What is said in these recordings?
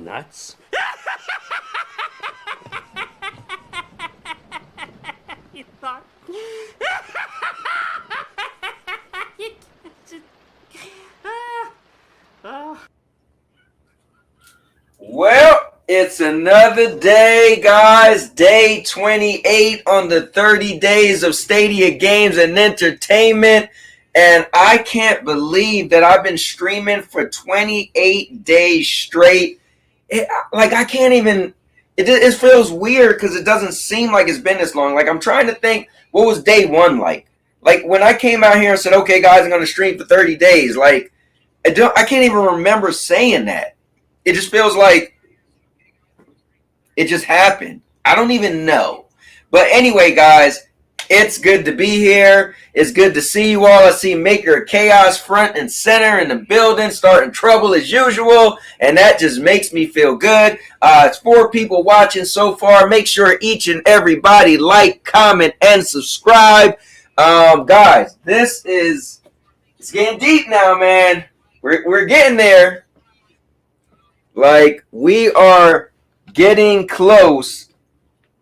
Nuts. You thought? Well, it's another day, guys. Day 28 on the 30 days of Stadia games and entertainment. And I can't believe that I've been streaming for 28 days straight. I can't even, it feels weird because it doesn't seem like it's been this long. Like, I'm trying to think, what was day one like? Like, when I came out here and said, okay, guys, I'm going to stream for 30 days, like, I can't even remember saying that. It just feels like it just happened. I don't even know. But anyway, guys, it's good to be here. It's good to see you all. I see Maker of Chaos front and center in the building, starting trouble as usual, and that just makes me feel good. It's 4 people watching so far. Make sure each and everybody like, comment, and subscribe. Guys, it's getting deep now, man. We're getting there. Like, we are getting close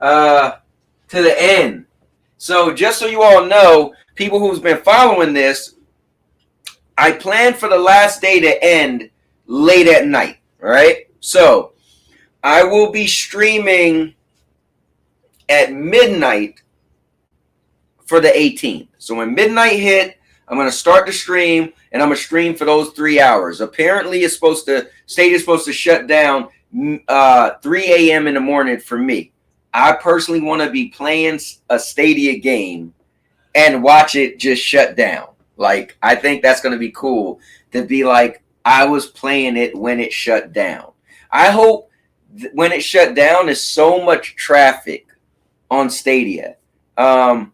to the end. So just so you all know, people who's been following this, I plan for the last day to end late at night, all right? So I will be streaming at midnight for the 18th. So when midnight hit, I'm going to start the stream, and I'm going to stream for those 3 hours. Apparently, Stadia's supposed to shut down 3 a.m. in the morning for me. I personally want to be playing a Stadia game and watch it just shut down. Like, I think that's going to be cool to be like, I was playing it when it shut down. I hope when it shut down, there's so much traffic on Stadia. I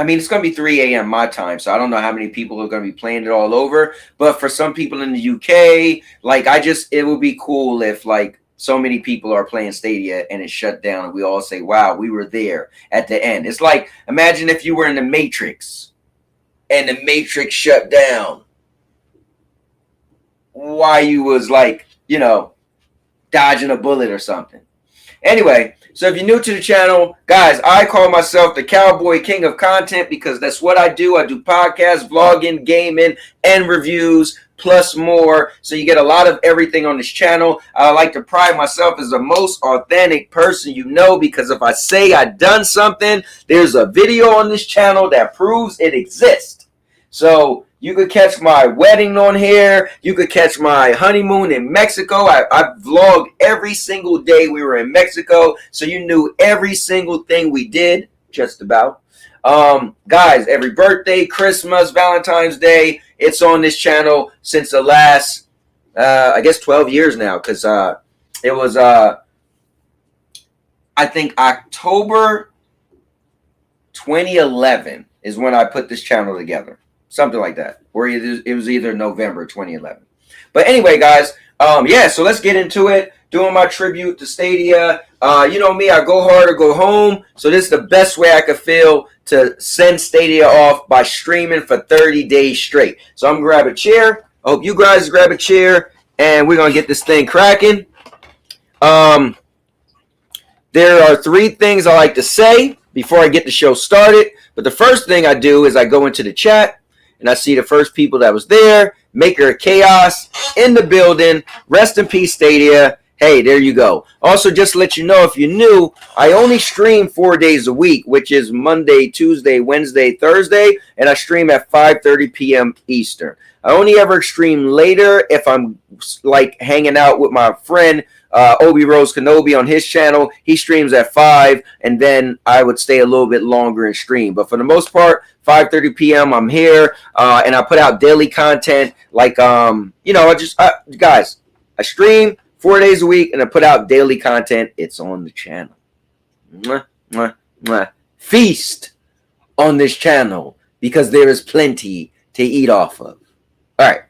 mean, it's going to be 3 a.m. my time, so I don't know how many people are going to be playing it all over. But for some people in the UK, like, it would be cool if, like, so many people are playing Stadia and it's shut down and we all say, wow, we were there at the end. It's like, imagine if you were in the Matrix and the Matrix shut down. Why you was like, you know, dodging a bullet or something. Anyway, so if you're new to the channel, guys, I call myself the Cowboy King of Content because that's what I do. I do podcasts, vlogging, gaming, and reviews, plus more. So you get a lot of everything on this channel. I like to pride myself as the most authentic person you know, because if I say I've done something, there's a video on this channel that proves it exists. So you could catch my wedding on here. You could catch my honeymoon in Mexico. I vlogged every single day we were in Mexico, so you knew every single thing we did, just about. Guys, every birthday, Christmas, Valentine's Day, it's on this channel since the last, I guess 12 years now, because it was, I think October 2011 is when I put this channel together. Something like that. Or it was either November 2011. But anyway, guys, yeah, so let's get into it. Doing my tribute to Stadia. You know me, I go hard or go home. So this is the best way I could feel to send Stadia off by streaming for 30 days straight. So I'm going to grab a chair. I hope you guys grab a chair. And we're going to get this thing cracking. There are 3 things I like to say before I get the show started. But the first thing I do is I go into the chat. and I see the first people that was there. Maker of Chaos in the building. Rest in peace, Stadia. Hey, there you go. Also, just to let you know, if you're new, I only stream 4 days a week, which is Monday, Tuesday, Wednesday, Thursday, and I stream at 5:30 p.m. Eastern. I only ever stream later if I'm like hanging out with my friend Obi Rose Kenobi on his channel. He streams at 5, and then I would stay a little bit longer and stream. But for the most part, 5:30 p.m. I'm here, and I put out daily content. Like guys, I stream 4 days a week, and I put out daily content. It's on the channel. Mwah, mwah, mwah. Feast on this channel because there is plenty to eat off of. All right.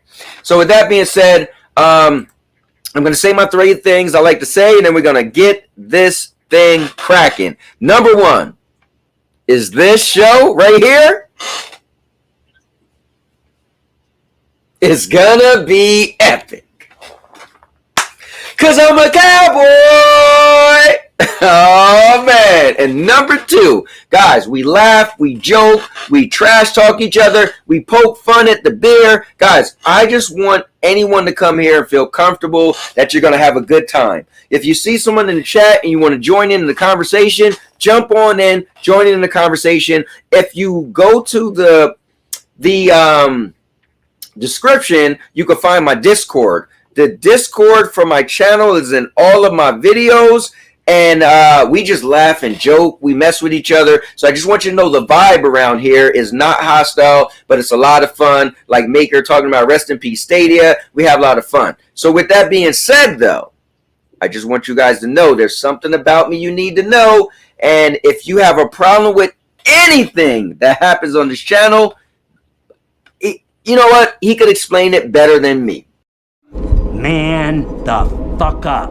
So with that being said, I'm going to say my 3 things I like to say, and then we're going to get this thing cracking. Number 1 is this show right here. It's going to be epic. Because I'm a cowboy. Oh, man. And number 2, guys, we laugh, we joke, we trash talk each other, we poke fun at the beer. Guys, I just want anyone to come here and feel comfortable that you're going to have a good time. If you see someone in the chat and you want to join in the conversation, jump on in, join in the conversation. If you go to the description, you can find my Discord. The Discord for my channel is in all of my videos, and we just laugh and joke. We mess with each other. So I just want you to know the vibe around here is not hostile, but it's a lot of fun. Like Maker talking about rest in peace Stadia. We have a lot of fun. So with that being said, though, I just want you guys to know there's something about me you need to know. And if you have a problem with anything that happens on this channel, you know what? He could explain it better than me. Man the fuck up.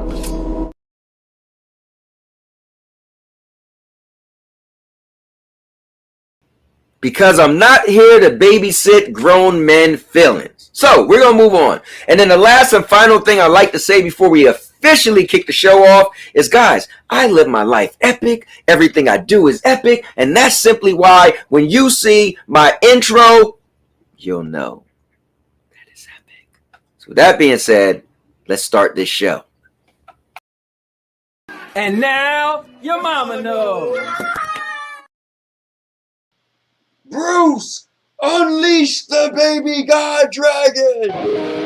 Because I'm not here to babysit grown men feelings. So we're going to move on. And then the last and final thing I like to say before we officially kick the show off is, guys, I live my life epic. Everything I do is epic. And that's simply why when you see my intro, you'll know that it's epic. So with that being said, let's start this show. And now, your mama knows. Bruce, unleash the baby god dragon!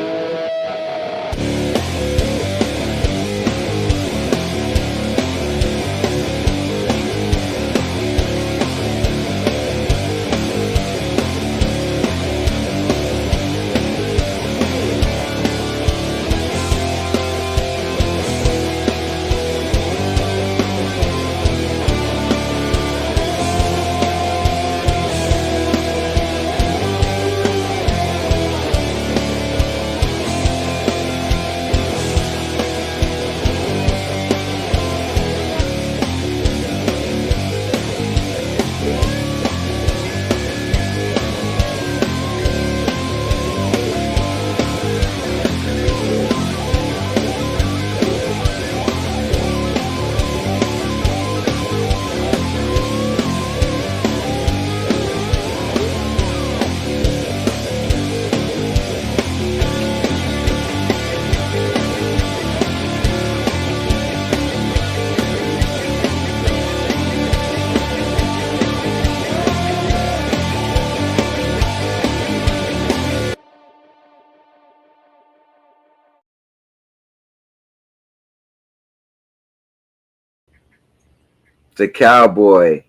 The cowboy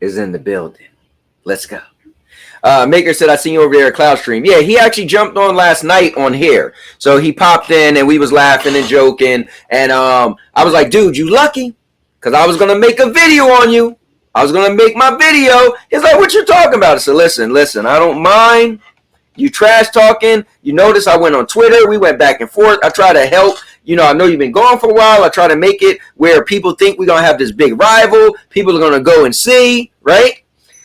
is in the building. Let's go. Maker said, I seen you over there at Cloud Stream. Yeah, he actually jumped on last night on here. So he popped in and we was laughing and joking. And I was like, dude, you lucky? Because I was going to make a video on you. I was going to make my video. He's like, what you talking about? I said, listen, I don't mind you trash talking. You notice I went on Twitter. We went back and forth. I try to help. You know, I know you've been gone for a while. I try to make it where people think we're going to have this big rival. People are going to go and see, right?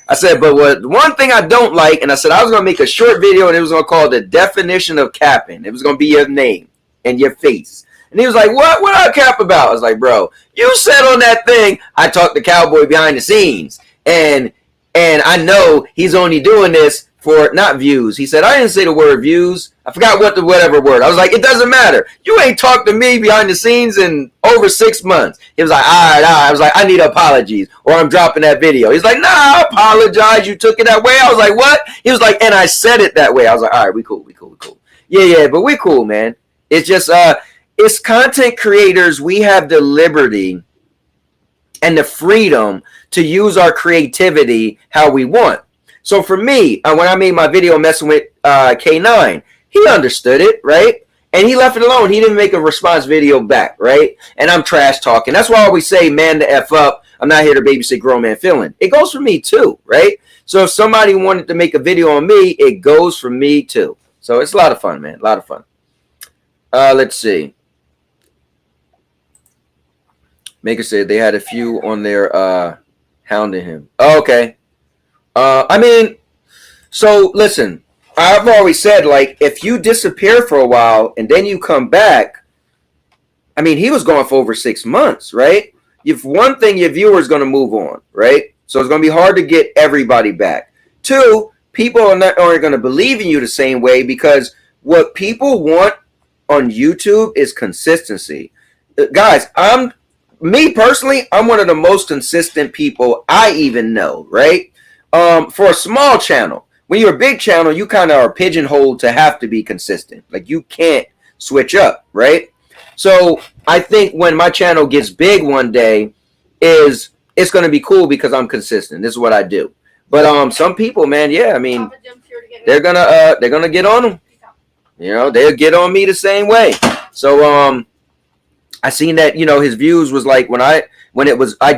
I said, but one thing I don't like, and I said I was going to make a short video, and it was going to call the definition of capping. It was going to be your name and your face. And he was like, what I cap about? I was like, bro, you said on that thing, I talked to Cowboy behind the scenes. And I know he's only doing this for not views. He said, I didn't say the word views. I forgot whatever word. I was like, it doesn't matter. You ain't talked to me behind the scenes in over 6 months. He was like, all right. I was like, I need apologies or I'm dropping that video. He's like, nah, I apologize. You took it that way. I was like, what? He was like, and I said it that way. I was like, all right, we cool. Yeah, but we cool, man. It's just, it's content creators. We have the liberty and the freedom to use our creativity how we want. So for me, when I made my video messing with K9, he understood it, right? And he left it alone. He didn't make a response video back, right? And I'm trash talking. That's why I always say, man the F up. I'm not here to babysit grown man feeling. It goes for me too, right? So if somebody wanted to make a video on me, it goes for me too. So it's a lot of fun, man. A lot of fun. Let's see. Maker said they had a few on there hounding him. Oh, okay. I mean, so listen, I've always said, like, if you disappear for a while and then you come back, I mean, he was gone for over 6 months, right? If one thing, your viewer's going to move on, right? So it's going to be hard to get everybody back. 2, people aren't going to believe in you the same way because what people want on YouTube is consistency. Guys, me personally, I'm one of the most consistent people I even know, right? For a small channel, when you're a big channel, you kind of are pigeonholed to have to be consistent. Like you can't switch up, right? So I think when my channel gets big one day, it's going to be cool because I'm consistent. This is what I do. But some people, man, yeah, I mean, they're gonna get on them. You know, they'll get on me the same way. So I seen that, you know, his views was like when I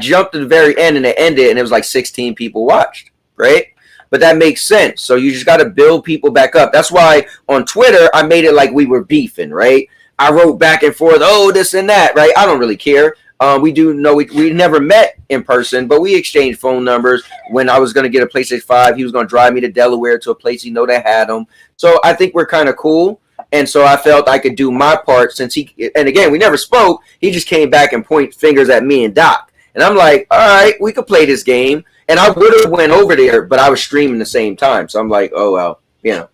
jumped to the very end and it ended and it was like 16 people watched, right? But that makes sense. So you just got to build people back up. That's why on Twitter, I made it like we were beefing, right? I wrote back and forth, oh, this and that, right? I don't really care. We do know we never met in person, but we exchanged phone numbers. When I was going to get a PlayStation 5, he was going to drive me to Delaware to a place he know that had them. So I think we're kind of cool. And so I felt I could do my part since and again, we never spoke. He just came back and point fingers at me and Doc. And I'm like, all right, we could play this game. And I would have went over there, but I was streaming the same time. So I'm like, oh, well, you know,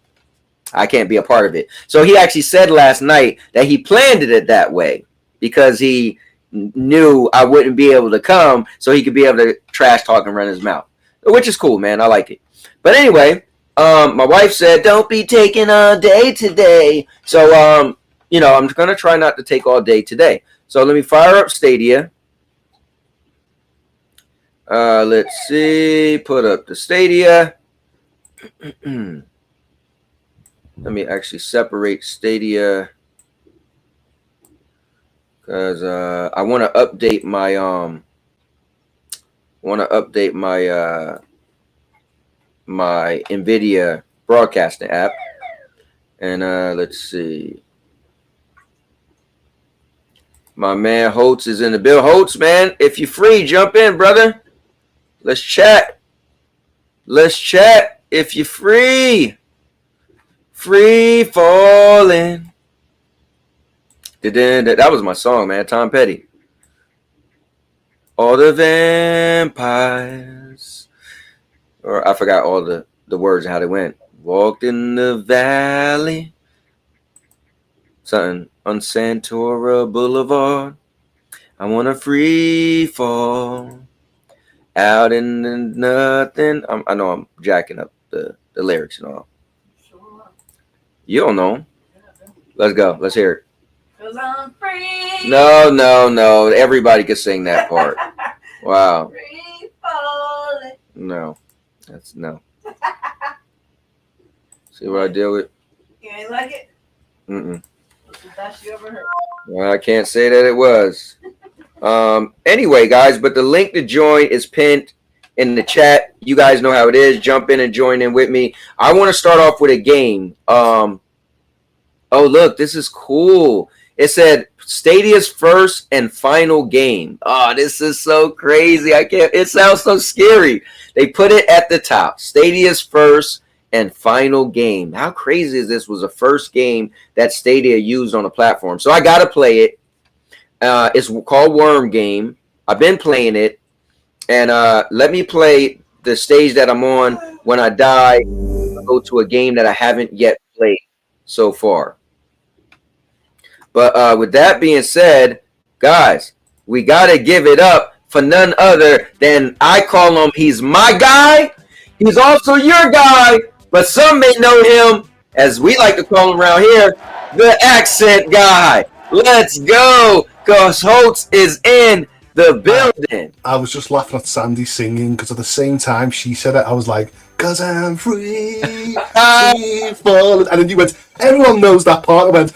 I can't be a part of it. So he actually said last night that he planned it that way because he knew I wouldn't be able to come so he could be able to trash talk and run his mouth, which is cool, man. I like it. But anyway, my wife said, don't be taking all day today. So, you know, I'm going to try not to take all day today. So let me fire up Stadia. Let's see. Put up the Stadia. Let me actually separate Stadia because I want to update my my NVIDIA broadcasting app. And let's see. My man Holtz is in the bill. Holtz, man, if you're free, jump in, brother. Let's chat. Let's chat if you're free. Free falling. That was my song, man. Tom Petty. All the vampires. Or I forgot all the words and how they went. Walked in the valley. Something on Santora Boulevard. I want a free fall. Out in the nothing. I know I'm jacking up the lyrics and all. You don't know. Let's go. Let's hear it. 'Cause I'm free. No. Everybody can sing that part. Wow. Free falling. No. That's no. See what I deal with? You ain't like it? Mm-mm. What's the best you ever heard? Well, I can't say that it was. Anyway, guys, but the link to join is pinned in the chat. You guys know how it is. Jump in and join in with me. I want to start off with a game. Oh, look, this is cool. It said Stadia's first and final game. Oh, this is so crazy. It sounds so scary. They put it at the top. Stadia's first and final game. How crazy is this? Was the first game that Stadia used on a platform. So I got to play it. It's called Worm Game. I've been playing it. And let me play the stage that I'm on when I die. go to a game that I haven't yet played so far. But with that being said, guys, we gotta give it up for none other than I call him. He's my guy. He's also your guy, but some may know him, as we like to call him around here, the accent guy. Let's go, cause Holtz is in the building. I was just laughing at Sandy singing because at the same time she said it, I was like, "Cause I'm free, free falling," and then you went, "Everyone knows that part." I went,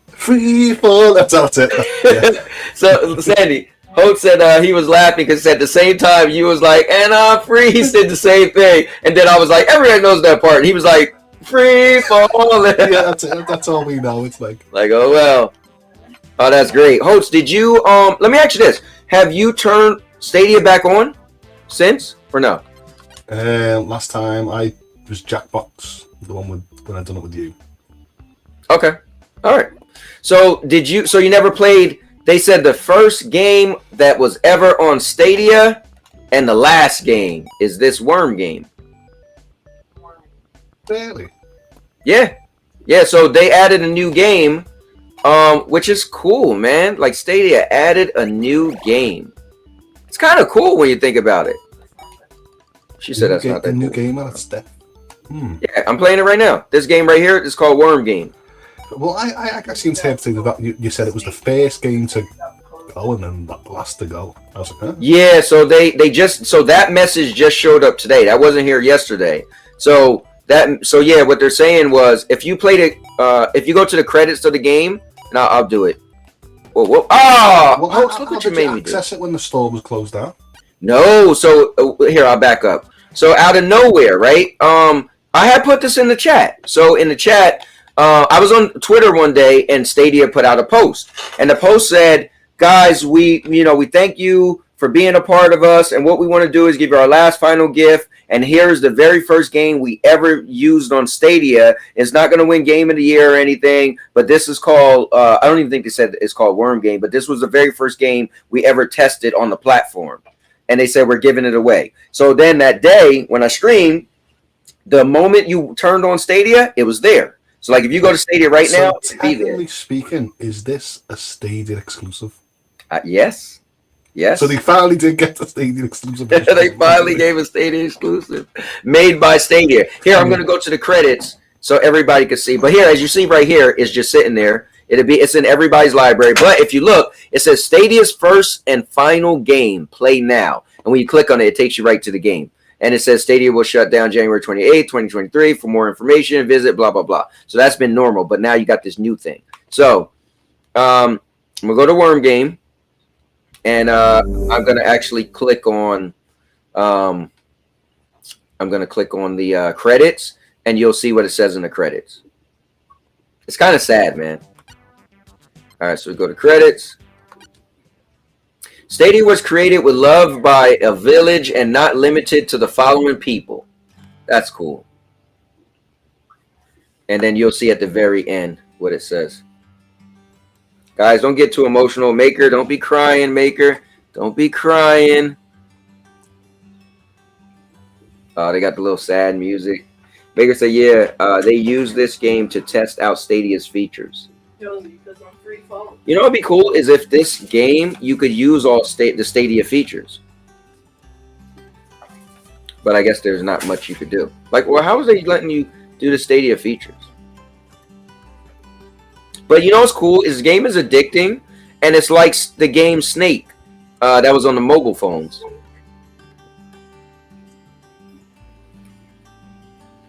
"Free fall." That's it. Yeah. So Sandy, Holtz said he was laughing because at the same time you was like, "And I'm free." He said the same thing, and then I was like, "Everyone knows that part." And he was like, "Free falling." Yeah, that's it. That's all we know. It's like, oh well. Oh, that's great. Holtz, did you let me ask you this. Have you turned Stadia back on since or no? last time I was Jackbox, the one when I done it with you. Okay. All right. So you never played, they said the first game that was ever on Stadia and the last game is this worm game. Really? Yeah. Yeah, so they added a new game, which is cool, man. Like Stadia added a new game. It's kind of cool when you think about it. She said that's not that cool. A new cool. game, that's that. Yeah, I'm playing it right now. This game right here is called Worm Game. Well, I actually interpreted that you said it was the first game to go and then the last to go. I was like, huh? Yeah, so that message just showed up today. That wasn't here yesterday. So yeah, what they're saying was if you played it, if you go to the credits of the game, and I'll do it. Well, look what you made me do. Access it when the store was closed down. No, so here I'll back up. So out of nowhere, right? I had put this in the chat. So in the chat, I was on Twitter one day and Stadia put out a post, and the post said, "Guys, we thank you for being a part of us, and what we want to do is give you our last final gift. And here's the very first game we ever used on Stadia. It's not going to win Game of the Year or anything, but this is called, I don't even think they said it's called Worm Game, but this was the very first game we ever tested on the platform. And they said, we're giving it away. So then that day when I streamed, the moment you turned on Stadia, it was there. So like if you go to Stadia right now, it'd be there. Technically speaking, is this a Stadia exclusive? Yes. Yes. So they finally did get the Stadia exclusive. They finally gave a Stadia exclusive made by Stadia. Here, I'm going to go to the credits so everybody can see. But here, as you see right here, it's just sitting there. It's in everybody's library. But if you look, it says Stadia's first and final game. Play now. And when you click on it, it takes you right to the game. And it says Stadia will shut down January 28th, 2023. For more information, visit blah, blah, blah. So that's been normal. But now you got this new thing. So I'm going to go to Worm Game. And I'm going to actually click on the credits, and you'll see what it says in the credits. It's kind of sad, man. All right, so we go to credits. Stadia was created with love by a village and not limited to the following people. That's cool. And then you'll see at the very end what it says. Guys, don't get too emotional. Maker, don't be crying, Maker. Don't be crying. They got the little sad music. Maker said, yeah, they use this game to test out Stadia's features. Josie, because I'm free fall. You know what would be cool is if this game, you could use all the Stadia features. But I guess there's not much you could do. Like, well, how is they letting you do the Stadia features? But you know what's cool is the game is addicting, and it's like the game Snake that was on the mobile phones.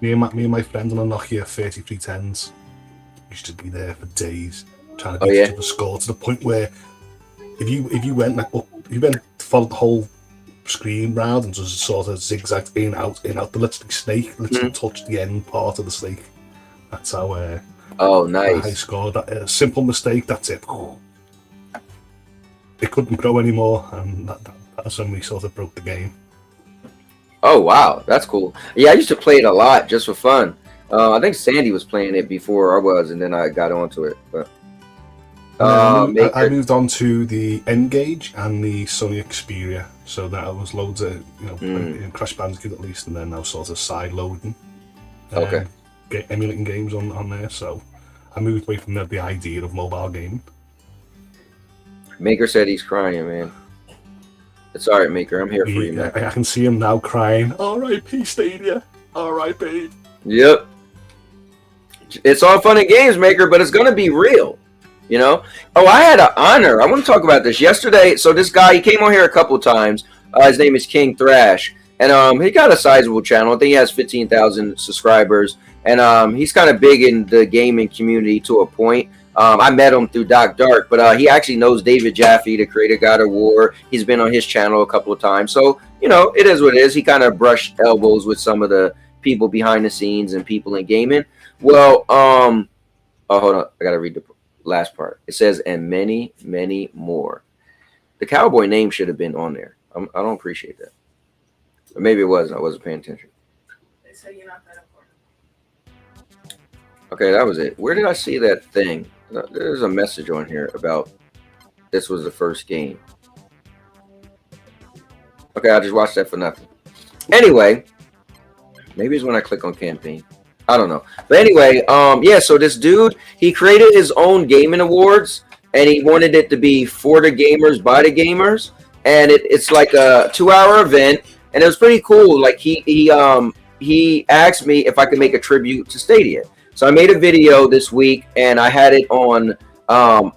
Me and my friends on a Nokia 3310s used to be there for days trying to beat each other's score to the point where if you went like up, you went followed the whole screen round and just sort of zigzagged in out, the literally Snake literally touched the end part of the snake. That's how. Oh, nice. I scored that simple mistake. That's it. It couldn't grow anymore, and that's when we sort of broke the game. Oh wow, that's cool. Yeah, I used to play it a lot just for fun. I think Sandy was playing it before I was, and then I got onto it. But I moved on to the N-Gage and the Sony Xperia, so that was loads of in Crash Bandicoot at least, and then now sort of side loading Okay. Emulating games on there. So I moved away from the idea of mobile gaming. Maker said he's crying, man. It's all right, Maker. I'm here for you, man. I can see him now crying. R.I.P. Stadia. R.I.P. Yep. It's all fun and games, Maker, but it's going to be real. You know? Oh, I had an honor. I want to talk about this yesterday. So this guy, he came on here a couple of times. His name is King Thrash. And he got a sizable channel. I think he has 15,000 subscribers. And he's kind of big in the gaming community to a point. I met him through Doc Dark, but he actually knows David Jaffe, the creator God of War. He's been on his channel a couple of times. So, you know, it is what it is. He kind of brushed elbows with some of the people behind the scenes and people in gaming. Well, oh, hold on. I got to read the last part. It says, and many, many more. The cowboy name should have been on there. I don't appreciate that. Or maybe it wasn't. I wasn't paying attention. They say you're not that important. Okay, that was it. Where did I see that thing? There's a message on here about this was the first game. Okay, I just watched that for nothing. Anyway, maybe it's when I click on campaign. I don't know. But anyway, yeah, so this dude, he created his own gaming awards, and he wanted it to be for the gamers, by the gamers. And it's like a 2-hour event, and it was pretty cool. Like he asked me if I could make a tribute to Stadia. So I made a video this week, and I had it on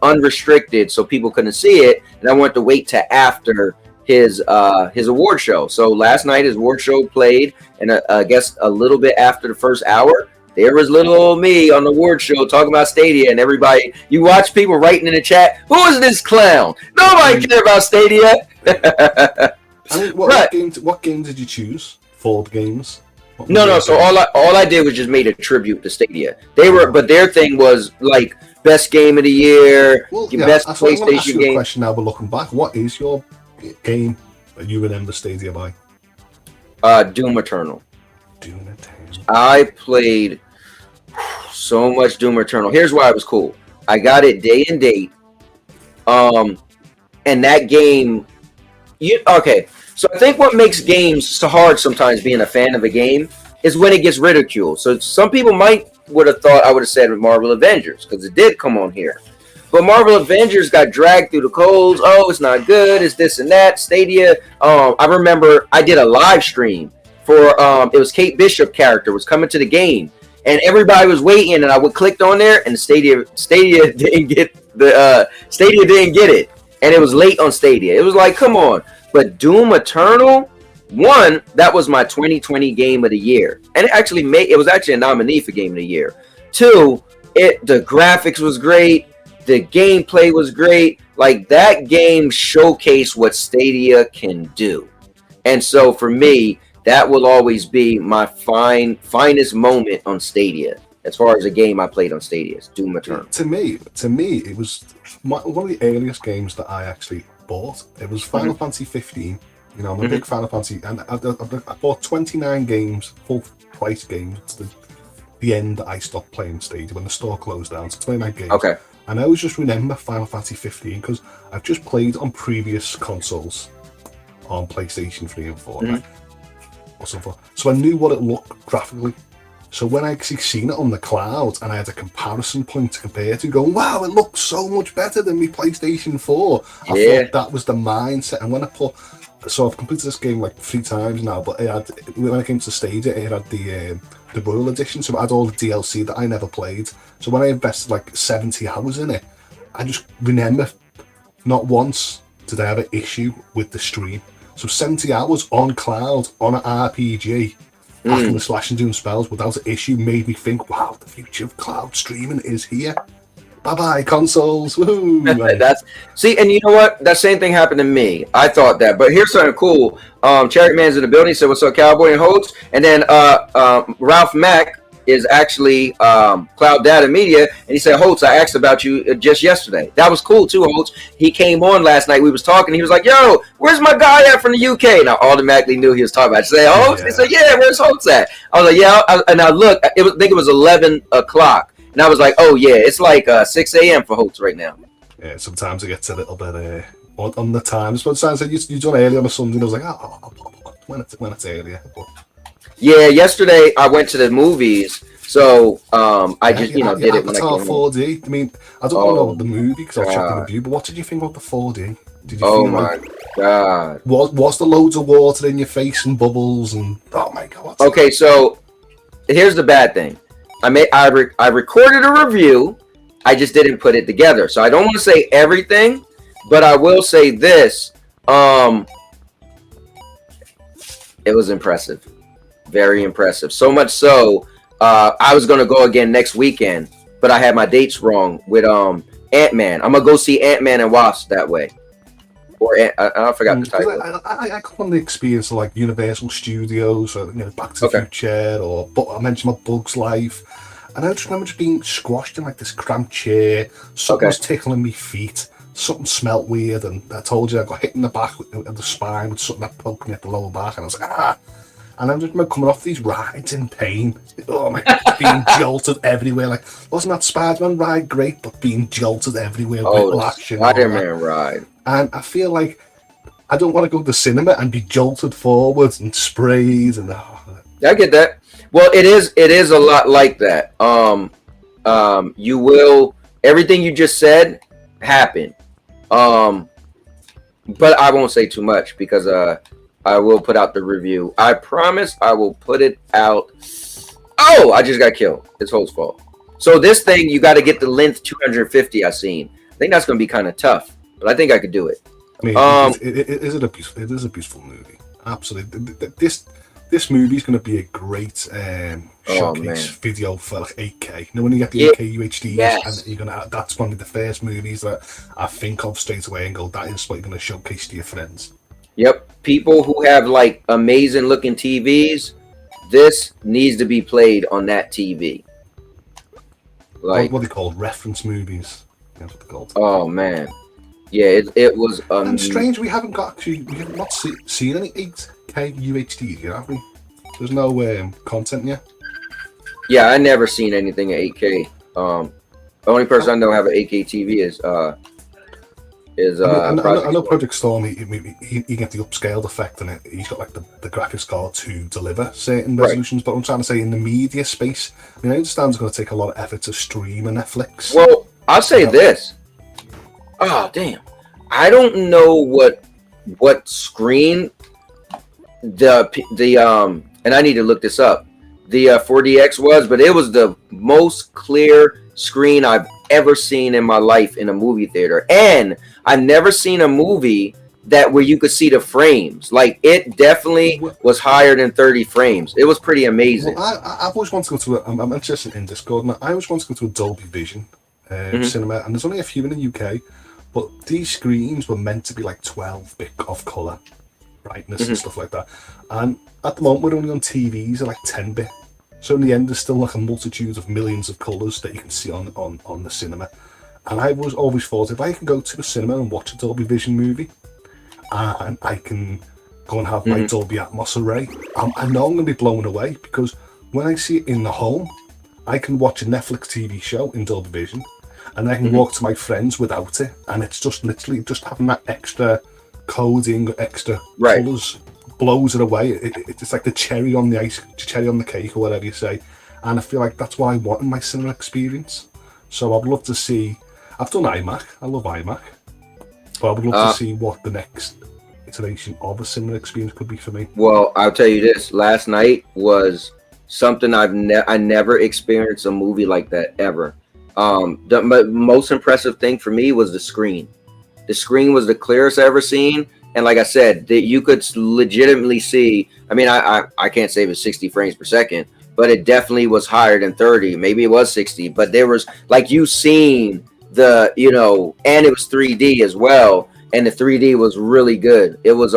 unrestricted, so people couldn't see it. And I wanted to wait to after his award show. So last night his award show played, and I guess a little bit after the first hour, there was little old me on the award show talking about Stadia, and everybody, you watch people writing in the chat, who is this clown? Nobody care about Stadia. I mean, what game did you choose? Ford games? No. So all I did was just made a tribute to Stadia. They were, but their thing was like best game of the year, best PlayStation I'm ask you game. A question now, but looking back, what is your game that you remember Stadia by? Doom Eternal. Doom Eternal. I played so much Doom Eternal. Here's why it was cool. I got it day and date. And that game. Okay. So I think what makes games so hard sometimes being a fan of a game is when it gets ridiculed. So some people would have thought I would have said with Marvel Avengers, because it did come on here. But Marvel Avengers got dragged through the coals. Oh, it's not good. It's this and that. Stadia. I remember I did a live stream for it was Kate Bishop character was coming to the game, and everybody was waiting, and I would clicked on there, and Stadia didn't get Stadia didn't get it, and it was late on Stadia. It was like, come on. But Doom Eternal, one, that was my 2020 game of the year. And it was actually a nominee for game of the year. Two, the graphics was great. The gameplay was great. Like, that game showcased what Stadia can do. And so for me, that will always be my finest moment on Stadia. As far as a game I played on Stadia, it's Doom Eternal. To me, it was one of the earliest games that I actually bought. It was Final Fantasy 15. You know, I'm a big Final Fantasy, and I bought 29 games, full price games. To the end that I stopped playing Stadia when the store closed down. So 29 games. Okay. And I always just remember Final Fantasy 15 because I've just played on previous consoles, on PlayStation 3 and 4, or something. So I knew what it looked graphically. So when I actually seen it on the cloud and I had a comparison point to compare to, going, wow, it looks so much better than my PlayStation 4. I thought that was the mindset. And when so I've completed this game like 3 times now, but when I came to Stadia, it had the Royal Edition, so it had all the DLC that I never played. So when I invested like 70 hours in it, I just remember not once did I have an issue with the stream. So 70 hours on cloud, on an RPG, hacking and slashing, doing spells without an issue made me think, wow, the future of cloud streaming is here. Bye-bye, consoles. Woohoo. See, and you know what? That same thing happened to me. I thought that. But here's something cool. Cherry Man's in the building. He said, what's up, Cowboy and Holtz? And then Ralph Mack is actually Cloud Data Media. And he said, Holtz, I asked about you just yesterday. That was cool, too, Holtz. He came on last night. We was talking. He was like, yo, where's my guy at from the UK? And I automatically knew he was talking about it. I said, Holtz? He said, yeah, where's Holtz at? I was like, yeah. And I looked. I think it was 11 o'clock. And I was like, oh, yeah, it's like 6 a.m. for Holtz right now. Yeah, sometimes it gets a little bit on the times. But sometimes you're done early on a Sunday, and I was like, oh, when it's earlier. But Yeah, yesterday I went to the movies, so I just did it when I Avatar came home. 4D. I mean, I don't want to know Oh the movie because I'll check the God! review. But what did you think about the 4D? Did you Oh feel my like God! was there loads of water in your face and bubbles and oh my God? Okay, so here's the bad thing. I recorded a review. I just didn't put it together, so I don't want to say everything, but I will say this. It was impressive, very impressive. So much so, I was gonna go again next weekend, but I had my dates wrong with Ant-Man. I'm gonna go see Ant-Man and Wasp that way, or I forgot the title. I come on the experience of like Universal Studios or Back to the Okay. Future or I mentioned my Bug's Life, and I just remember just being squashed in like this cramped chair. Something was tickling me feet. Something smelt weird, and I told you I got hit in the back of the spine with something that poked me at the lower back, and I was like, ah. And I'm just coming off these rides in pain. Oh my God, being jolted everywhere. Like, wasn't that Spider-Man ride great, but being jolted everywhere, whiplash and all that. Spider-Man ride. And I feel like I don't want to go to the cinema and be jolted forwards and sprayed and. I get that. Well, it is a lot like that. You will everything you just said happen. But I won't say too much because I will put out the review. I promise I will put it out. Oh, I just got killed. It's Holt's fault. So this thing, you got to get the length 250. I seen. I think that's gonna be kind of tough, but I think I could do it. I mean, it is a beautiful movie. Absolutely. This movie is going to be a great showcase video for like 8K. You know, when you get the 8K UHDs, and you're gonna that's one of the first movies that I think of straight away and go, that is what you're going to showcase to your friends. Yep, people who have like amazing looking TVs, this needs to be played on that TV. Like what are they called? Reference movies. That's what they're called. Oh man, yeah, it was. And strange, we have not seen any 8K UHD yet, have we? There's no content yet. Yeah, I never seen anything at 8K. The only person I know have an 8K TV is I know Project Storm. He get the upscaled effect, and he's got like the graphics card to deliver certain resolutions. But I'm trying to say, in the media space, I mean, I understand it's going to take a lot of effort to stream on Netflix. Well, I'll say this. Oh damn! I don't know what screen and I need to look this up. The 4DX was, but it was the most clear screen I've ever seen in my life in a movie theater, and I've never seen a movie where you could see the frames. Like, it definitely was higher than 30 frames. It was pretty amazing. Well, I've always wanted to go to I'm interested in Discord, and I always want to go to a Dolby Vision cinema, and there's only a few in the UK, but these screens were meant to be like 12-bit of colour brightness and stuff like that, and at the moment we're only on TVs at like 10-bit. So in the end, there's still like a multitude of millions of colours that you can see on the cinema. And I was always thought, if I can go to a cinema and watch a Dolby Vision movie, and I can go and have my Dolby Atmos array, I know I'm going to be blown away, because when I see it in the home, I can watch a Netflix TV show in Dolby Vision, and I can walk to my friends without it, and it's just literally just having that extra coding, extra colours blows it away. It's like the cherry on the ice, cherry on the cake, or whatever you say. And I feel like that's what I want in my cinema experience. So I'd love to see. I've done iMac. I love iMac, but I would love to see what the next iteration of a cinema experience could be for me. Well, I'll tell you this: last night was something I never experienced a movie like that ever. The most impressive thing for me was the screen. The screen was the clearest I ever seen. And like I said, that you could legitimately see. I mean, I can't say it was 60 frames per second, but it definitely was higher than 30. Maybe it was 60, but there was like you seen and it was 3D as well, and the 3D was really good. It was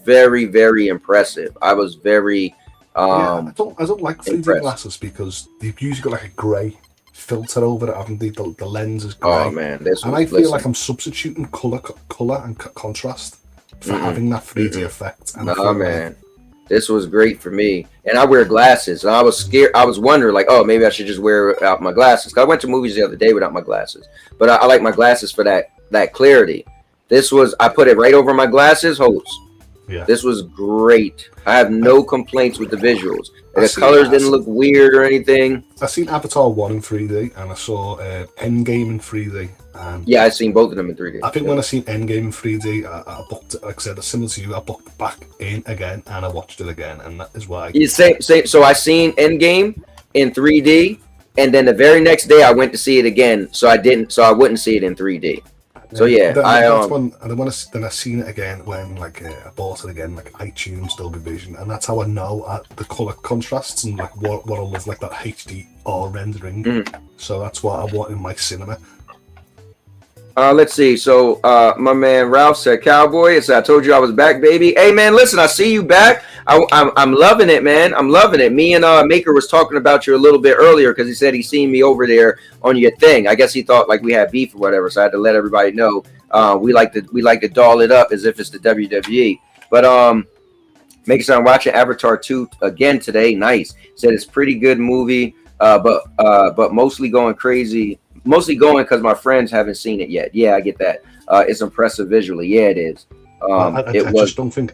very, very impressive. I was very I don't like 3D impressed. glasses because they've usually got like a grey filter over it, haven't they? The lens is grey. Oh man, I feel like I'm substituting colour and contrast for having that 3D effect. And man, this was great for me. And I wear glasses, and I was scared. I was wondering, like, oh, maybe I should just wear out my glasses. Cause I went to movies the other day without my glasses, but I like my glasses for that clarity. I put it right over my glasses. Holds Yeah. This was great. I have no complaints with the visuals. The seen- colors I didn't seen- look weird or anything. I seen Avatar 1 in 3D, and I saw Endgame in 3D. And Yeah, I've seen both of them in 3D. I think when I seen Endgame in 3D, I booked it, like I said, similar to you, I booked it back in again, and I watched it again, and that is why. Same. So I seen Endgame in 3D, and then the very next day I went to see it again. So I wouldn't see it in 3D. So yeah, then I seen it again when I bought it again, like iTunes, Dolby Vision, and that's how I know the color contrasts and like what I love, like that HDR rendering. So that's what I want in my cinema. Let's see. So my man Ralph said, "Cowboy, I told you I was back, baby." Hey man, listen, I see you back. I'm loving it, man. I'm loving it. Me and Maker was talking about you a little bit earlier because he said he seen me over there on your thing. I guess he thought like we had beef or whatever. So I had to let everybody know we like to doll it up as if it's the WWE. But Maker said I'm watching Avatar 2 again today. Nice. Said it's pretty good movie. But mostly going crazy. Mostly going because my friends haven't seen it yet. Yeah, I get that. It's impressive visually. Yeah, it is. I just don't think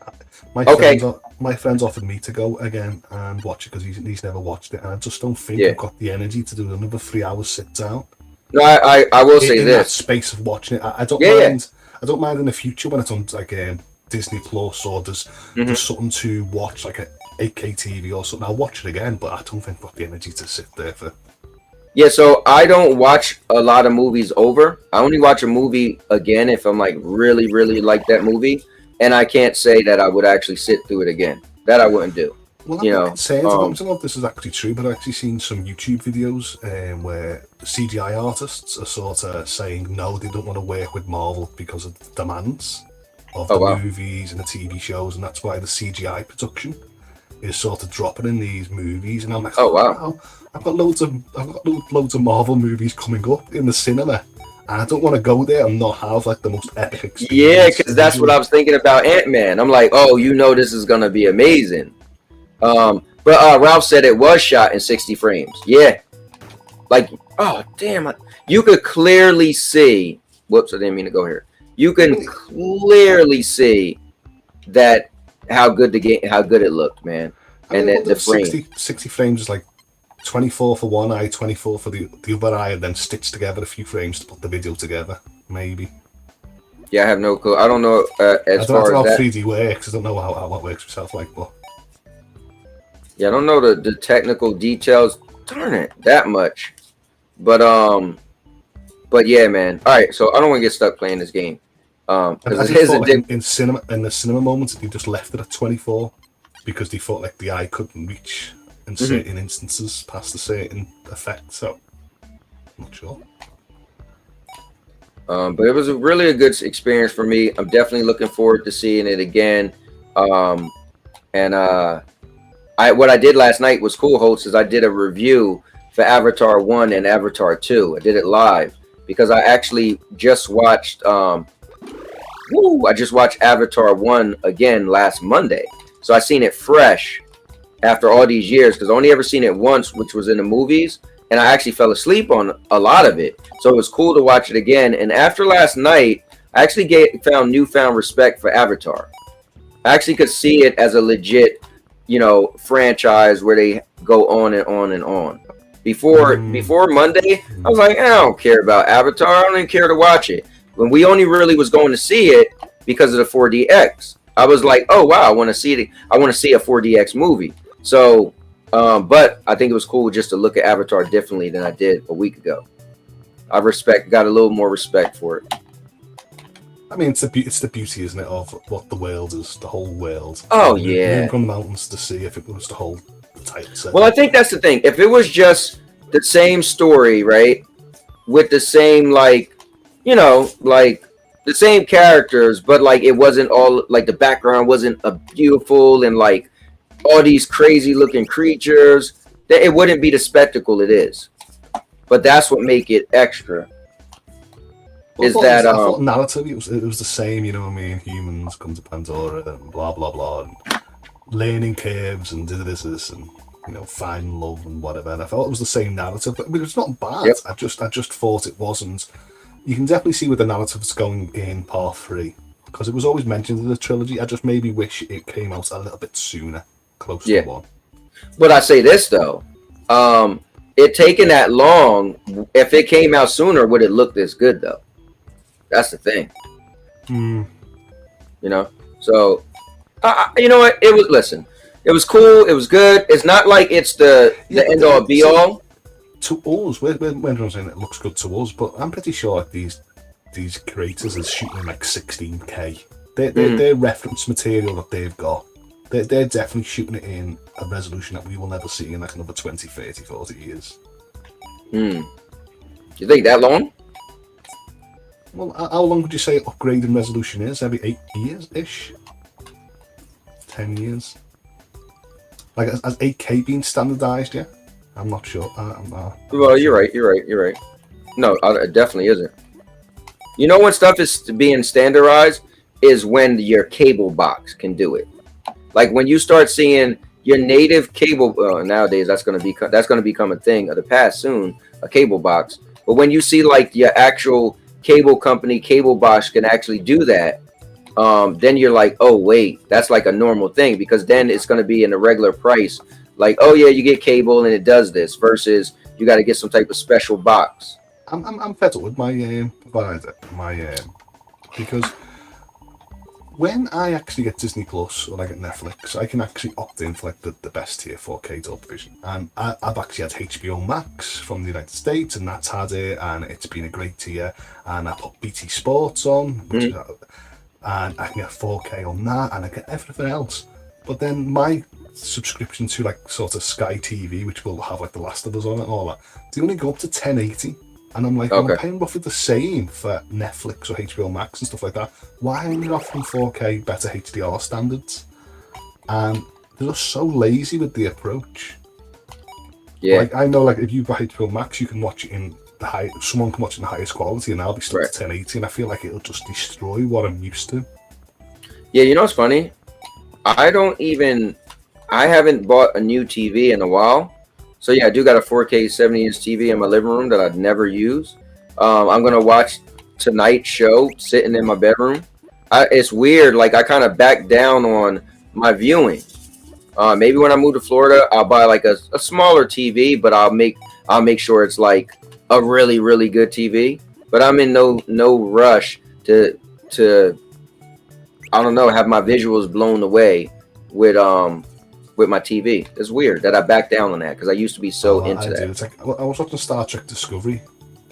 my friends offered me to go again and watch it because he's never watched it, and I just don't think I've got the energy to do another 3 hours sit down. No, I will say in this that space of watching it. I don't mind. I don't mind in the future when it's on like Disney Plus or there's something to watch like a 8K TV or something. I'll watch it again, but I don't think I've got the energy to sit there for. Yeah, so I don't watch a lot of movies over. I only watch a movie again if I'm like really, really like that movie, and I can't say that I would actually sit through it again. That I wouldn't do. Well, I don't know if this is actually true, but I've actually seen some YouTube videos where CGI artists are sort of saying no, they don't want to work with Marvel because of the demands of the movies and the TV shows, and that's why the CGI production is sort of dropping in these movies. And I'm like, oh wow, I've got loads of Marvel movies coming up in the cinema, and I don't want to go there and not have like the most epic experience. Yeah, because that's what I was thinking about Ant-Man. I'm like, oh, this is gonna be amazing. But Ralph said it was shot in 60 frames. Yeah, like, oh damn, you could clearly see. Whoops, I didn't mean to go here. You can clearly see that how good it looked, man. And then the frame 60 frames is like 24 for one eye, 24 for the other eye, and then stitched together a few frames to put the video together, maybe. Yeah, I have no clue. I don't know I don't know how 3D works. I don't know how that works myself, like, but yeah, I don't know the technical details. Darn it, that much. But yeah, man. All right, so I don't want to get stuck playing this game. Because in the cinema moments, they just left it at 24 because they thought like the eye couldn't reach in certain instances past a certain effect. So, I'm not sure. But it was really a good experience for me. I'm definitely looking forward to seeing it again. What I did last night was cool, Holtz, is I did a review for Avatar 1 and Avatar 2. I did it live because I actually just watched Avatar 1 again last Monday. So I seen it fresh after all these years because I only ever seen it once, which was in the movies, and I actually fell asleep on a lot of it. So it was cool to watch it again. And after last night, I actually found newfound respect for Avatar. I actually could see it as a legit, franchise where they go on and on and on. Before Monday, I was like, I don't care about Avatar. I don't even care to watch it. When we only really was going to see it because of the 4DX. I was like, oh wow, I want to see it. I want to see a 4DX movie. So, but I think it was cool just to look at Avatar differently than I did a week ago. Got a little more respect for it. I mean, it's the beauty, isn't it, of what the world is, the whole world. Oh yeah. Moving from the mountains to sea, if it was to hold the title set. Well, I think that's the thing. If it was just the same story, right, with the same the same characters, but like it wasn't all like the background wasn't beautiful and like all these crazy looking creatures, that it wouldn't be the spectacle it is. But that's what make it extra. I thought narrative, it was the same, what I mean? Humans come to Pandora and blah blah blah, and learning curves and this and find love and whatever. And I thought it was the same narrative, but it's not bad. Yep. I just thought it wasn't. You can definitely see where the narrative is going in part 3, because it was always mentioned in the trilogy. I just maybe wish it came out a little bit sooner, close to one. But I say this though, it taking that long. If it came out sooner, would it look this good though? That's the thing. You know. So, you know what? It was. Listen, it was cool. It was good. It's not like it's the end all be all. To us, we're saying it looks good to us, but I'm pretty sure like these creators are shooting like 16K. Their reference material that they've got, they're definitely shooting it in a resolution that we will never see in like another 20, 30, 40 years. You think that long? Well, how long would you say upgrading resolution is? Every 8 years-ish? 10 years? Like, has 8K been standardized yet? I'm not sure. Well, you're right. No, it definitely isn't. You know when stuff is being standardized is when your cable box can do it. Like when you start seeing your native cable nowadays, that's going to become a thing of the past soon, a cable box. But when you see like your actual cable company cable box can actually do that, then you're like, oh wait, that's like a normal thing, because then it's going to be in a regular price. Like, oh yeah, you get cable and it does this, versus you got to get some type of special box. I'm fed up with my provider, because when I actually get Disney Plus or I get Netflix, I can actually opt in for like the best tier 4K Dolby Vision. And I've actually had HBO Max from the United States, and that's had it, and it's been a great tier. And I put BT Sports on, which is, and I can get 4K on that, and I get everything else. But then my subscription to like sort of Sky TV, which will have like The Last of Us on it and all that, they only go up to 1080. And I'm like, well, I'm paying roughly the same for Netflix or HBO Max and stuff like that. Why are you offering 4K better HDR standards? And they're just so lazy with the approach. Yeah. Like, I know, like, if you buy HBO Max, you can watch it in the high. Someone can watch it in the highest quality, and I'll be stuck at 1080, and I feel like it'll just destroy what I'm used to. Yeah, you know what's funny? I haven't bought a new TV in a while. So yeah, I do got a 4K 70-inch TV in my living room that I'd never use. I'm gonna watch tonight's show sitting in my bedroom. It's weird, like I kind of back down on my viewing. Maybe when I move to Florida, I'll buy like a smaller TV, but I'll make sure it's like a really, really good TV. But I'm in no rush to I don't know, have my visuals blown away with my TV. It's weird that I back down on that, because I used to be so into that. It's like, I was watching Star Trek Discovery,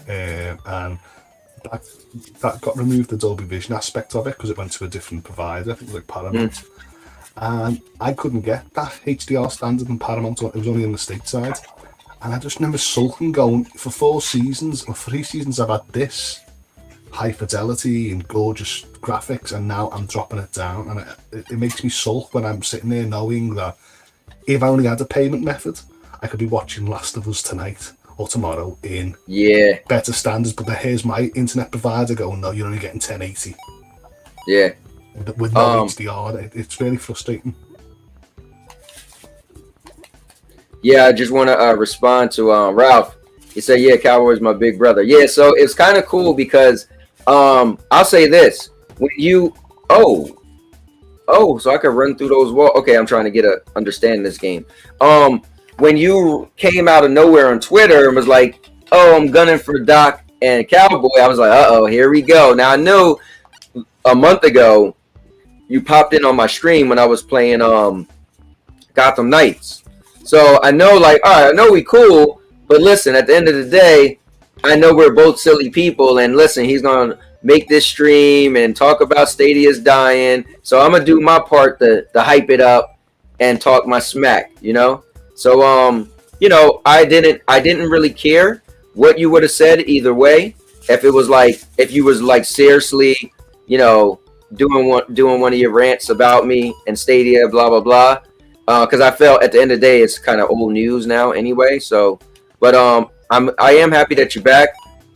and that got removed, the Dolby Vision aspect of it, because it went to a different provider. I think it was like Paramount. And I couldn't get that HDR standard in Paramount. It was only on the stateside. And I just remember sulking, going, for 4 seasons or 3 seasons I've had this high fidelity and gorgeous graphics, and now I'm dropping it down, and it makes me sulk when I'm sitting there knowing that if I only had a payment method, I could be watching Last of Us tonight or tomorrow in better standards. But here's my internet provider going, no, you're only getting 1080. Yeah. With no HDR, it's really frustrating. Yeah, I just want to respond to Ralph. He said, yeah, Cowboy's my big brother. Yeah, so it's kind of cool because I'll say this. When you so I could run through those walls. Okay, I'm trying to get a understand this game. When you came out of nowhere on Twitter and was like, oh, I'm gunning for Doc and Cowboy, I was like, uh-oh, here we go. Now I knew a month ago you popped in on my stream when I was playing Gotham Knights. So I know, like, all right, I know we cool, but listen, at the end of the day, I know we're both silly people, and listen, he's gonna make this stream and talk about Stadia's dying, so I'm gonna do my part to hype it up and talk my smack, you know. So you know, I didn't really care what you would have said either way. If you was like seriously, you know, doing one of your rants about me and Stadia, blah blah blah, because I felt at the end of the day it's kind of old news now anyway. So, but I am happy that you're back,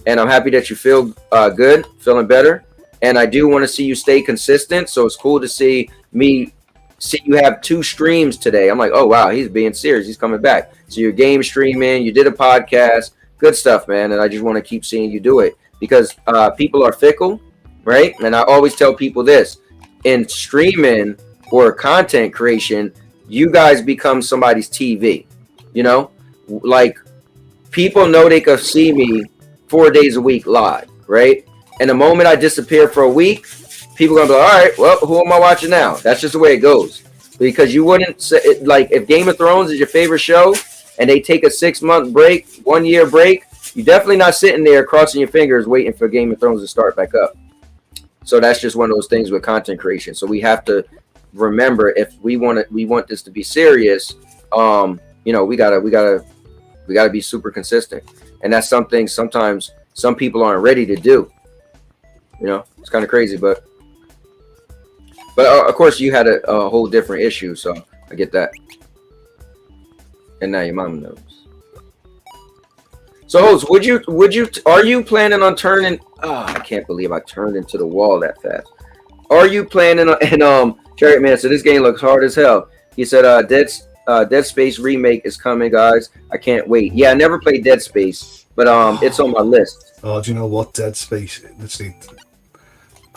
and I'm happy that you feel good, feeling better, and I do want to see you stay consistent. So it's cool to see you have 2 streams today. I'm like, oh wow, he's being serious. He's coming back. So you're game streaming, you did a podcast, good stuff, man. And I just want to keep seeing you do it, because people are fickle. right? And I always tell people this: in streaming or content creation, you guys become somebody's TV. You know, like people know they could see me 4 days a week live, right? And the moment I disappear for a week, people are gonna be like, all right, well, who am I watching now? That's just the way it goes. Because you wouldn't say, like, if Game of Thrones is your favorite show and they take a 6-month break, 1 year break, you're definitely not sitting there crossing your fingers waiting for Game of Thrones to start back up. So that's just one of those things with content creation. So we have to remember, if we want this to be serious, you know, we gotta be super consistent, and that's something sometimes some people aren't ready to do. You know, it's kind of crazy, but of course you had a whole different issue, so I get that. And now your mom knows. So, Host, are you planning on turning? Oh, I can't believe I turned into the wall that fast. Are you planning on? And Chariot Man said this game looks hard as hell. He said, Dead Space remake is coming, guys. I can't wait. Yeah, I never played Dead Space, but it's on my list. Oh, do you know what? Dead Space. Let's see.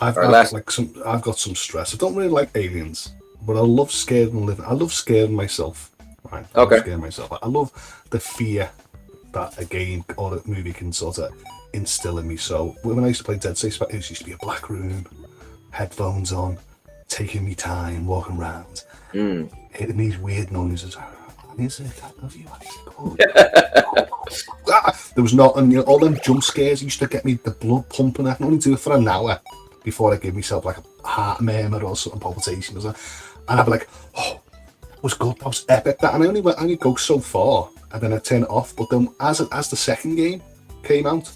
I've got some stress. I don't really like aliens, but I love scared and living. I love scaring myself. Right. I love scaring myself. I love the fear that a game or a movie can sort of instill in me. So when I used to play Dead Space, it used to be a black room, headphones on, taking me time, walking around, hitting these weird noises. Is it? I love you. There was not, and all them jump scares used to get me the blood pumping. I can only do it for an hour before I give myself like a heart murmur or something, palpitation or something. And I'd be like, oh, that was good, that was epic. That, and I only go so far, and then I turn it off. But then as the second game came out,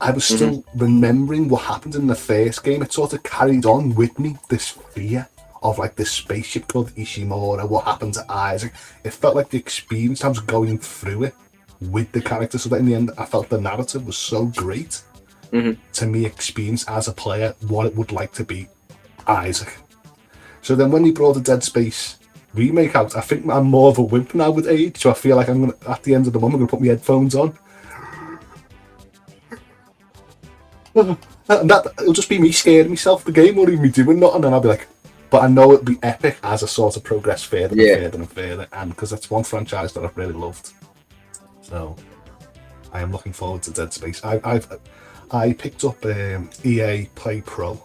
I was still remembering what happened in the first game. It sort of carried on with me, this fear of like this spaceship called Ishimura, what happened to Isaac. It felt like the experience, I was going through it with the character, so that in the end I felt the narrative was so great to me experience as a player what it would like to be Isaac. So then when he brought the Dead Space remake out, I think I'm more of a wimp now with age, so I feel like I'm gonna, at the end of the month, I'm gonna put my headphones on. And that, it'll just be me scaring myself. The game won't even be doing nothing, and I'll be like, but I know it'll be epic as I sort of progress further and further, and because that's one franchise that I've really loved. So I am looking forward to Dead Space. I picked up EA Play Pro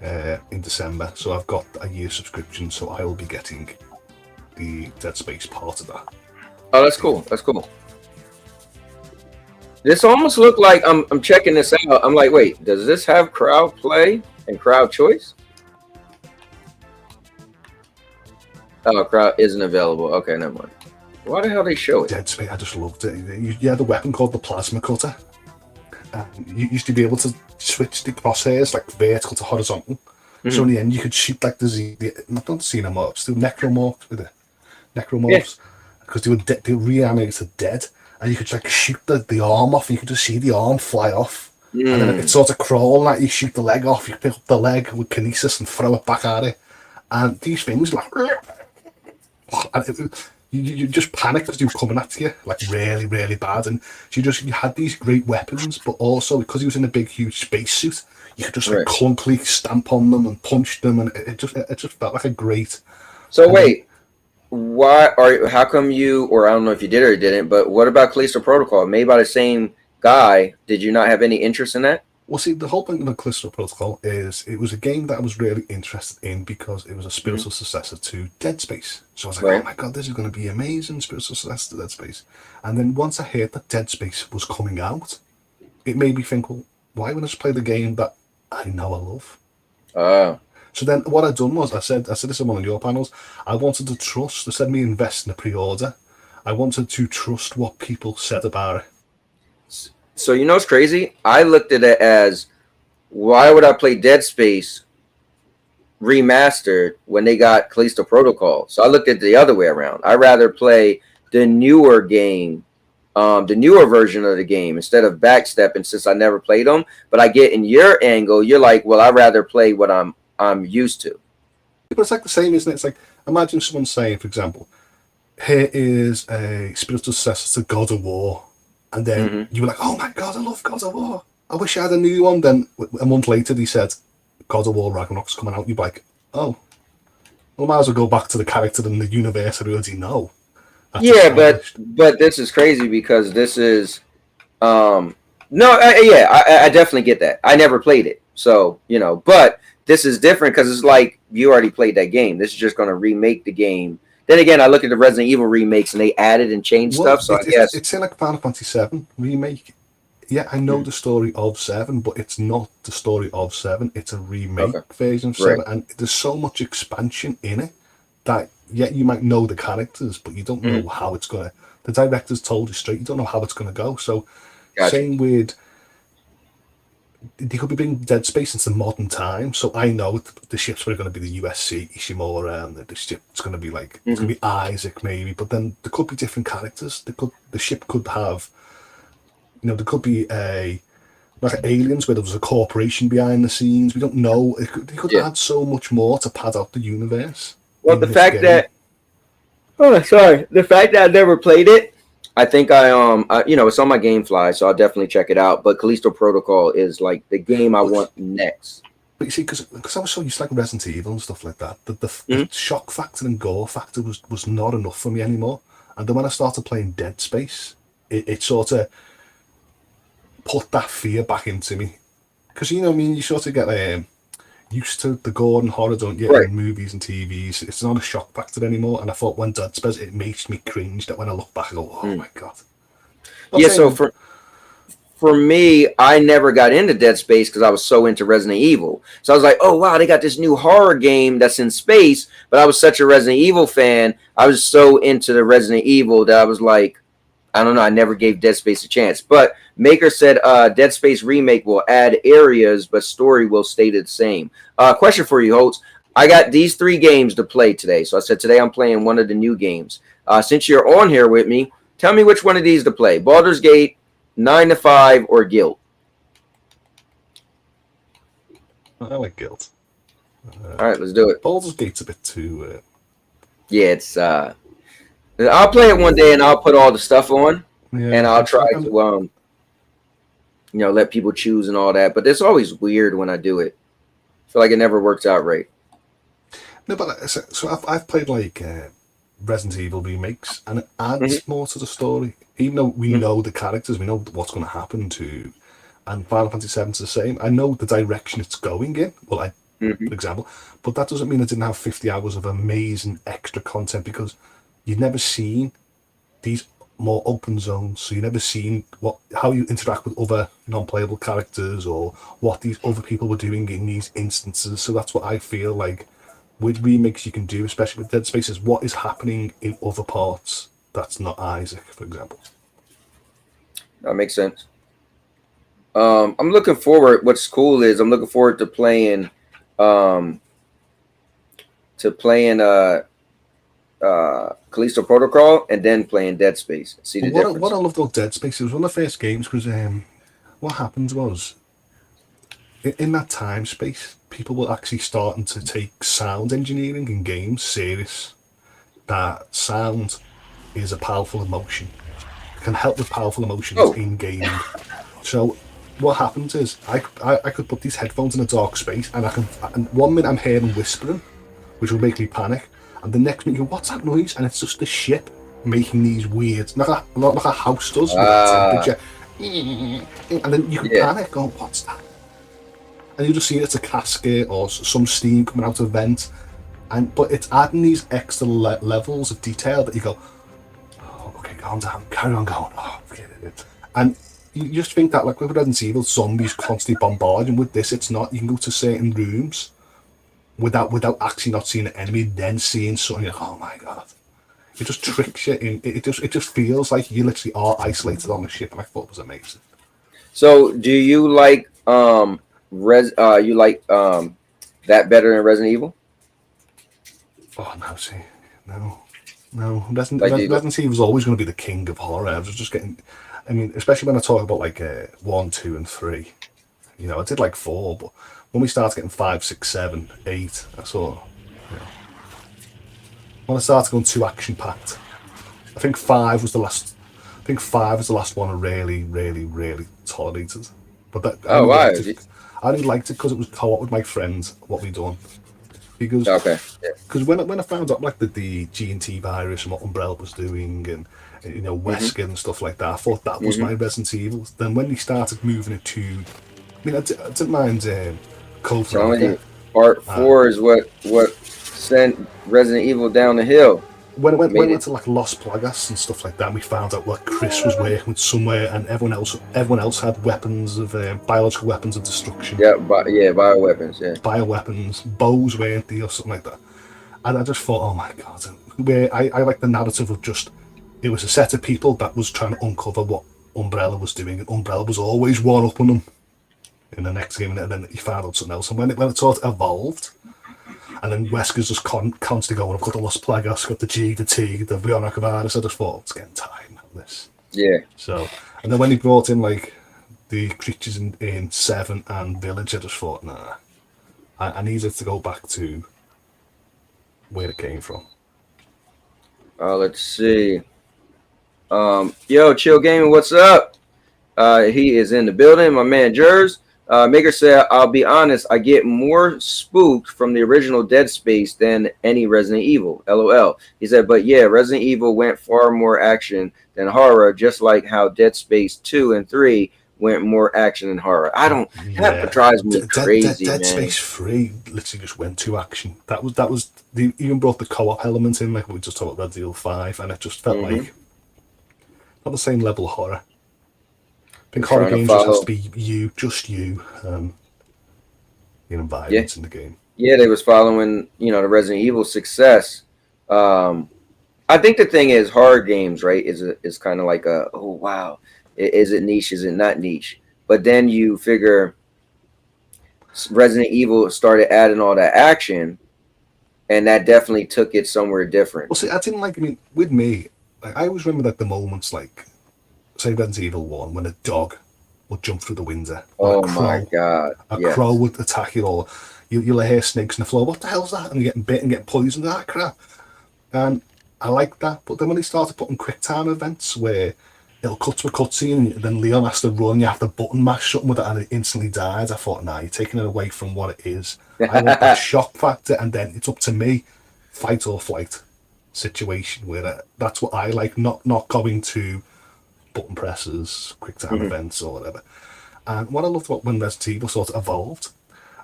in December, so I've got a year subscription, so I will be getting the Dead Space part of that. Oh, that's cool. That's cool. This almost looked like I'm checking this out. I'm like, wait, does this have crowd play and crowd choice? Oh, crowd isn't available. Okay, never mind. Why the hell they show it? Dead Space, I just loved it. You had a weapon called the plasma cutter. You used to be able to switch the crosshairs like vertical to horizontal. So in the end, you could shoot like not xenomorphs, the necromorphs with it. Necromorphs. Because they were reanimated dead. And you could like shoot the arm off, and you could just see the arm fly off. And then it sort of crawl like you shoot the leg off, you pick up the leg with kinesis and throw it back at it. And these things like, and you just panic because they were coming at you like really, really bad. And so you had these great weapons, but also because he was in a big, huge spacesuit, you could just like clunkily stamp on them and punch them, and it just felt like a great. So wait. How come you, or I don't know if you did or didn't, but what about Callisto Protocol? Made by the same guy. Did you not have any interest in that? Well, see, the whole point of the Callisto Protocol is it was a game that I was really interested in because it was a spiritual successor to Dead Space. So I was like, oh my god, this is going to be amazing, spiritual successor to Dead Space. And then once I heard that Dead Space was coming out, it made me think, well, why wouldn't I just play the game that I know I love? So then what I done was, I said this on one of your panels, I wanted to trust, instead of me investing in a pre-order, I wanted to trust what people said about it. So you know what's crazy? I looked at it as, why would I play Dead Space remastered when they got Callisto Protocol? So I looked at it the other way around. I'd rather play the newer game, the newer version of the game, instead of backstepping since I never played them. But I get in your angle, you're like, well, I'd rather play what I'm used to. But it's like the same, isn't it? It's like, imagine someone saying, for example, here is a spiritual successor to God of War. And then you were like, oh my god, I love God of War. I wish I had a new one. Then a month later, they said God of War Ragnarok's coming out. You'd be like, oh, well, I might as well go back to the character in the universe I already know. That's Yeah, established. but this is crazy because this is no, I definitely get that. I never played it, so but this is different because it's like you already played that game. This is just going to remake the game. Then again, I look at the Resident Evil remakes and they added and changed stuff. So I guess it's in like Final Fantasy VII remake. Yeah, I know the story of 7, but it's not the story of 7. It's a remake version of 7, and there's so much expansion in it that you might know the characters, but you don't know how it's gonna. The director's told you straight, you don't know how it's gonna go. So, same with. They could be bringing Dead Space into modern time, so I know the ship's probably going to be the USC Ishimura, and the ship's going to be like it's going to be Isaac maybe, but then there could be different characters. The ship could have. There could be like Aliens where there was a corporation behind the scenes. We don't know. They could add so much more to pad out the universe. Well, the fact that the fact that I never played it, I think it's on my GameFly, so I'll definitely check it out. But Callisto Protocol is like the game I want next. But you see, because I was so used to like Resident Evil and stuff like that, the shock factor and gore factor was not enough for me anymore. And then when I started playing Dead Space, it sort of put that fear back into me, because you sort of get used to the gore and horror, don't you, in movies and TVs. It's not a shock factor anymore, and I thought when Dead Space, it makes me cringe that when I look back I go, oh my god. So for me, I never got into Dead Space because I was so into Resident Evil. So I was like, oh wow, they got this new horror game that's in space, but I was such a Resident Evil fan, I was so into the Resident Evil that I was like, I don't know, I never gave Dead Space a chance. But Maker said Dead Space Remake will add areas, but story will stay the same. Question for you, Holtz. I got these 3 games to play today. So I said today I'm playing one of the new games. Since you're on here with me, tell me which one of these to play. Baldur's Gate, 9 to 5, or Guild? I like Guild. All right, let's do it. Baldur's Gate's a bit too... Yeah, it's... I'll play it one day and I'll put all the stuff on, and I'll try to let people choose and all that. But it's always weird when I do it. I feel like it never works out right. No, but so I've played like Resident Evil remakes, and it adds more to the story. Even though we know the characters, we know what's going to happen to, and Final Fantasy VII's the same. I know the direction it's going in. Well, for example, but that doesn't mean I didn't have 50 hours of amazing extra content, because you've never seen these more open zones, so you've never seen how you interact with other non-playable characters or what these other people were doing in these instances. So that's what I feel like with remakes you can do, especially with Dead Space, is what is happening in other parts that's not Isaac, for example. That makes sense. I'm looking forward. What's cool is I'm looking forward to playing Callisto Protocol and then playing Dead Space. See the difference. What I loved about Dead Space, it was one of the first games, because what happened was in that time space, people were actually starting to take sound engineering in games serious. That sound is a powerful emotion. It can help with powerful emotions in gaming. So what happens is I could put these headphones in a dark space, and and 1 minute I'm hearing whispering, which will make me panic. And the next minute you go, what's that noise? And it's just the ship making these weird, like a house does with a temperature. And then you can panic, going, what's that? And you just see it's a casket or some steam coming out of a vent. But it's adding these extra levels of detail that you go, oh, okay, calm down, carry on going. Oh, forget it. And you just think that, like with Resident Evil, zombies constantly bombarding. With this, it's not. You can go to certain rooms without actually not seeing an enemy, then seeing something, you're like, oh my god. It just tricks you in. It just feels like you literally are isolated on the ship, and I thought it was amazing. So do you like that better than Resident Evil? Oh no, see. No. Resident Evil was always going to be the king of horror. I was just getting, I mean, especially when I talk about like 1, 2, and 3. I did like 4, but when we started getting 5, 6, 7, 8, I saw, when I started going too action packed, I think 5 was the last. I think 5 was the last one I really, really, really tolerated. But that Why? I only liked it because it was co-op with my friends. What we done because Okay. when I found out like the G&T virus and what Umbrella was doing and you know Wesker and stuff like that, I thought that was my Resident Evil. Then when they started moving it to, I mean, I didn't mind Code Telling Veronica. you, Part 4 is what sent Resident Evil down the hill. When it went to like Los Plagas and stuff like that, we found out what Chris was working with somewhere, and everyone else had weapons of biological weapons of destruction. Yeah, bioweapons. Yeah, bioweapons, bows weren't they, or something like that. And I just thought, oh my god, where I like the narrative of just it was a set of people that was trying to uncover what Umbrella was doing, and Umbrella was always one up on them in the next game, and then you found out something else. And when it sort of evolved. And then Wesker's just constantly going, I've got the Los Plagas, I've got the G, the T, the Veronica virus. I just thought, it's getting tired of this. Yeah. So, and then when he brought in, like, the creatures in 7 and Village, I just thought, nah. I needed to go back to where it came from. Let's see. Yo, Chill Gaming, what's up? He is in the building, my man Jers. Maker said, I'll be honest, I get more spooked from the original Dead Space than any Resident Evil. LOL. He said, but yeah, Resident Evil went far more action than horror, just like how Dead Space 2 and 3 went more action than horror. That drives me crazy, Dead man. Space 3 literally just went to action. That was they even brought the co-op element in, like we just talked about Resident Evil 5, and it just felt like not the same level of horror. I think horror games just has to be just you, environments in the game. Yeah, they was following, the Resident Evil success. I think the thing is horror games, right, is kind of like oh, wow, is it niche, is it not niche? But then you figure Resident Evil started adding all that action, and that definitely took it somewhere different. Well, see, with me, like, I always remember the moments, like, say Resident Evil 1, when a dog would jump through the window. Oh my god. A crow would attack you, or you'll hear snakes on the floor. What the hell's that? And you're getting bit and getting poisoned, that crap. And I like that. But then when they started putting quick time events where it'll cut to a cutscene and then Leon has to run, you have to button mash something with it and it instantly dies, I thought, nah, you're taking it away from what it is. I want that shock factor, and then it's up to me, fight or flight situation, where that's what I like, not going to button presses, quick time events or whatever. And what I loved about when Resident Evil sort of evolved,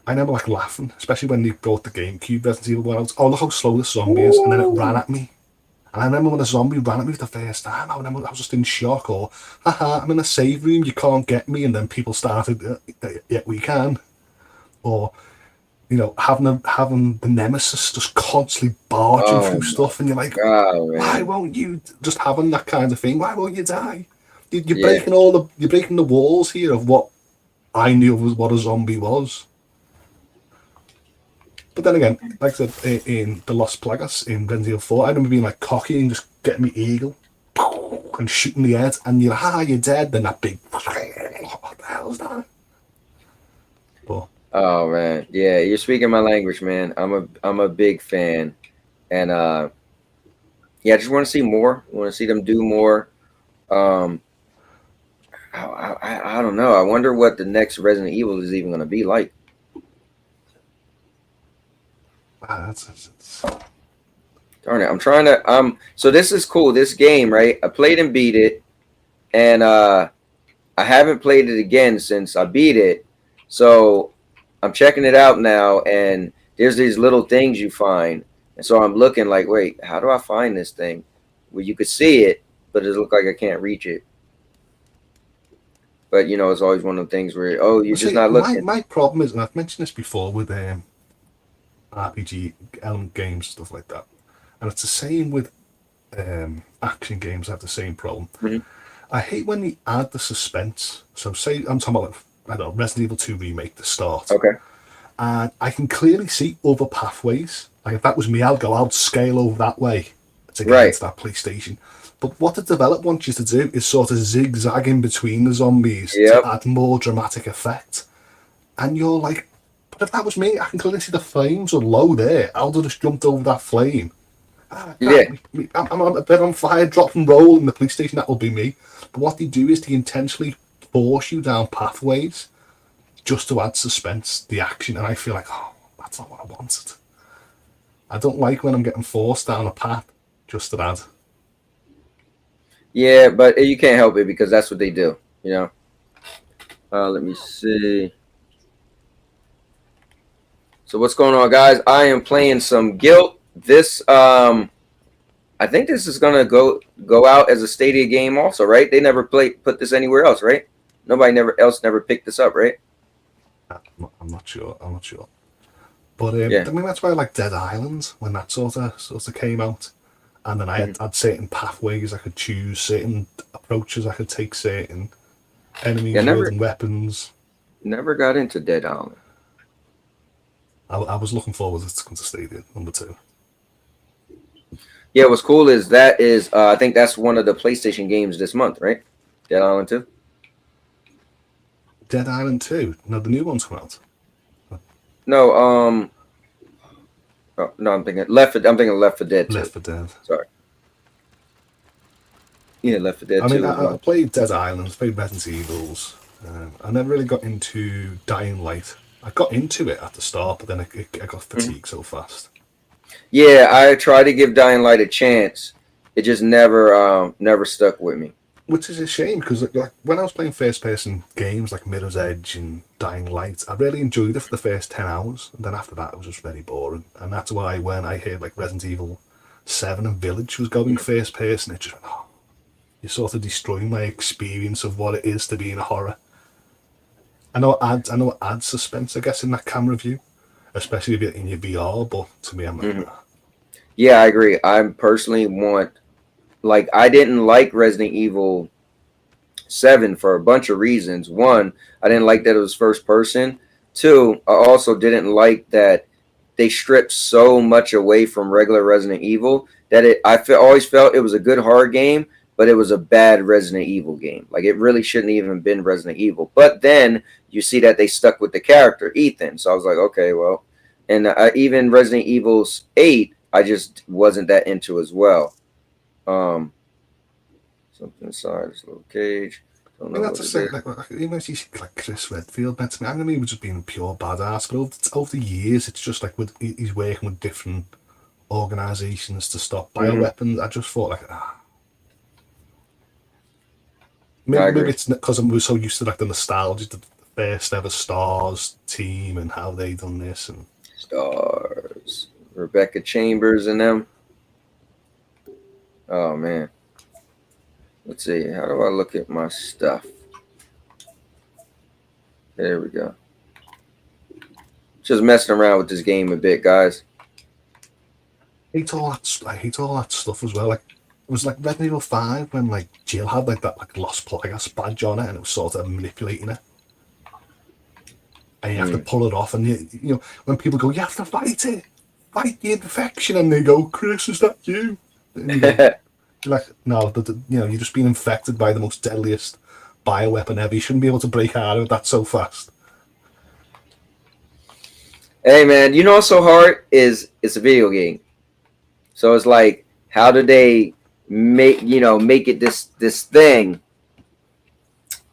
I remember like laughing, especially when they brought the GameCube Resident Evil one out. Oh, look how slow this zombie is, and then it ran at me. And I remember when the zombie ran at me the first time, I was just in shock, or, haha, I'm in a save room, you can't get me, and then people started, yeah, we can. Or, having the nemesis just constantly barging through stuff, and you're like, why won't you, just having that kind of thing, why won't you die? You're breaking the walls here of what I knew was what a zombie was. But then again, like I said, in the Los Plagas in Resident Evil 4, I remember being like cocky and just getting me eagle and shooting the head, and you're like, you're dead. Then that big, what the hell is that? But, oh man, yeah, you're speaking my language, man. I'm a big fan, and I just want to see more. I want to see them do more. I don't know. I wonder what the next Resident Evil is even going to be like. Darn it! I'm trying to. So this is cool. This game, right? I played and beat it, and I haven't played it again since I beat it. So I'm checking it out now, and there's these little things you find, and so I'm looking like, wait, how do I find this thing? Well, you could see it, but it looks like I can't reach it. But it's always one of the things where you're just not looking. My problem is, and I've mentioned this before with RPG element games, stuff like that, and it's the same with action games. I have the same problem. I hate when they add the suspense. So say I'm talking about, I don't know, Resident Evil 2 remake, the start. Okay. And I can clearly see other pathways. Like if that was me, I'd scale over that way to get into that police station. But what the developer wants you to do is sort of zigzag in between the zombies to add more dramatic effect. And you're like, but if that was me, I can clearly see the flames are low there. I'll just jumped over that flame. I'm a bit on fire, drop and roll in the police station, that will be me. But what they do is they intentionally force you down pathways just to add suspense, the action, and I feel like, oh, that's not what I wanted. I don't like when I'm getting forced down a path just to add. Yeah, but you can't help it because that's what they do, you know. Let me see. So what's going on, guys? I am playing some Guilt. This I think this is gonna go out as a Stadia game also, right? They never put this anywhere else, right? Nobody never picked this up, right? I'm not sure. But Yeah. I mean, that's why I like Dead Island when that sort of came out, and then I had certain pathways I could choose, certain approaches I could take, certain enemies wielding weapons. Never got into Dead Island. I was looking forward to come to Stadia #2. Yeah, what's cool is I think that's one of the PlayStation games this month, right? Dead Island 2. Dead Island 2. No, the new one's come out. No, oh, no, I'm thinking Left 4 Dead 2. Left 4 Dead. Sorry. Yeah, Left 4 Dead 2. I mean, I played Dead Island, played Resident Evils. I never really got into Dying Light. I got into it at the start, but then I got fatigued so fast. Yeah, I tried to give Dying Light a chance. It just never stuck with me. Which is a shame, because like when I was playing first-person games like Mirror's Edge and Dying Light, I really enjoyed it for the first 10 hours. And then after that, it was just very boring. And that's why when I heard like Resident Evil 7 and Village was going first-person, it just went, oh, you're sort of destroying my experience of what it is to be in a horror. I know it adds suspense, I guess, in that camera view, especially if you're in your VR, but to me, I'm like, nah. Yeah, I agree. I personally want, like, I didn't like Resident Evil 7 for a bunch of reasons. One, I didn't like that it was first person. Two, I also didn't like that they stripped so much away from regular Resident Evil that always felt it was a good horror game, but it was a bad Resident Evil game. Like, it really shouldn't even been Resident Evil. But then you see that they stuck with the character, Ethan. So I was like, okay, well. And even Resident Evil 8, I just wasn't that into as well. Something inside this little cage. Don't know that's the thing. Like, even if you see like Chris Redfield, meant to me, I know he was just being a pure badass, but over the years, it's just like he's working with different organizations to stop bioweapons. I just thought like, maybe it's because we're so used to like the nostalgia, the first ever Stars team and how they done this and Stars, Rebecca Chambers and them. Oh man. Let's see. How do I look at my stuff? There we go. Just messing around with this game a bit, guys. I hate all that stuff as well. Like it was like Resident Evil 5 when like Jill had like that like Lost Plagas badge on it and it was sort of manipulating it. And you have to pull it off, and you know when people go, you have to fight it, fight the infection, and they go, Chris, is that you? You're like, no, you're just being infected by the most deadliest bioweapon ever. You shouldn't be able to break out of that so fast. Hey man, you know what's so hard is it's a video game. So it's like, how do they make it this thing,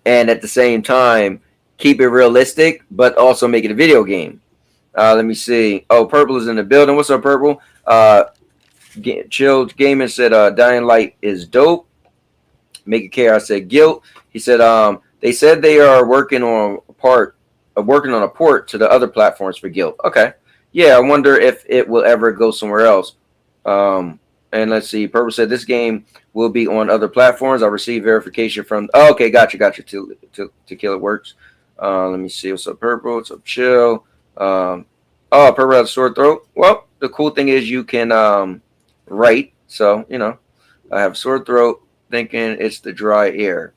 and at the same time keep it realistic, but also make it a video game? Let me see. Oh, Purple is in the building. What's up, Purple? Chilled Gaming said Dying Light is dope. Make it care. I said Guilt. He said they said they are working on a port to the other platforms for Guilt. Okay. Yeah, I wonder if it will ever go somewhere else. And let's see. Purple said this game will be on other platforms. I received verification from okay, gotcha. To Kill It Works. Let me see. What's up, Purple? What's up, Chill? Purple has a sore throat. Well, the cool thing is you can write. So, I have sore throat, thinking it's the dry air.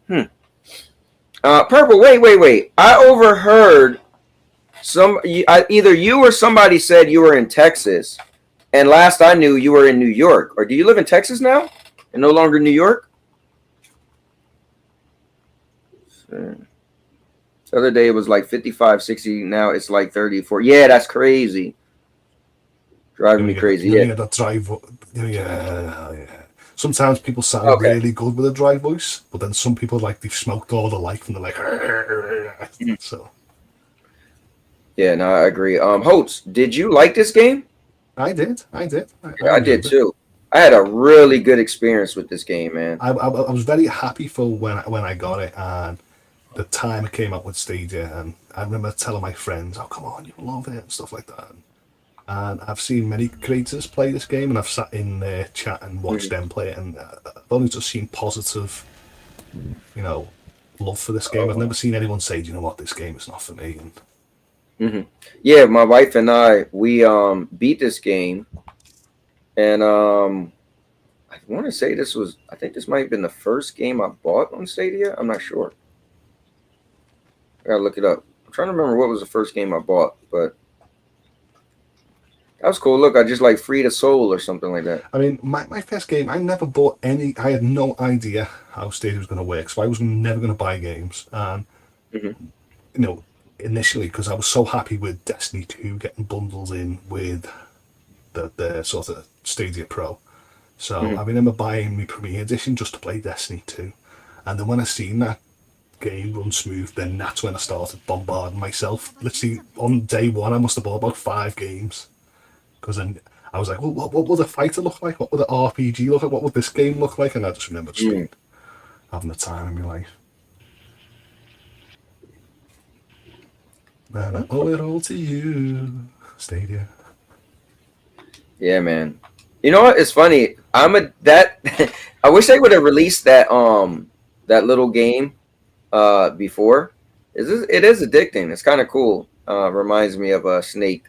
Purple, wait. I overheard either you or somebody said you were in Texas, and last I knew you were in New York. Or do you live in Texas now and no longer New York? The other day it was like 55, 60. Now it's like 34. Yeah, that's crazy. Driving me crazy. Yeah. That drive. Yeah. Sometimes people sound really good with a dry voice, but then some people like they've smoked all the life and they're like. So. Yeah, no, I agree. Holtz, did you like this game? I did. I Yeah, I did enjoyed it. too. I had a really good experience with this game, man. I was very happy for when I got it and the time it came out with Stadia, and I remember telling my friends, "Oh, come on, you'll love it," and stuff like that. And I've seen many creators play this game, and I've sat in their chat and watched them play it, and I've only just seen positive, love for this game. I've never seen anyone say, "Do you know what, this game is not for me." And Yeah, my wife and we beat this game, and I want to say I think this might have been the first game I bought on Stadia. I'm not sure. I gotta look it up. I'm trying to remember what was the first game I bought, but that was cool. Look, I just like freed a soul or something like that. I mean, my first game, I never bought any. I had no idea how Stadia was going to work, so I was never going to buy games. And initially, because I was so happy with Destiny 2 getting bundles in with the sort of Stadia Pro. So I remember buying my Premier Edition just to play Destiny 2. And then when I seen that game run smooth, then that's when I started bombarding myself. Literally, on day one, I must have bought about 5 games. Because then I was like, well, what would a fighter look like? What would an RPG look like? What would this game look like? And I just remember just having the time in my life. And I owe it all to you, Stadia. Yeah, man. You know what? It's funny. I wish they would have released that that little game before. It is addicting. It's kind of cool. Reminds me of a Snake.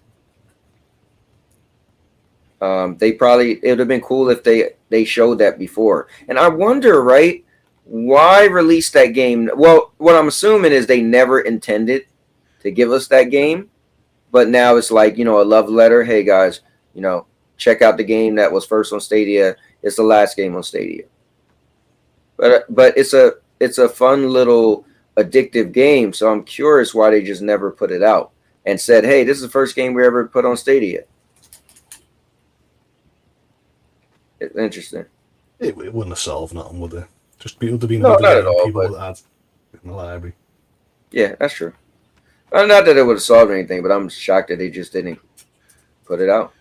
It would have been cool if they showed that before. And I wonder, right, why release that game? Well, what I'm assuming is they never intended to give us that game, but now it's like, a love letter. Hey guys, check out the game that was first on Stadia. It's the last game on Stadia. But it's a fun little addictive game. So I'm curious why they just never put it out and said, hey, this is the first game we ever put on Stadia. It's interesting. It wouldn't have solved nothing, would it? Just people to be not at all, people but that had in the library. Yeah, that's true. Not that it would have solved anything, but I'm shocked that they just didn't put it out.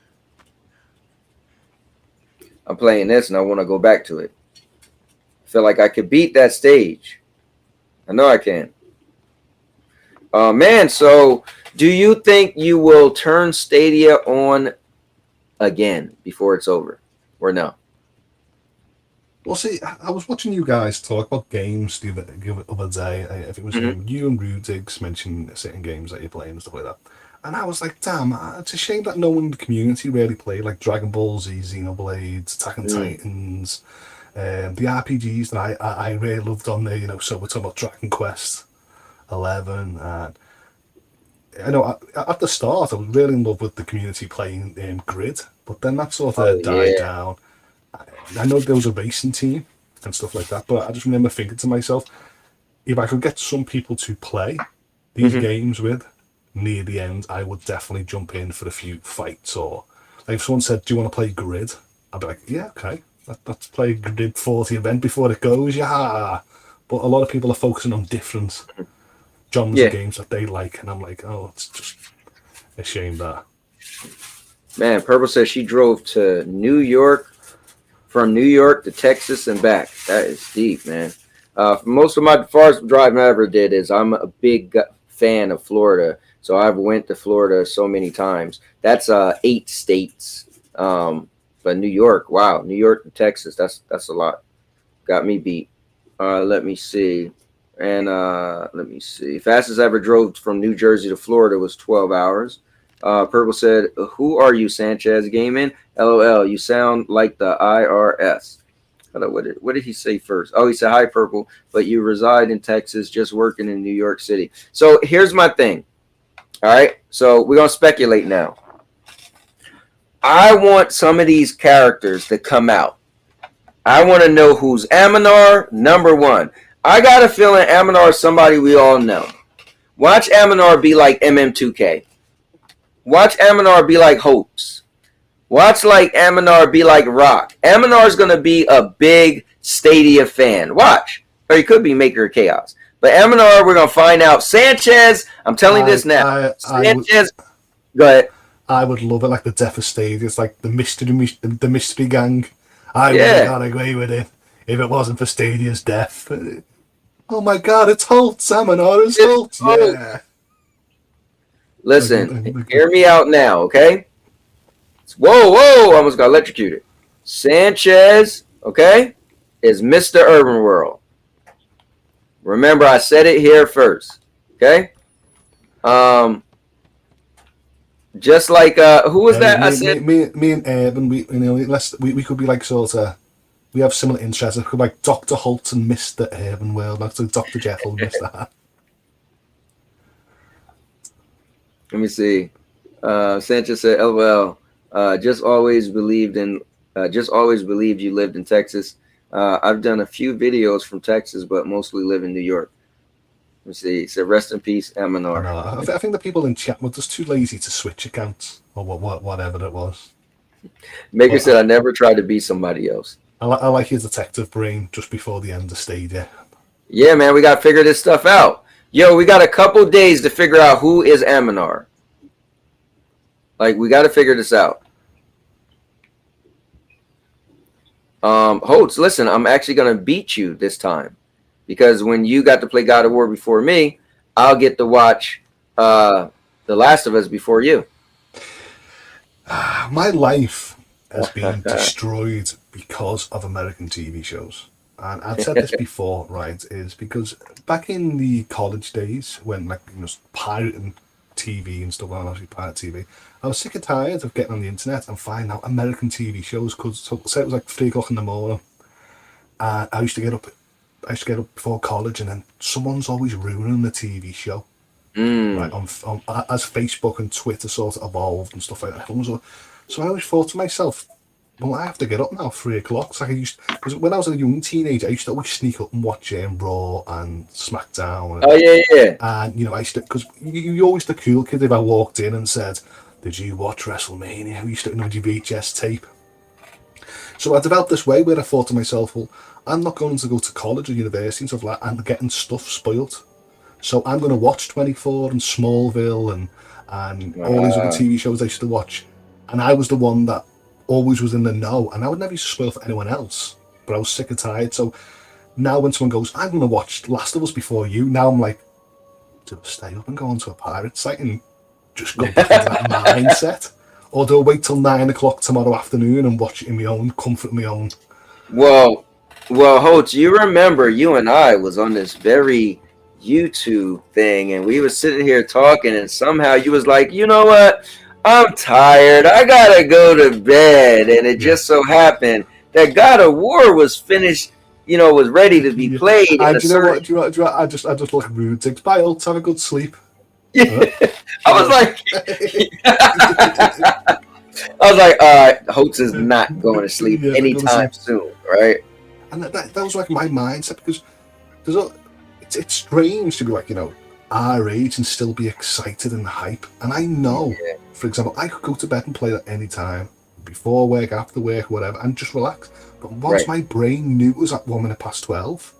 I'm playing this and I want to go back to it. I feel like I could beat that stage. I know I can. Man, so do you think you will turn Stadia on again before it's over? Or no? Well, see, I was watching you guys talk about games the other day. If it was you and Rudigs mentioning certain games that you're playing and stuff like that. And I was like, damn, it's a shame that no one in the community really played, like Dragon Ball Z, Xenoblade, Attack on Titans, the RPGs that I really loved on there, so we're talking about Dragon Quest 11. And I know at the start, I was really in love with the community playing Grid, but then that sort of died down. I know there was a racing team and stuff like that, but I just remember thinking to myself, if I could get some people to play these games with near the end, I would definitely jump in for a few fights. Or like if someone said, do you want to play Grid? I'd be like, yeah, okay, let's play Grid 40 event before it goes, yeah. But a lot of people are focusing on different genres of games that they like, and I'm like, oh, it's just a shame that. Man, Purple says she drove to New York, from New York to Texas and back. That is deep, man. Most of my farthest drive I ever did is I'm a big fan of Florida, so I've went to Florida so many times. That's 8 states. But New York, wow, New York to Texas, that's a lot. Got me beat. Let me see. And let me see. Fastest I ever drove from New Jersey to Florida was 12 hours. Purple said, who are you, Sanchez Gaming? LOL, you sound like the IRS. What did he say first? Oh, he said, hi, Purple, but you reside in Texas, just working in New York City. So here's my thing. All right, so we're going to speculate now. I want some of these characters to come out. I want to know who's Aminar, number 1. I got a feeling Aminar is somebody we all know. Watch Aminar be like MM2K. Watch Aminar be like Hopes. Watch like Aminar be like Rock. Aminar is going to be a big Stadia fan. Watch. Or he could be Maker of Chaos. But Amanar, we're gonna find out. Sanchez, I'm telling you this now. Sanchez, go ahead. I would love it like the death of Stadia. It's like the mystery gang. I would have got away with it if it wasn't for Stadia's death. Oh my God, it's Holtz, Amanar, it's Holtz. Yeah. Listen, hear me out now, okay? Whoa, almost got electrocuted. Sanchez, okay, is Mr. Urban World. Remember, I said it here first, okay? Just like who was that? I said me and Urban, we could be like sort of, we have similar interests. It could be like Dr. Holt and Mr. Urban World, like Dr. Jekyll and Mr. Hyde. Let me see. Sanchez said, "LOL. Just always believed you lived in Texas. I've done a few videos from Texas, but mostly live in New York." Let me see. He said, "Rest in peace, Amanar." I think the people in chat were just too lazy to switch accounts or whatever it was. Maker said, "I never tried to be somebody else." I like his detective brain just before the end of Stadia. Yeah, man, we got to figure this stuff out. Yo, we got a couple days to figure out who is Amanar. Like, we got to figure this out. Holtz, listen, I'm actually going to beat you this time. Because when you got to play God of War before me, I'll get to watch The Last of Us before you. My life has been destroyed because of American TV shows. And I've said this before, right, is because back in the college days when pirating TV and stuff, when I was pirate TV, I was sick and tired of getting on the internet and finding out American TV shows. Because say it was like 3 o'clock in the morning, and I used to get up before college, and then someone's always ruining the TV show. Right, as Facebook and Twitter sort of evolved and stuff like that. So I always thought to myself, well, I have to get up now, 3 o'clock. Because when I was a young teenager, I used to always sneak up and watch Raw and SmackDown. Yeah. And, I used to, because you always the cool kid if I walked in and said, "Did you watch WrestleMania?" I used to know your VHS tape. So I developed this way where I thought to myself, well, I'm not going to go to college or university and stuff like that and getting stuff spoiled. So I'm going to watch 24 and Smallville and all these other TV shows I used to watch. And I was the one that always was in the know. And I would never used to spoil for anyone else. But I was sick and tired. So now when someone goes, "I'm going to watch Last of Us before you," now I'm like, do I stay up and go onto a pirate site and just go back into that mindset? Or do I wait till 9 o'clock tomorrow afternoon and watch it in my own comfort, my own? Well, Holtz, you remember you and I was on this very YouTube thing, and we were sitting here talking, and somehow you was like, "You know what? I'm tired. I gotta go to bed." And it just so happened that God of War was finished, was ready to be played. And do you know what? I just look rude. Things. Bye, Holtz. Have a good sleep. Yeah. I was like, all right, Holtz is not going to sleep anytime soon, right? And that was like my mindset, because it's strange to be like, our age and still be excited and hype. And I know, for example, I could go to bed and play at any time, before work, after work, whatever, and just relax. But once my brain knew it was at 1 minute past 12,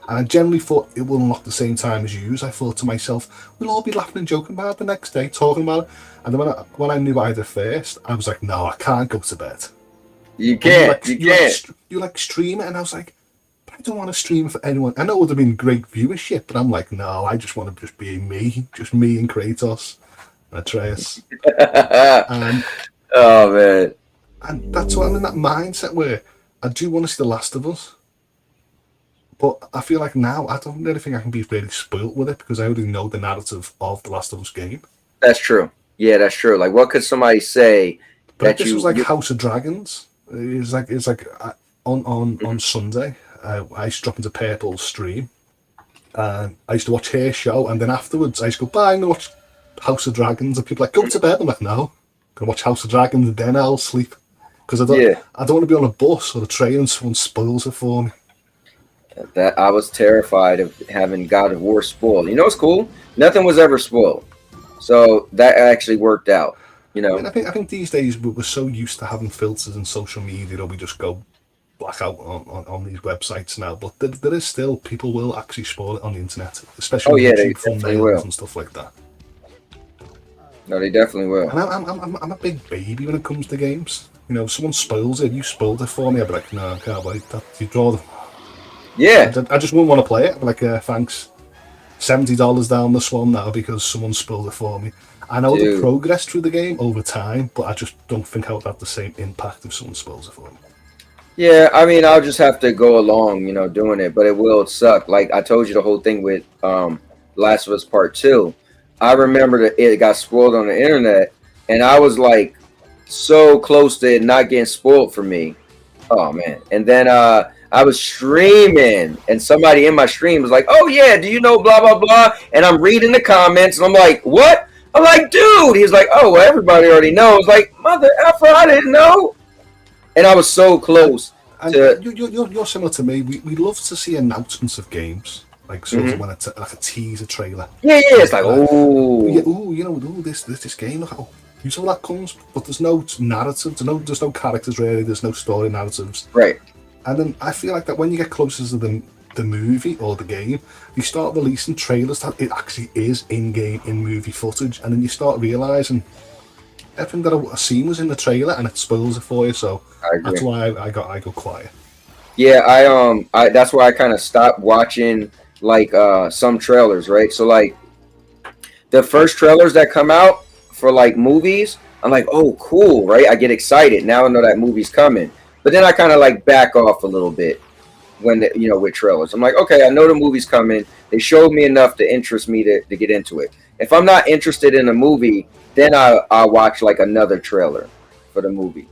and I generally thought it will unlock the same time as you, I thought to myself, we'll all be laughing and joking about it the next day, talking about it. And then when I knew I did first, I was like, no, I can't go to bed. You can't. You stream it, and I was like, I don't want to stream it for anyone. I know it would have been great viewership, but I'm like, no, I just want to just be me and Kratos and Atreus. Oh man! And that's why I'm in that mindset where I do want to see The Last of Us, but I feel like now I don't really think I can be really spoilt with it, because I already know the narrative of The Last of Us game. That's true. Yeah, that's true. Like, what could somebody say? But this was like House of Dragons. It's like on Sunday. I used to drop into Purple's stream, and I used to watch her show, and then afterwards I used to go, "Bye, I'm going to watch House of Dragons," and people are like, "Go to bed." I'm like, "No, I'm going to watch House of Dragons and then I'll sleep," because I don't want to be on a bus or a train and someone spoils it for me. That I was terrified of having God of War spoiled. You know what's cool? Nothing was ever spoiled, so that actually worked out. I think these days we're so used to having filters and social media that we just go, blackout on these websites now, but there is still people will actually spoil it on the internet, especially YouTube thumbnails and stuff like that. No, they definitely will. And I'm a big baby when it comes to games. You know, if someone spoils it, if you spoiled it for me, I'd be like, no, I can't wait. You draw the... Yeah. I just wouldn't want to play it. I'd be like, thanks. $70 down this one now because someone spoiled it for me. I know the progress through the game over time, but I just don't think I would have the same impact if someone spoils it for me. Yeah, I mean, I'll just have to go along, you know, doing it, but it will suck. Like I told you, the whole thing with Last of Us Part 2. I remember that it got spoiled on the internet, and I was like so close to it not getting spoiled for me. Oh man! And then I was streaming, and somebody in my stream was like, "Oh yeah, do you know blah blah blah?" And I'm reading the comments, and I'm like, "What?" I'm like, "Dude," he's like, "Oh, well, everybody already knows." Like, mother effer, I didn't know. And I was so close. You're similar to me. We love to see announcements of games. Like sort of when it's like a teaser trailer. Yeah, it's like, this game. Oh, you saw that comes, but there's no narrative. There's no characters really. There's no story narratives. Right. And then I feel like that when you get closer to the movie or the game, you start releasing trailers that it actually is in-game, in-movie footage, and then you start realizing everything that I seen was in the trailer, and it spoils it for you. So that's why I go quiet. Yeah, I that's why I kind of stopped watching. Like some trailers, right? So like the first trailers that come out for like movies, I'm like, oh cool, right? I get excited. Now I know that movie's coming. But then I kind of like back off a little bit when with trailers. I'm like, okay, I know the movie's coming. They showed me enough to interest me to get into it. If I'm not interested in a movie, then I'll watch like another trailer for the movie.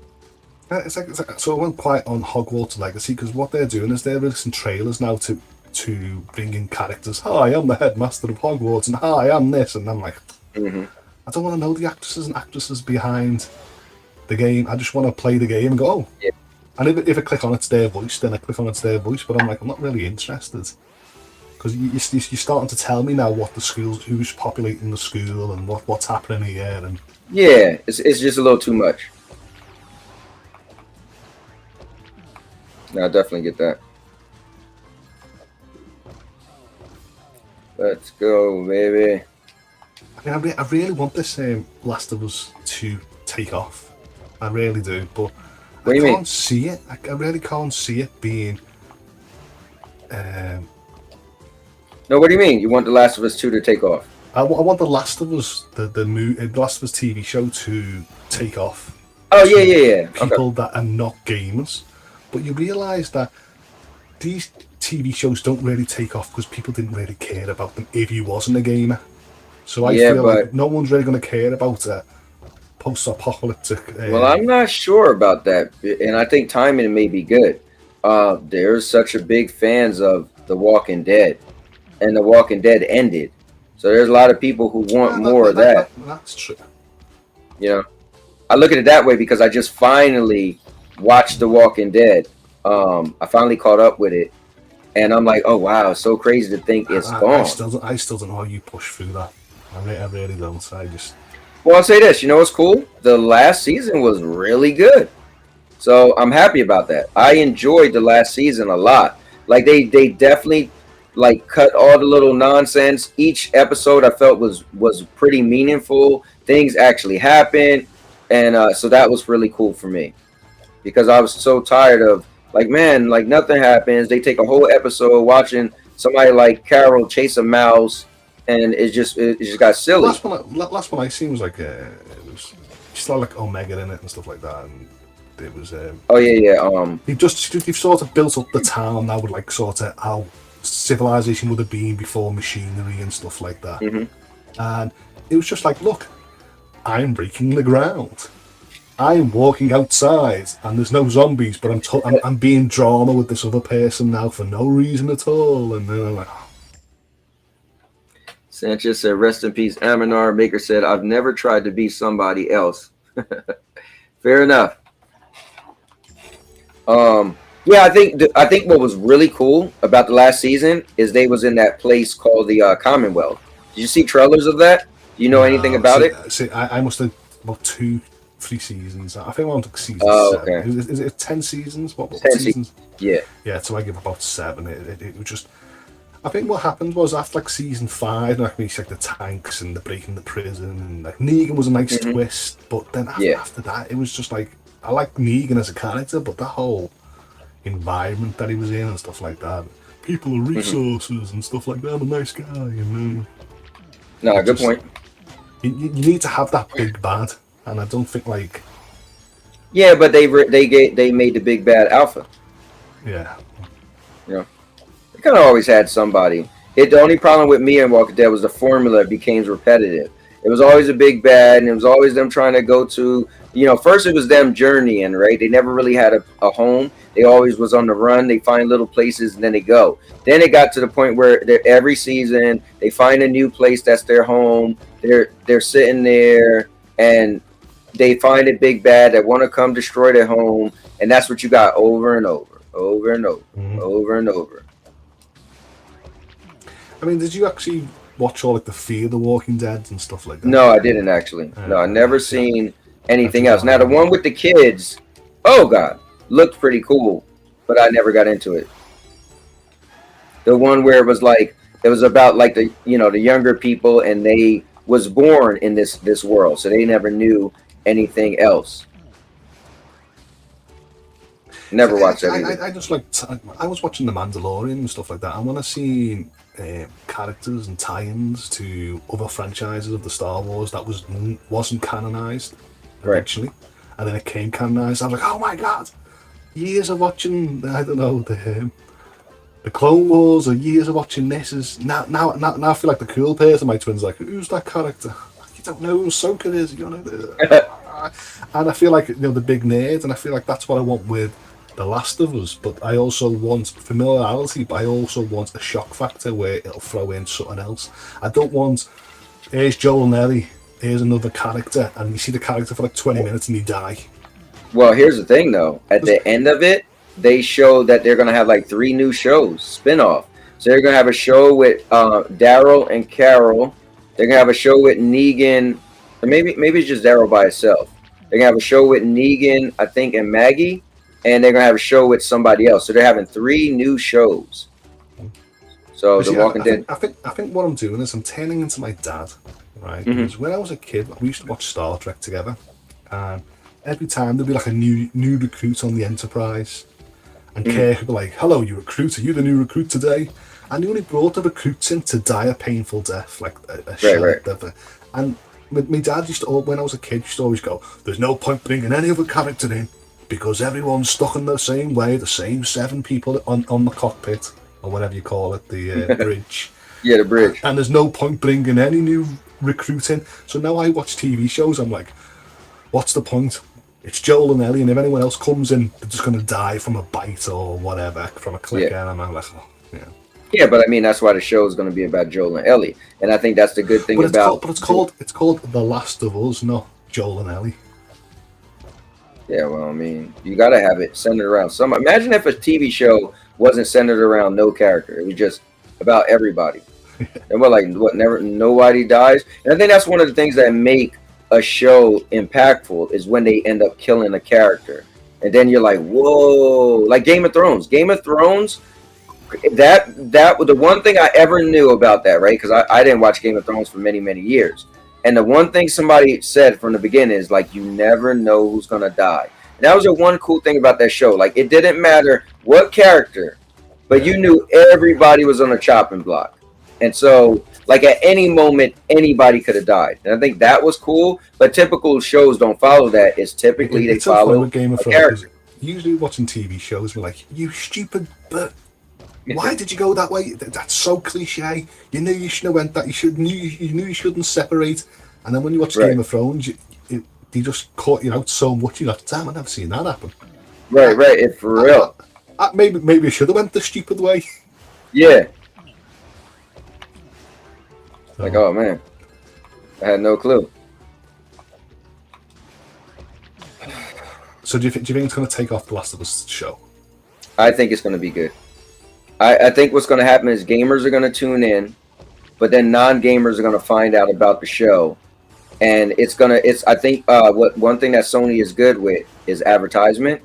It's like so I went quite on Hogwarts Legacy because what they're doing is they're releasing trailers now to bring in characters. Hi, I'm the headmaster of Hogwarts, and hi, I'm this, and I'm like, I don't want to know the actresses and actresses behind the game. I just want to play the game and go, oh. Yeah. And if I click on it's their voice, then I click on it's their voice. But I'm like, I'm not really interested because you're starting to tell me now what the schools, who's populating the school, and what's happening here, and yeah, it's just a little too much. No, I definitely get that. Let's go, baby. I mean, I really want this Last of Us to take off. I really do, but what do you mean? See it. I really can't see it being. No, what do you mean? You want The Last of Us 2 to take off? I want The Last of Us, the Last of Us TV show to take off. Oh yeah. People that are not gamers, but you realise that these TV shows don't really take off because people didn't really care about them if you wasn't a gamer. So I feel like no one's really going to care about a post-apocalyptic. Well, I'm not sure about that, and I think timing may be good. There's such a big fans of The Walking Dead, and The Walking Dead ended, so there's a lot of people who want more of that. That's true. You know, I look at it that way because I just finally watched The Walking Dead. I finally caught up with it. And I'm like, oh wow, it's so crazy to think it's gone. I still don't know how you push through that. I really don't. Well, I'll say this. You know what's cool? The last season was really good, so I'm happy about that. I enjoyed the last season a lot. Like they definitely like cut all the little nonsense. Each episode I felt was pretty meaningful. Things actually happened, and so that was really cool for me because I was so tired of. Like, man, like nothing happens. They take a whole episode watching somebody like Carol chase a mouse, and it just got silly. Last one I seen was like it was just like Omega in it and stuff like that, and it was. Oh yeah. You've sort of built up the town now with like sort of how civilization would have been before machinery and stuff like that, and it was just like, look, I'm breaking the ground. I'm walking outside and there's no zombies, but I'm being drama with this other person now for no reason at all. And then I'm like, oh. Sanchez said, "Rest in peace, Aminar." Maker said, "I've never tried to be somebody else." Fair enough. Yeah, I think what was really cool about the last season is they was in that place called the Commonwealth. Did you see trailers of that? Do you know anything about it? See, I must have about two 3 seasons. I think I'm on to season 7. Okay. Is it 10 seasons? What 10 seasons? Yeah. Yeah, so I give about 7. It was just. I think what happened was after like season 5, like the tanks and the breaking the prison, and like Negan was a nice twist, but then after that, it was just like I like Negan as a character, but that whole environment that he was in and stuff like that, people are resources and stuff like that. I'm a nice guy, and no, good point. You need to have that big bad, and I don't think like. Yeah, but they made the big bad alpha. Yeah. You know, they kind of always had somebody. The only problem with me and Walking Dead was the formula became repetitive. It was always a big bad, and it was always them trying to go to. First it was them journeying, right? They never really had a home. They always was on the run. They find little places and then they go. Then it got to the point where every season they find a new place that's their home. They're sitting there and they find a big bad that want to come destroy their home, and that's what you got over and over, over and over, over and over. I mean, did you actually watch all like the Fear the Walking Dead and stuff like that? No, I didn't actually. No, I never seen anything else. Now the one with the kids, oh god, looked pretty cool, but I never got into it. The one where it was about like the younger people, and they was born in this world, so they never knew anything else. Never watched that either. I just I was watching The Mandalorian and stuff like that, and when I seen characters and tie-ins to other franchises of the Star Wars that wasn't canonized originally, and then it came canonized, I was like, oh my god! Years of watching, I don't know, the Clone Wars, or years of watching this is now I feel like the cool person. My twin's like, who's that character? You don't know who Ahsoka is, and I feel like the big nerd, and I feel like that's what I want with The Last of Us. But I also want familiarity, but I also want a shock factor where it'll throw in something else. I don't want here's Joel and Ellie, here's another character, and you see the character for like 20 minutes and you die. Well, here's the thing though. At the end of it, they show that they're gonna have like 3 new shows, spin-off. So they're gonna have a show with Daryl and Carol. They're gonna have a show with Negan, or maybe it's just Daryl by itself. They're gonna have a show with Negan, I think, and Maggie, and they're gonna have a show with somebody else. So they're having 3 new shows. So The Walking Dead. I think what I'm doing is I'm turning into my dad, right? Because when I was a kid, we used to watch Star Trek together, and every time there'd be like a new recruit on the Enterprise. And Kirk would be like, hello, you recruit, are you the new recruit today? And he only brought the recruits in to die a painful death, like a short death. And my dad used to, when I was a kid, used to always go, there's no point bringing any other character in, because everyone's stuck in the same way, the same 7 people on the cockpit, or whatever you call it, the bridge. Yeah, the bridge. And there's no point bringing any new recruit in. So now I watch TV shows, I'm like, what's the point? It's Joel and Ellie, and if anyone else comes in, they're just going to die from a bite or whatever, from a clicker, and I'm like, oh, yeah. Yeah, but I mean, that's why the show is going to be about Joel and Ellie, and I think that's the good thing about. It's called The Last of Us, not Joel and Ellie. Yeah, well, I mean, you got to have it centered around some. Imagine if a TV show wasn't centered around no character; it was just about everybody. And we're like, what? Nobody dies, and I think that's one of the things that make a show impactful is when they end up killing a character, and then you're like, whoa, like Game of Thrones. That was the one thing I ever knew about that, right? Because I didn't watch Game of Thrones for many years, and the one thing somebody said from the beginning is like, you never know who's gonna die. And that was the one cool thing about that show. Like, it didn't matter what character, but you knew everybody was on a chopping block, and so like at any moment, anybody could have died. And I think that was cool. But typical shows don't follow that. It's typically they follow Game of a Thrones. character. Usually watching TV shows, we're like, you stupid, but why did you go that way? That's so cliche. You knew you shouldn't have went that. You knew you shouldn't separate. And then when you watch Game of Thrones, they just caught you out so much. You're like, damn, I've never seen that happen. Right. It's for real. Maybe I should have went the stupid way. Yeah. Like, oh man, I had no clue. So do you think it's going to take off The Last of Us show? I think it's going to be good. I think what's going to happen is gamers are going to tune in, but then non-gamers are going to find out about the show, and it's I think what one thing that Sony is good with is advertisement,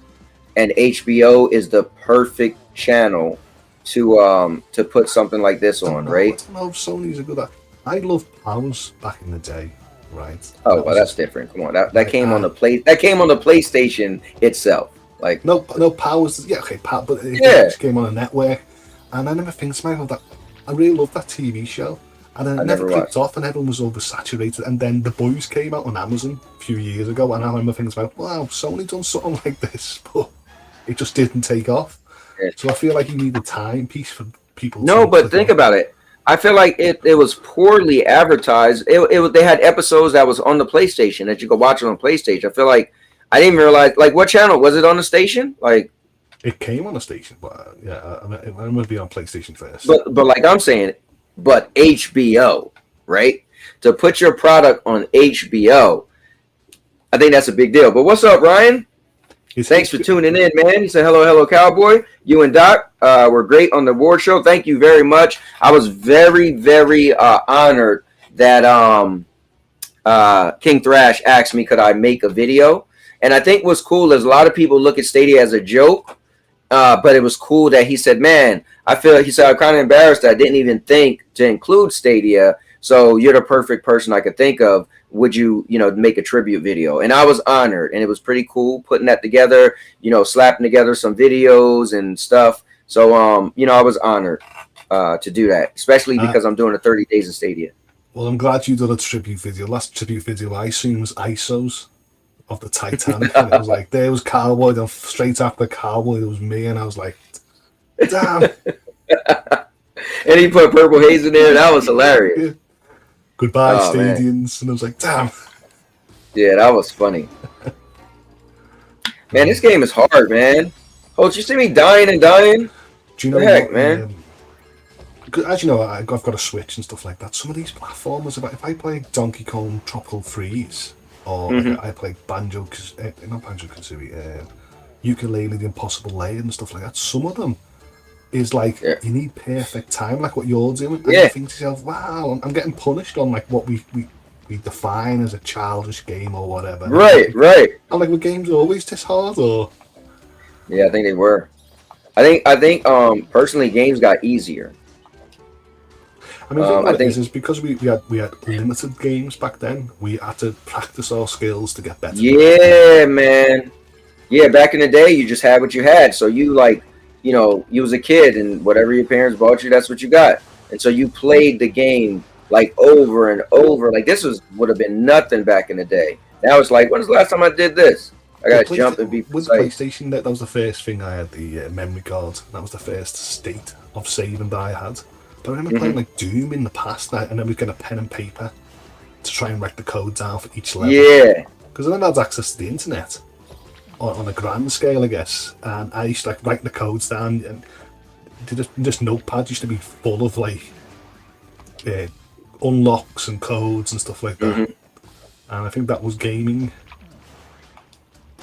and HBO is the perfect channel to put something like this on, right? I don't know if Sony's a good at. I loved Powers back in the day, right? Oh, well, that's different. Come on, that came on the PlayStation itself. Like no Powers, yeah, okay, but it just came on a network, and I never think to myself that I really loved that TV show, and then it never clicked off, and everyone was oversaturated, and then The Boys came out on Amazon a few years ago, and I remember thinking about, wow, Sony done something like this, but it just didn't take off. Yeah. So I feel like you need a timepiece for people. No, but think about it. I feel like it was poorly advertised. They had episodes that was on the PlayStation that you could watch it on PlayStation. I feel like I didn't even realize, like, what channel was it on the station? Like, it came on the station, but yeah, I'm gonna be on PlayStation first. But like I'm saying, but HBO, right? To put your product on HBO, I think that's a big deal. But what's up, Ryan? Thanks for tuning in, man. He said, hello, cowboy. You and Doc were great on the award show. Thank you very much. I was very, very honored that King Thrash asked me, could I make a video? And I think what's cool is a lot of people look at Stadia as a joke, but it was cool that he said, man, I'm kind of embarrassed that I didn't even think to include Stadia. So you're the perfect person I could think of. Would you, make a tribute video? And I was honored, and it was pretty cool putting that together, slapping together some videos and stuff. So, I was honored to do that, especially because I'm doing the 30 days of Stadia. Well, I'm glad you did a tribute video. Last tribute video I seen was ISOs of the Titanic. And it was like, there was Cowboy, then straight after Cowboy, there was me, and I was like, damn. And he put Purple Haze in there. That was hilarious. Yeah. Goodbye, Stadians. And I was like, damn. Yeah, that was funny. Man, this game is hard, man. Oh, did you see me dying and dying? Do you know what the heck, man? As you know, I've got a Switch and stuff like that. Some of these platformers, if I play Donkey Kong Tropical Freeze, or I play Ukulele The Impossible Layer and stuff like that, some of them is like, you need perfect time, like what you're doing. And you think to yourself, wow, I'm getting punished on like what we define as a childish game or whatever. Right. I'm like, were games always this hard, or? Yeah, I think they were. I think personally games got easier. I mean, I think it's because we had limited games back then. We had to practice our skills to get better. Yeah, man. Yeah, back in the day, you just had what you had. So you you was a kid, and whatever your parents bought you, that's what you got. And so you played the game like over and over. Like this would have been nothing back in the day. Now it's like, when's the last time I did this? I got to jump and be precise. With PlayStation, that was the first thing I had, the memory card. That was the first state of saving that I had. But I remember playing like Doom in the past, and then we get a pen and paper to try and write the code down for each level. Yeah. Because I then had access to the internet on a grand scale, I guess, and I used to like write the codes down, and just notepads used to be full of like unlocks and codes and stuff like that. And I think that was gaming.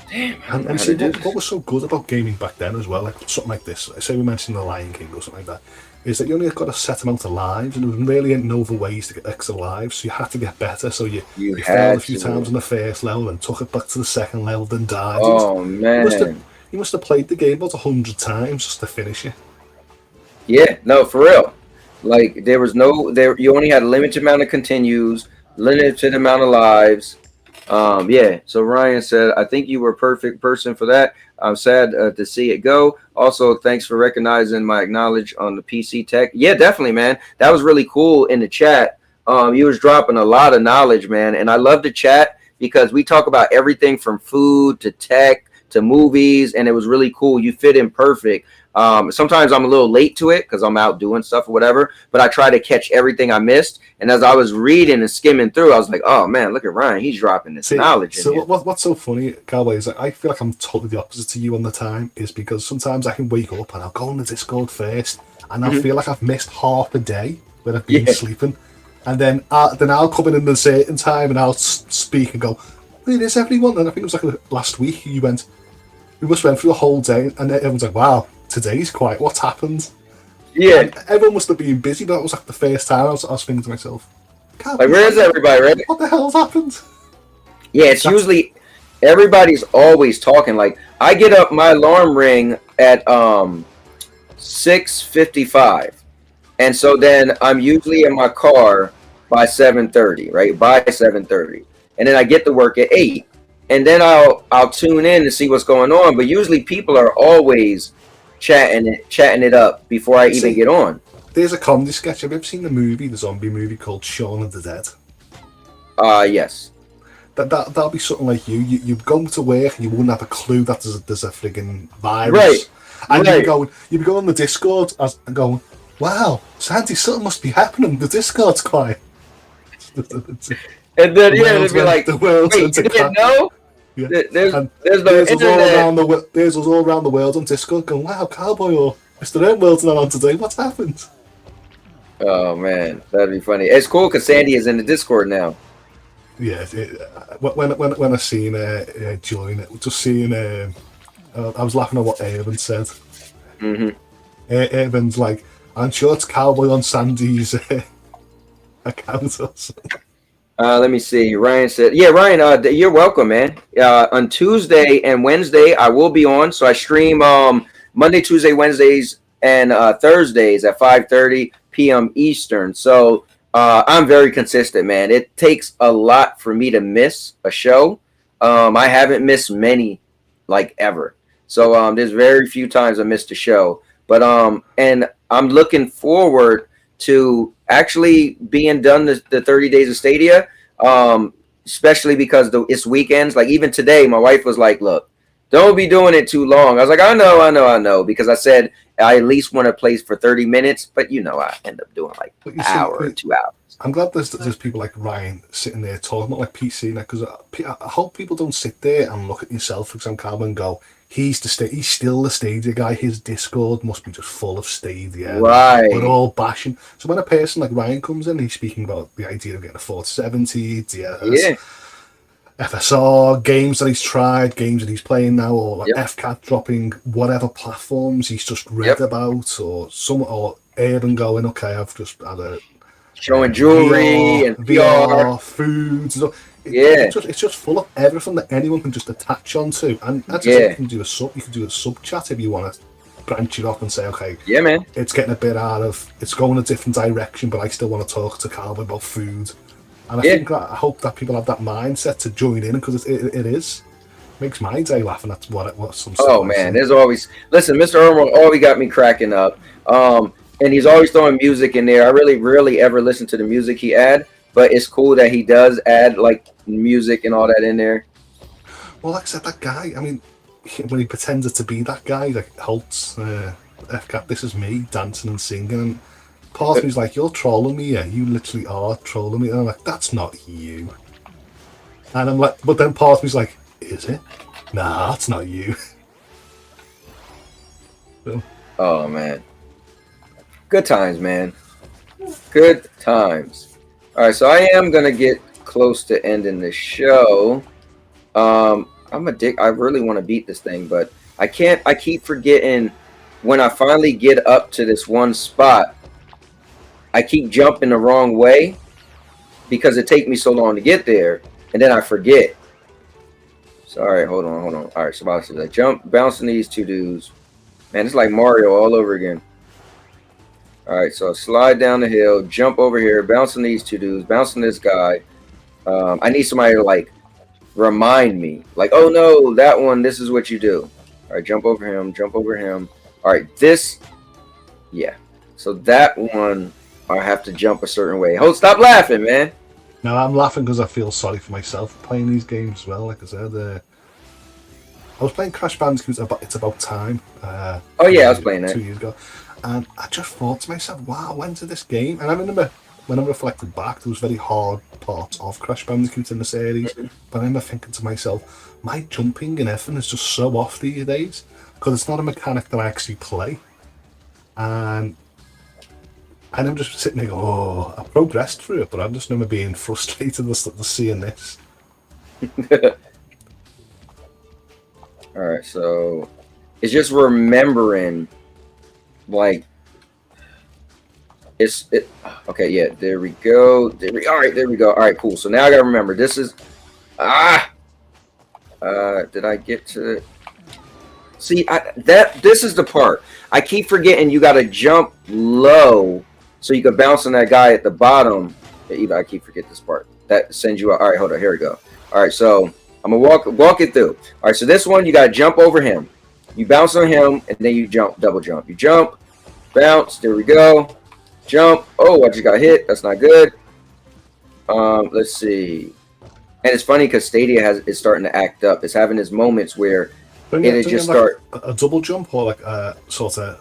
Damn, and see, what was so good about gaming back then as well, like something like this, say we mentioned The Lion King or something like that, is that you only got a set amount of lives, and there was really no other ways to get extra lives, so you had to get better. So you failed a few times on the first level and took it back to the second level, then died. Oh, man. You must have played the game about 100 times just to finish it. Yeah, no, for real. Like, you only had a limited amount of continues, limited amount of lives. Yeah, so Ryan said, I think you were a perfect person for that. I'm sad to see it go. Also, thanks for recognizing my acknowledge on the PC tech. Yeah, definitely, man. That was really cool in the chat. You was dropping a lot of knowledge, man. And I love the chat because we talk about everything from food to tech to movies, and it was really cool. You fit in perfect. Sometimes I'm a little late to it because I'm out doing stuff or whatever, but I try to catch everything I missed. And as I was reading and skimming through, I was like, oh man, look at Ryan. He's dropping this knowledge. So what's so funny, Cowboy, is that I feel like I'm totally the opposite to you on the time, is because sometimes I can wake up and I'll go on the Discord first and I'll feel like I've missed half a day where I've been sleeping. And then I'll come in a certain time and I'll speak and go, where is everyone? And I think it was like last week we must went through the whole day and everyone's like, wow, today's quiet. What's happened? Yeah. And everyone must have been busy, but that was like the first time I was thinking to myself, Like, where is everybody, right? What the hell's happened? Yeah, it's usually everybody's always talking. Like, I get up, my alarm ring at 6:55, and so then I'm usually in my car by 7:30, right? By 7:30, and then I get to work at 8, and then I'll tune in to see what's going on. But usually people are always chatting it up before I even get on. There's a comedy sketch. Have you ever seen the zombie movie called Shaun of the Dead? Yes. That'll be something like you'd go to work and you wouldn't have a clue that there's a friggin' virus. Right. And you'd be going on the Discord and going, wow, Sandy, something must be happening. The Discord's quiet. And then it'd be like, the world's wait, you didn't know? Yeah. There's no there's us internet. there's us all around the world on Discord going, wow, Cowboy or Mr. Earnwell's not on today. What's happened? Oh man, that'd be funny. It's cool because Sandy is in the Discord now. Yeah, when I seen join it, just seeing I was laughing at what Avon said. Mm-hmm. Avon's like, I'm sure it's Cowboy on Sandy's account or something. Let me see. Ryan said, yeah, Ryan, you're welcome, man. On Tuesday and Wednesday, I will be on. So I stream Monday, Tuesday, Wednesdays, and Thursdays at 5:30 p.m. Eastern. So I'm very consistent, man. It takes a lot for me to miss a show. I haven't missed many, like, ever. So there's very few times I missed a show. But and I'm looking forward to actually being done the 30 days of Stadia, especially because it's weekends. Like, even today, my wife was like, look, don't be doing it too long. I was like, I know, because I said I at least want to play for 30 minutes, but I end up doing like an hour or 2 hours. I'm glad there's people like Ryan sitting there talking, not like PC, because I hope people don't sit there and look at yourself, for example, and go, he's still the Stadia guy. His Discord must be just full of Stadia. Right. We're all bashing. So when a person like Ryan comes in, he's speaking about the idea of getting a 4070, FSR, games that he's tried, games that he's playing now, or like FCAT dropping whatever platforms he's just read about, or Aaron going, okay, I've just had a showing jewelry and VR, foods. Yeah, it's just full of everything that anyone can just attach onto, and that's you can do a sub chat if you want to branch it off and say, okay, yeah, man, it's getting a bit it's going a different direction, but I still want to talk to Calvin about food. And I hope that people have that mindset to join in, because it makes my day laughing at what some. Oh man, there's always Mr. Irma always got me cracking up. And he's always throwing music in there. I rarely ever listen to the music he add, but it's cool that he does add like music and all that in there. Well, like I said, that guy. I mean, when he pretended to be that guy, like Holtz, FCAT, this is me dancing and singing, and part of me's like, you're trolling me, yeah, you literally are trolling me. And I'm like, that's not you. And I'm like, but then part of me's like, is it? Nah, that's not you. So. Oh man. Good times, man. Good times. All right, so I am gonna get close to ending the show. I'm a dick. I really want to beat this thing, but I can't. I keep forgetting when I finally get up to this one spot. I keep jumping the wrong way because it takes me so long to get there, and then I forget. So, all right, hold on. All right, so I was like, jump, bouncing these two dudes. Man, it's like Mario all over again. All right, so slide down the hill, jump over here, bouncing these two dudes, bouncing this guy. I need somebody to like remind me, like, oh no, that one, this is what you do. All right, jump over him, jump over him. All right, this, yeah. So that one, I have to jump a certain way. Hold, stop laughing, man. No, I'm laughing because I feel sorry for myself playing these games as well. Like I said, I was playing Crash Bandicoot. It's About Time. Oh yeah, I was playing that 2 years ago, and I just thought to myself, "Wow, when's this game?" And I remember when I reflected back, there was very hard parts of Crash Bandicoot in the series. But I remember thinking to myself, my jumping and everything is just so off these days because it's not a mechanic that I actually play, and I'm just sitting there going, oh, I progressed through it, but I'm just never being frustrated with seeing this. All right, so it's just remembering, like, Okay, yeah, there we go. All right, there we go. All right, cool. So now I gotta remember this is did I get to see this is the part. I keep forgetting you gotta jump low so you can bounce on that guy at the bottom. Even I keep forgetting this part. That sends you out. All right, hold on, here we go. All right, so I'm gonna walk it through. All right, so this one you gotta jump over him. You bounce on him and then you jump, double jump. You jump, bounce, there we go. Jump. Oh, I just got hit. That's not good. Let's see. And it's funny because Stadia is starting to act up. It's having its moments where it'll just start a double jump or like a sort of.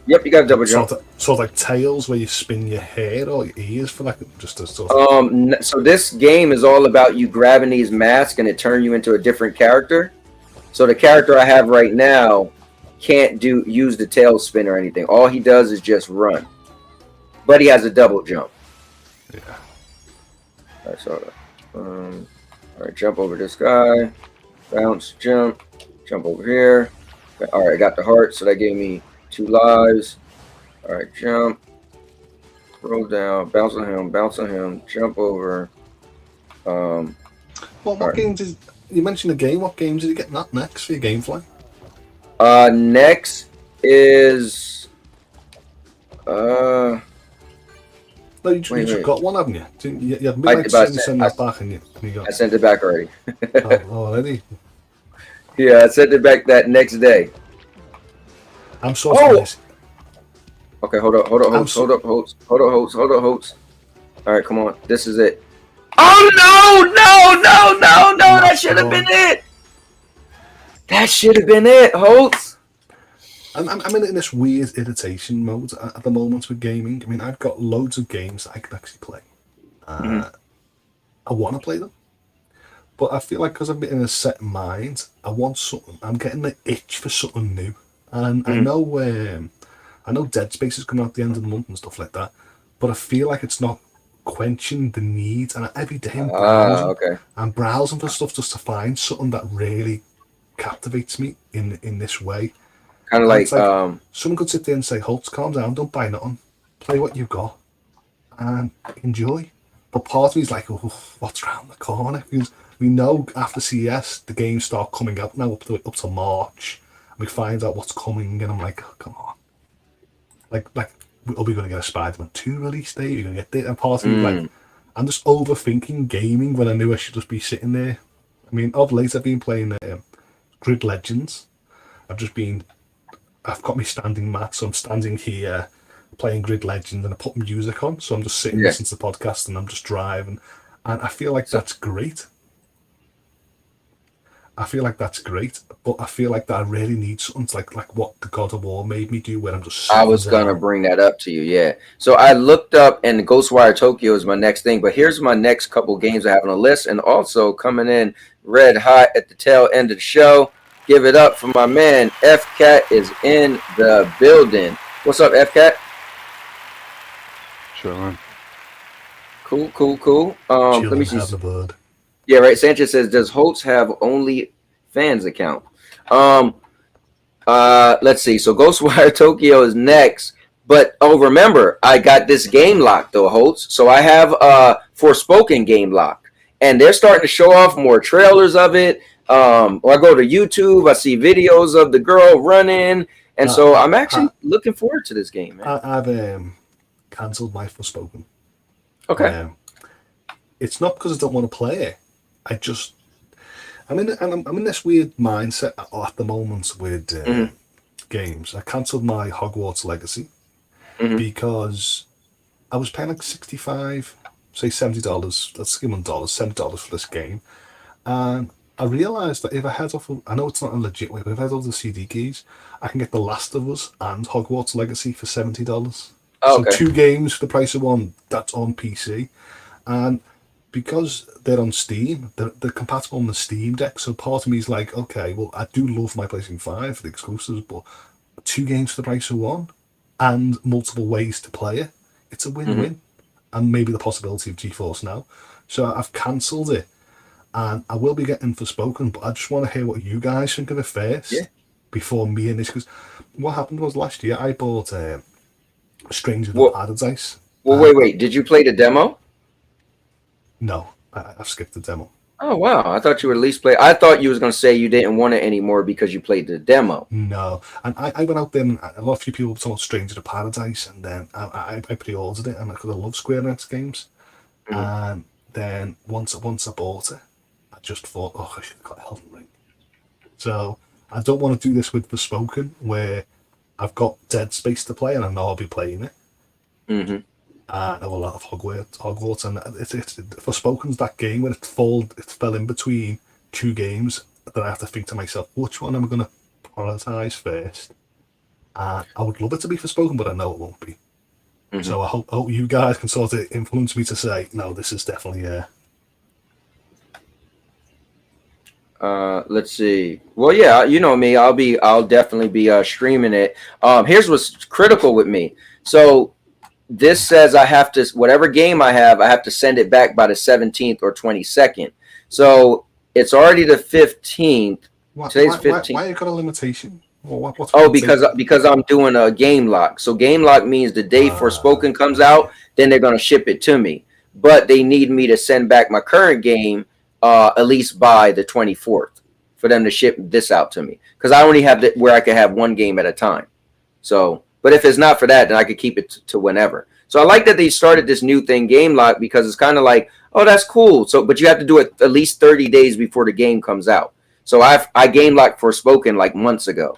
Yep, you got a double jump. Sort of like tails where you spin your hair or your ears for like just a sort of. So this game is all about you grabbing these masks and it turn you into a different character. So the character I have right now can't use the tail spin or anything. All he does is just run. But he has a double jump. Yeah. All right, so all right, jump over this guy, bounce, jump over here. All right, I got the heart, so that gave me 2 lives. All right, jump, roll down, bounce on him, jump over. What games is you mentioned a game? What games did you get that next for your GameFly? Next is No, you've got one, haven't you? You haven't been send that back, and you got. I sent it back already. Already? Yeah, I sent it back that next day. I'm so sorry. Okay, hold up, Holtz. All right, come on, this is it. Oh no! That should have been it. That should have been it, Holtz. I'm in this weird irritation mode at the moment with gaming. I mean, I've got loads of games that I can actually play. I want to play them, but I feel like because I'm in a set mind, I want something. I'm getting the itch for something new, and I know Dead Space is coming out at the end of the month and stuff like that, but I feel like it's not quenching the need. And every day I'm browsing for stuff just to find something that really captivates me in this way. Kind of like someone could sit there and say, "Holtz, calm down, don't buy nothing, play what you've got, and enjoy." But part of me is like, "Oh, what's round the corner?" Because we know after CES the games start coming out now up to March, and we find out what's coming, and I'm like, oh, "Come on!" Like, are we going to get a Spider-Man 2 release date? Are we going to get this? And part of me like, I'm just overthinking gaming when I knew I should just be sitting there. I mean, of late I've been playing Grid Legends. I've got my standing mat, so I'm standing here playing Grid Legends, and I put music on, so I'm just sitting listening to the podcast, and I'm just driving, and I feel like that's great. But I feel like that I really need something like what the God of War made me do, where I'm just. I was gonna bring that up to you, yeah. So I looked up, and Ghostwire Tokyo is my next thing, but here's my next couple games I have on the list, and also coming in red hot at the tail end of the show. Give it up for my man, F-Cat is in the building. What's up, F-Cat? Sure, man. Cool. Let me see. The bird. Yeah, right. Sanchez says, does Holtz have only fans account? Let's see. So Ghostwire Tokyo is next. But remember, I got this game locked though, Holtz. So I have Forspoken game locked. And they're starting to show off more trailers of it. Or I go to YouTube, I see videos of the girl running, and so I'm actually looking forward to this game, man. I've cancelled my Forspoken. Okay. It's not because I don't want to play it. I'm in this weird mindset at the moment with games. I cancelled my Hogwarts Legacy because I was paying like $65, say $70. Let's give them dollars, $70 for this game, and I realised that if I head off, I know it's not a legit way, but if I head off the CD keys, I can get The Last of Us and Hogwarts Legacy for $70. Oh, okay. So 2 games for the price of one. That's on PC, and because they're on Steam, they're compatible on the Steam Deck. So part of me is like, okay, well, I do love my PlayStation 5 for the exclusives, but 2 games for the price of one and multiple ways to play it, it's a win-win. And maybe the possibility of GeForce Now. So I've cancelled it. And I will be getting Forspoken, but I just want to hear what you guys think of it first before me and this. Because what happened was last year I bought Stranger Than Paradise Well, wait. Did you play the demo? No, I've skipped the demo. Oh wow! I thought you would at least play. I thought you was gonna say you didn't want it anymore because you played the demo. No, and I went out there and a lot of few people saw Stranger to Paradise, and then I pre-ordered it, and because I love Square Enix games, and then once I bought it, I just thought, oh, I should have got Elden Ring. So I don't want to do this with Forspoken, where I've got Dead Space to play, and I know I'll be playing it. Mm-hmm. And a lot of Hogwarts, and it's Forspoken's that game where it fell in between two games that I have to think to myself, which one am I going to prioritize first? I would love it to be Forspoken, but I know it won't be. Mm-hmm. So I hope you guys can sort of influence me to say, no, this is definitely Let's see. Well, yeah, you know me. I'll definitely be streaming it. Here's what's critical with me. So this says I have to, whatever game I have to send it back by the 17th or 22nd. So it's already the 15th. Today's 15th. Why you got a limitation? Because I'm doing a game lock. So game lock means the day Forspoken comes out, then they're going to ship it to me. But they need me to send back my current game at least by the 24th for them to ship this out to me. Because I only have where I can have one game at a time. So, but if it's not for that, then I could keep it to whenever. So I like that they started this new thing, game lock, because it's kind of like, oh, that's cool. So, but you have to do it at least 30 days before the game comes out. So I game locked Forspoken like months ago.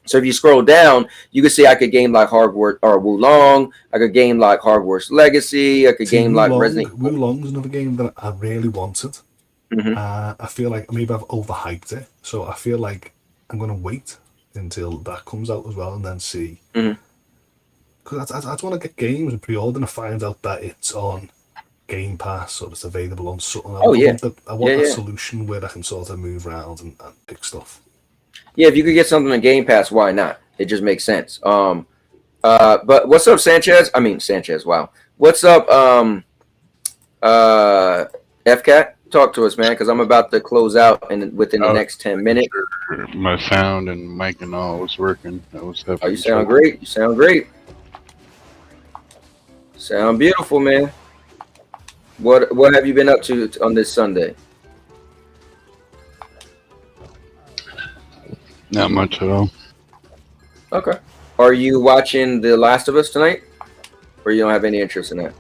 So if you scroll down, you can see I could game lock Hogwarts or Wulong. I could game lock Hogwarts Legacy. I could game lock Resident. Wulong's another game that I really wanted. Mm-hmm. I feel like maybe I've overhyped it, so I feel like I'm going to wait until that comes out as well and then see. Because I just want to get games and pre-order and find out that it's on Game Pass or it's available on something. I want a solution where I can sort of move around and pick stuff. Yeah, if you could get something on Game Pass, why not? It just makes sense. But what's up, Sanchez? Wow. What's up, FCAT? Talk to us, man, because I'm about to close out within the next 10 minutes. My sound and mic and all was working. You sound great. You sound great. Sound beautiful, man. What have you been up to on this Sunday? Not much at all. Okay. Are you watching The Last of Us tonight? Or you don't have any interest in that?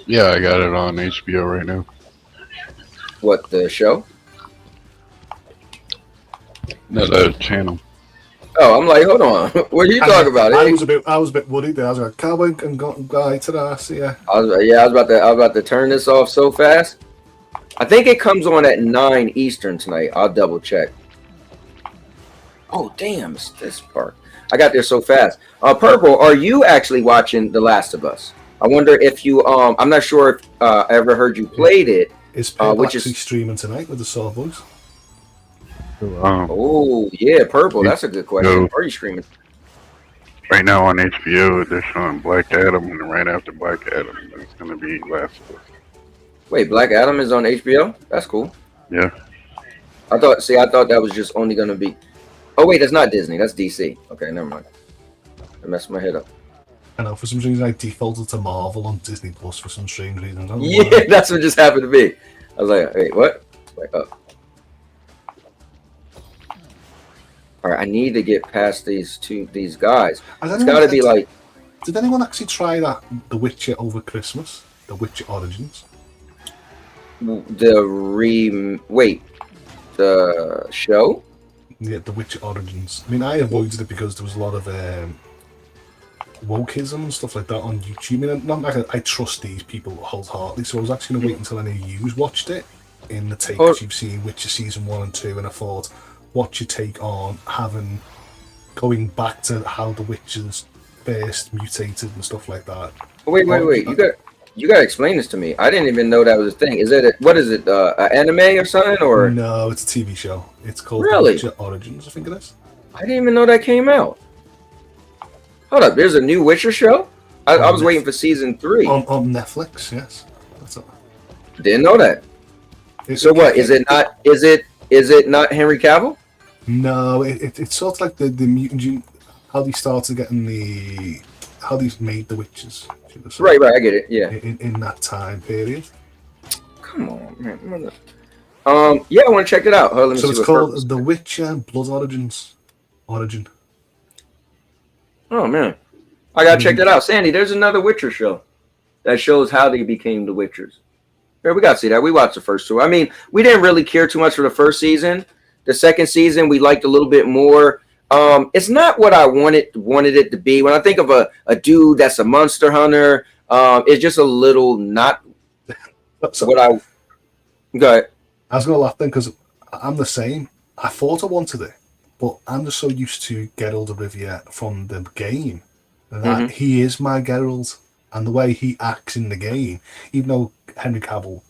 Yeah, I got it on HBO right now. What, the show? No, the channel. Oh, I'm like, hold on. What are you talking about? I was a bit worried there. I was like, cowboy and guy to the ass, yeah. I was about to turn this off so fast. I think it comes on at 9 Eastern tonight. I'll double check. Oh, damn, it's this part. I got there so fast. Purple, are you actually watching The Last of Us? I wonder if you, I'm not sure if I ever heard you played it. Is Purple actually streaming tonight with the Saw Boys? Oh, yeah, Purple, that's a good question. Are you streaming? Right now on HBO, they're showing Black Adam, and right after Black Adam, it's going to be Last of Us. Wait, Black Adam is on HBO? That's cool. Yeah. I thought that was just only going to be... Oh, wait, that's not Disney. That's DC. Okay, never mind. I messed my head up. I know, for some reason I defaulted to Marvel on Disney Plus for some strange reason. Yeah, that's what just happened to me. I was like, wait, what? Like, oh. All right, I need to get past these guys. It's got to be like... Did anyone actually try that The Witcher over Christmas? The Witcher Origins? The show? Yeah, The Witcher Origins. I mean, I avoided it because there was a lot of wokeism and stuff like that on YouTube. I mean, not like I trust these people wholeheartedly, so I was actually going to wait until any of you watched it in the take, because you've seen Witcher Season 1 and 2, and I thought, what's your take on going back to how the Witchers first mutated and stuff like that? Wait. You got to explain this to me. I didn't even know that was a thing. What is it, an anime or something? Or no, it's a TV show. It's called The Witcher Origins, I think it is. I didn't even know that came out. Hold up, there's a new Witcher show? I was waiting for season 3. On Netflix, yes. That's it. Didn't know that. Is it not Henry Cavill? No, it's sort of like the mutant, how they started getting how they made the witches. So right. I get it. Yeah. In that time period. Come on, man. Yeah, I want to check it out. Let me So see it's what called The Witcher Blood Origin. Oh man, I gotta check that out. Sandy, there's another Witcher show that shows how they became the Witchers. Yeah, we got to see that. We watched the first two. I mean, we didn't really care too much for the first season. The second season, we liked a little bit more. It's not what I wanted it to be. When I think of a dude that's a monster hunter, it's just a little not what I. Go ahead. I was going to laugh then because I'm the same. I thought I wanted it, but I'm just so used to Geralt of Rivia from the game that he is my Geralt, and the way he acts in the game, even though Henry Cavill,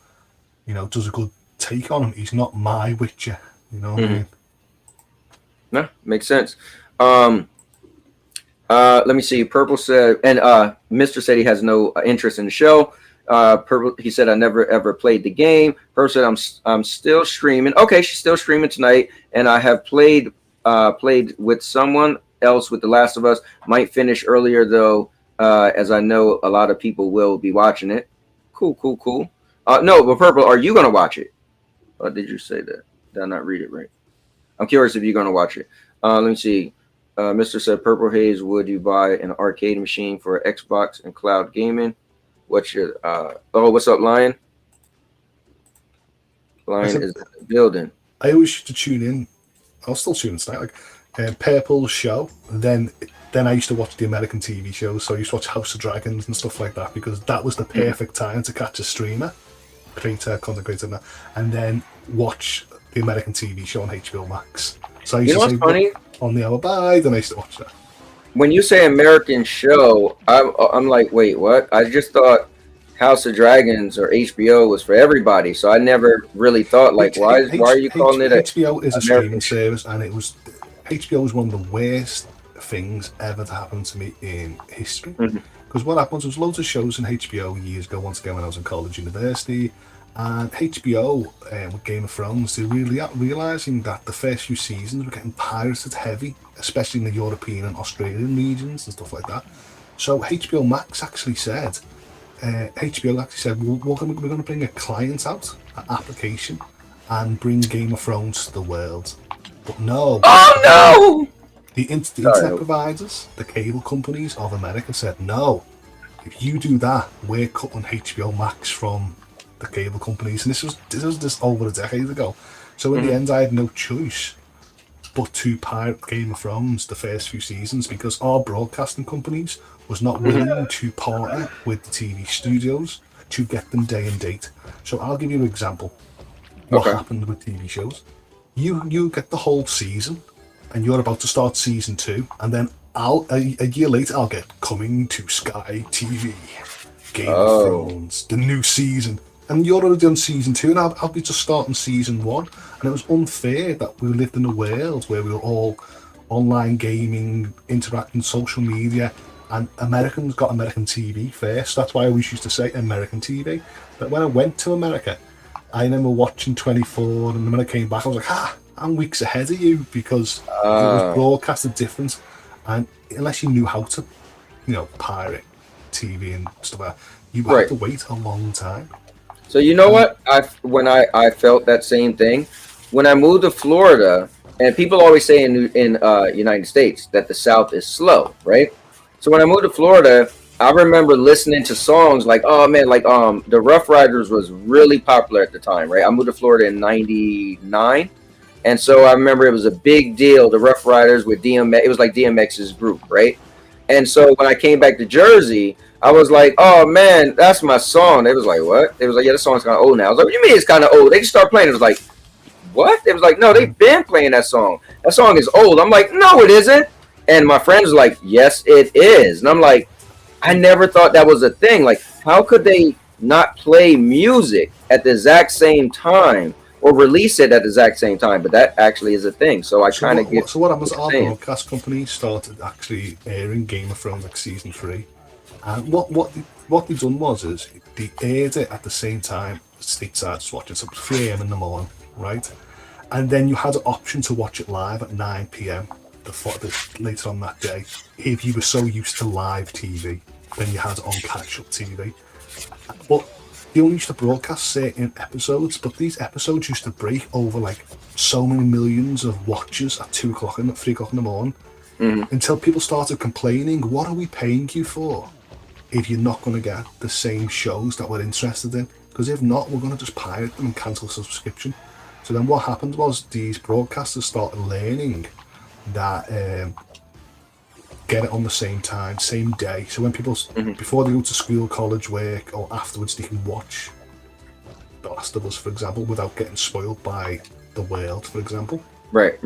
does a good take on him, he's not my Witcher. You know what I mean? No, makes sense. Let me see. Purple said, and Mr. said he has no interest in the show. Purple, he said I never ever played the game. Purple said I'm still streaming. Okay, she's still streaming tonight, and I have played with someone else with The Last of Us. Might finish earlier though, as I know a lot of people will be watching it. Cool. No, but Purple, are you gonna watch it? Or did you say that? Did I not read it right? I'm curious if you're gonna watch it. Let me see. Mr. said, Purple Haze, would you buy an arcade machine for Xbox and cloud gaming? What's your what's up, Lion? Lion is in the building. I always used to tune in. I'll still tune in tonight, like Purple's show. Then I used to watch the American TV shows. So I used to watch House of Dragons and stuff like that because that was the perfect time to catch a streamer, content creator, and then watch the American TV show on HBO Max. So I used to say, funny? On the hour by, then I used to watch that. When you say American show, I'm like, wait, what? I just thought House of Dragons or HBO was for everybody, so I never really thought like, why are you calling it? HBO is a streaming service, and HBO was one of the worst things ever to happen to me in history. Because what happened was loads of shows in HBO years ago. Once again, when I was in college, university. And HBO, with Game of Thrones, they're really realising that the first few seasons were getting pirated heavy, especially in the European and Australian regions and stuff like that. So HBO Max actually said, we're going to bring a client out, an application, and bring Game of Thrones to the world. But no. Oh, no! The internet providers, the cable companies of America said, no, if you do that, we're cutting HBO Max from the cable companies, and this was just over a decade ago. So in the end, I had no choice but to pirate Game of Thrones the first few seasons because our broadcasting companies was not willing to partner with the TV studios to get them day and date. So I'll give you an example. What happened with TV shows? You get the whole season, and you're about to start season 2, and then a year later I'll get coming to Sky TV, Game of Thrones, the new season. And you're already on season 2, and I'll be just starting season 1. And it was unfair that we lived in a world where we were all online gaming, interacting, social media, and Americans got American TV first. That's why I always used to say American TV. But when I went to America, I remember watching 24, and when I came back, I was like, I'm weeks ahead of you because it was broadcasted different. And unless you knew how to, pirate TV and stuff like that, you had to wait a long time. So you know what? I felt that same thing when I moved to Florida, and people always say in United States that the South is slow, right? So when I moved to Florida, I remember listening to songs like, oh man, like the Rough Riders was really popular at the time, right? I moved to Florida in '99, and so I remember it was a big deal. The Rough Riders with DMX, it was like DMX's group, right? And so when I came back to Jersey, I was like, oh man, that's my song. They was like, what? They was like, yeah, this song's kind of old now. I was like, what do you mean it's kind of old? They just started playing. It was like, what? They was like, no, they've been playing that song. That song is old. I'm like, no, it isn't. And my friends were like, yes, it is. And I'm like, I never thought that was a thing. Like, how could they not play music at the exact same time or release it at the exact same time? But that actually is a thing. So I kind of get. So what happens? Our broadcast company started actually airing Game of Thrones like season 3. And what they've done is they aired it at the same time stateside just watching, so 3 a.m. in the morning, right? And then you had an option to watch it live at 9 p.m. later on that day if you were so used to live TV. than you had on catch-up TV. But they only used to broadcast certain episodes, but these episodes used to break over like so many millions of watches at 2 o'clock and 3 o'clock in the morning, until people started complaining, what are we paying you for if you're not going to get the same shows that we're interested in? Because if not, we're going to just pirate them and cancel the subscription. So then what happened was these broadcasters started learning that get it on the same time, same day. So when people, before they go to school, college, work, or afterwards, they can watch The Last of Us, for example, without getting spoiled by the world, for example. Right.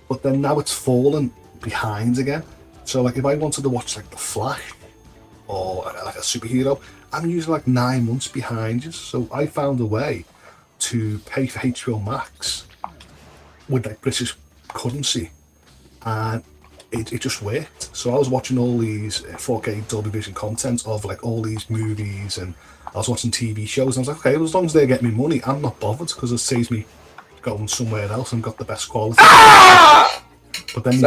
But then now it's fallen behind again. So like if I wanted to watch like The Flash or like a superhero, I'm usually like 9 months behind you. So I found a way to pay for HBO Max with like British currency, and it just worked. So I was watching all these 4K Dolby Vision content of like all these movies, and I was watching TV shows, and I was like, okay, as long as they get me money, I'm not bothered, because it saves me going somewhere else and got the best quality. But then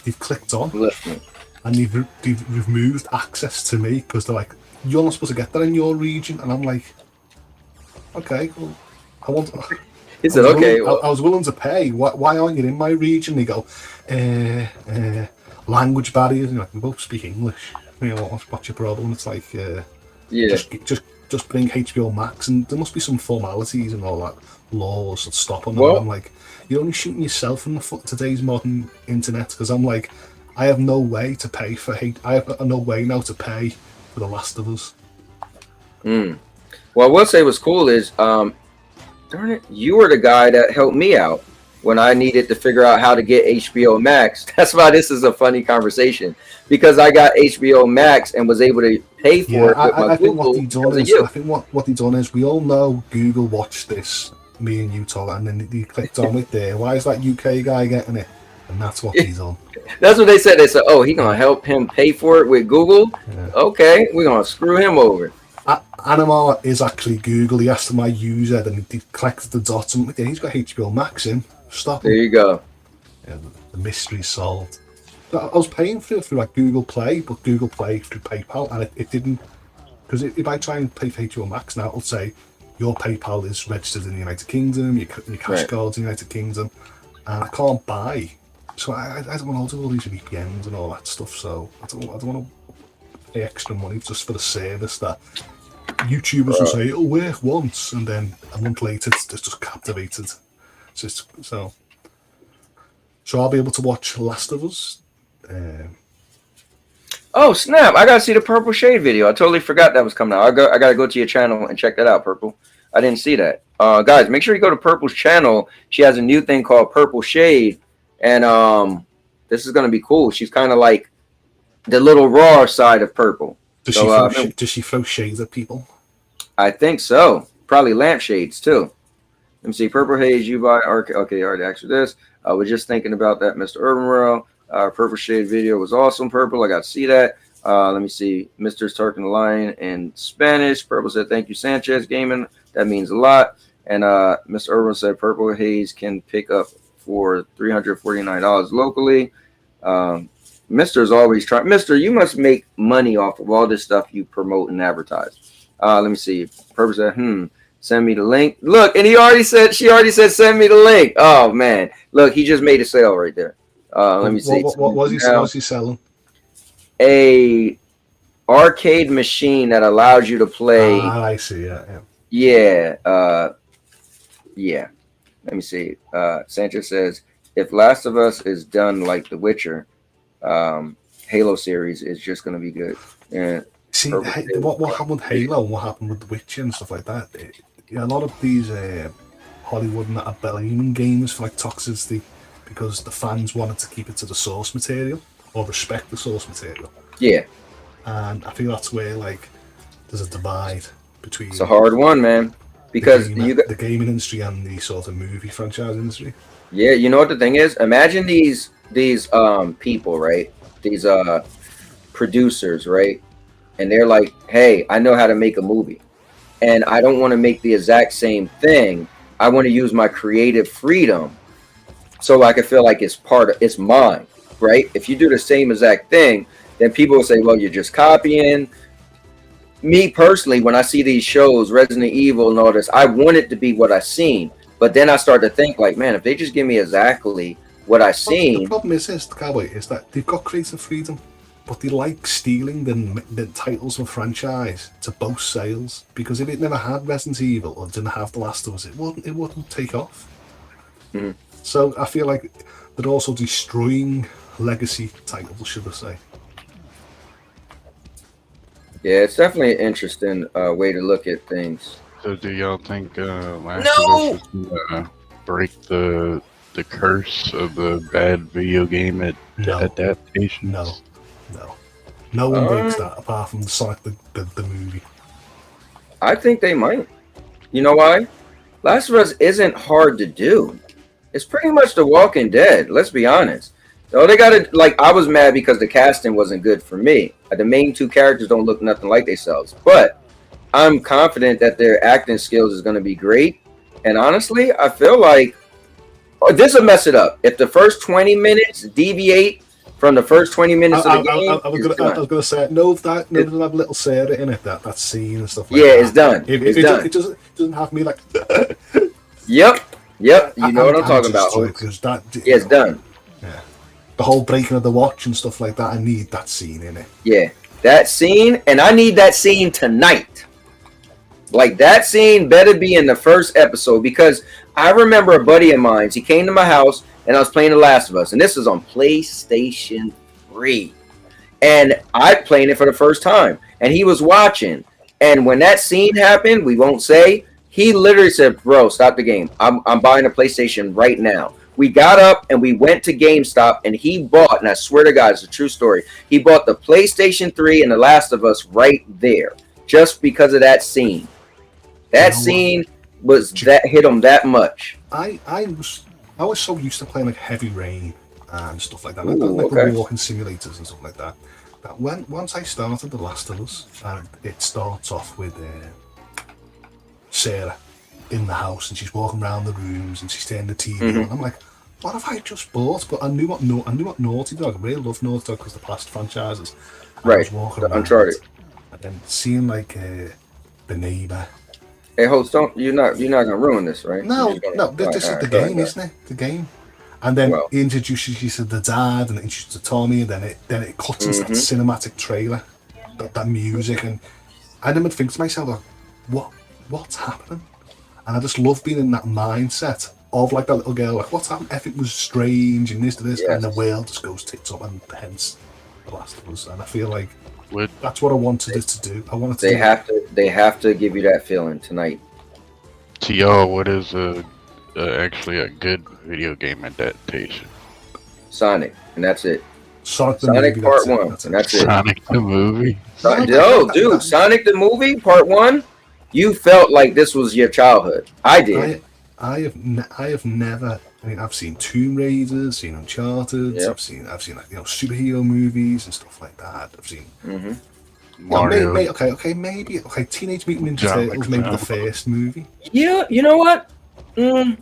you've clicked on and they've removed access to me, because they're like, you're not supposed to get that in your region. And I'm like, okay, well, I want. He said, okay. I was willing to pay. Why aren't you in my region? They go, language barriers. And you're like, we both speak English. You know, what's your problem? It's like, just bring HBO Max, and there must be some formalities and all that, laws that stop them. I'm like, you're only shooting yourself in the foot today's modern internet, because I'm like, I have no way to pay for I have no way now to pay for The Last of Us. Well, I will say what's cool is, darn it, you were the guy that helped me out when I needed to figure out how to get HBO Max. That's why this is a funny conversation, because I got HBO Max and was able to pay for it with my Google. I think what they done is, we all know Google watched this, me and you, Todd, and then they clicked on it there. Why is that UK guy getting it? And that's what he's on. That's what they said. They said, oh, he's going to help him pay for it with Google? Yeah. Okay, we're going to screw him over. Animal is actually Google. He asked my user, and he collected the dots, and he's got HBO Max in. Stop him. There you go. Yeah, the mystery's solved. I was paying for it through like Google Play, but Google Play through PayPal, and it didn't. Because if I try and pay for HBO Max now, it'll say your PayPal is registered in the United Kingdom, your cash card's in the United Kingdom, and I can't buy. So I don't want to do all these VPNs and all that stuff. So I don't want to pay extra money just for the service that YouTubers will say it'll work once, and then a month later it's just captivated. So I'll be able to watch Last of Us. Oh snap! I gotta see the Purple Shade video. I totally forgot that was coming out. I gotta go to your channel and check that out, Purple. I didn't see that. Guys, make sure you go to Purple's channel. She has a new thing called Purple Shade, and this is gonna be cool. She's kind of like the little raw side of Purple. Does she throw shades at people? I think so. Probably lampshades too. Let me see. Purple Haze, you buy. Okay, already asked you this. I was just thinking about that, Mr. Urban World. Purple Shade video was awesome. Purple, I got to see that. Let me see. Mr. Talking the Lion in Spanish. Purple said, thank you, Sanchez Gaming. That means a lot. And Mr. Urban said, Purple Haze can pick up for $349 locally. Mr.'s always trying. Mr., you must make money off of all this stuff you promote and advertise. Let me see. Purple said, send me the link. Look, and she already said, send me the link. Oh, man. Look, he just made a sale right there. Let me see. What was he selling? A arcade machine that allows you to play. I see. Yeah. Yeah. Let me see. Sanchez says, if Last of Us is done like The Witcher, Halo series is just going to be good. Yeah. See, what happened with Halo and what happened with The Witcher and stuff like that? A lot of these Hollywood and that are blaming games for like toxicity because the fans wanted to keep it to the source material or respect the source material. Yeah. And I think that's where like there's a divide between. It's a hard one, man, because the gaming industry and the sort of movie franchise industry. Yeah, you know what the thing is? Imagine these people, right? These producers, right? And they're like, hey, I know how to make a movie. And I don't want to make the exact same thing. I want to use my creative freedom so I can feel like it's mine, right? If you do the same exact thing, then people will say, well, you're just copying. me personally, when I see these shows, Resident Evil and all this, I want it to be what I seen. But then I start to think like, man, if they just give me exactly what I seen. The problem is this, Cowboy, is that they've got creative freedom, but they like stealing the titles of franchise to boast sales. Because if it never had Resident Evil or didn't have The Last of Us, it wouldn't take off. Mm-hmm. So I feel like they're also destroying legacy titles, should I say. Yeah, it's definitely an interesting way to look at things. So do y'all think Last of Us is gonna break the curse of the bad video game adaptation? No one breaks that apart from Sonic the movie. I think they might. You know why? Last of Us isn't hard to do. It's pretty much The Walking Dead. Let's be honest. No, they got it. Like, I was mad because the casting wasn't good for me. The main two characters don't look nothing like themselves. But I'm confident that their acting skills is going to be great. And honestly, I feel like this will mess it up. If the first 20 minutes deviate from the first 20 minutes of the game, I was going to say, no, that have little Sarah in it, that scene and stuff like that. Yeah, it's done. It's done. It doesn't have me like... Yep. You know what I'm talking about. It's done. Yeah. The whole breaking of the watch and stuff like that, I need that scene in it. Yeah, that scene, and I need that scene tonight. Like, that scene better be in the first episode, because I remember a buddy of mine, he came to my house, and I was playing The Last of Us, and this is on PlayStation 3. And I played it for the first time, and he was watching. And when that scene happened, we won't say, he literally said, bro, stop the game. I'm buying a PlayStation right now. We got up and we went to GameStop, and he bought, and I swear to God, it's a true story, he bought the PlayStation 3 and The Last of Us right there, just because of that scene. That scene that hit him that much. I was so used to playing like Heavy Rain and stuff like that, Ooh, like the walking simulators and stuff like that. That once I started The Last of Us, and it starts off with Sarah in the house, and she's walking around the rooms, and she's turning the TV on. I'm like, what have I just bought? But I knew what Naughty Dog. I really love Naughty Dog because the past franchises. Right. I was walking around, Uncharted. And then seeing like The Neighbor. Hey, host, you're not gonna ruin this, right? No. This is the game, isn't it? The game. And then he introduces you to the dad, and introduces to Tommy, and then it cuts into that cinematic trailer, that music, and I then would think to myself, like, what's happening? And I just love being in that mindset of like that little girl, like, what's happened? Everything was strange and this, and the world just goes tits up, and hence The Last of Us. And I feel like that's what I wanted it to do. I wanted to. They have to give you that feeling tonight. To y'all, what is actually a good video game adaptation? Sonic, and that's it. Sonic movie, Part 1, and that's it. Sonic the movie? Dude, Sonic the movie, Part 1, you felt like this was your childhood. I did. I have never. I mean, I've seen Tomb Raiders, seen Uncharted. Yep. I've seen like superhero movies and stuff like that. I've seen Mario. Maybe Teenage Mutant Ninja Turtles, maybe the first movie. Yeah, you know what? Yeah.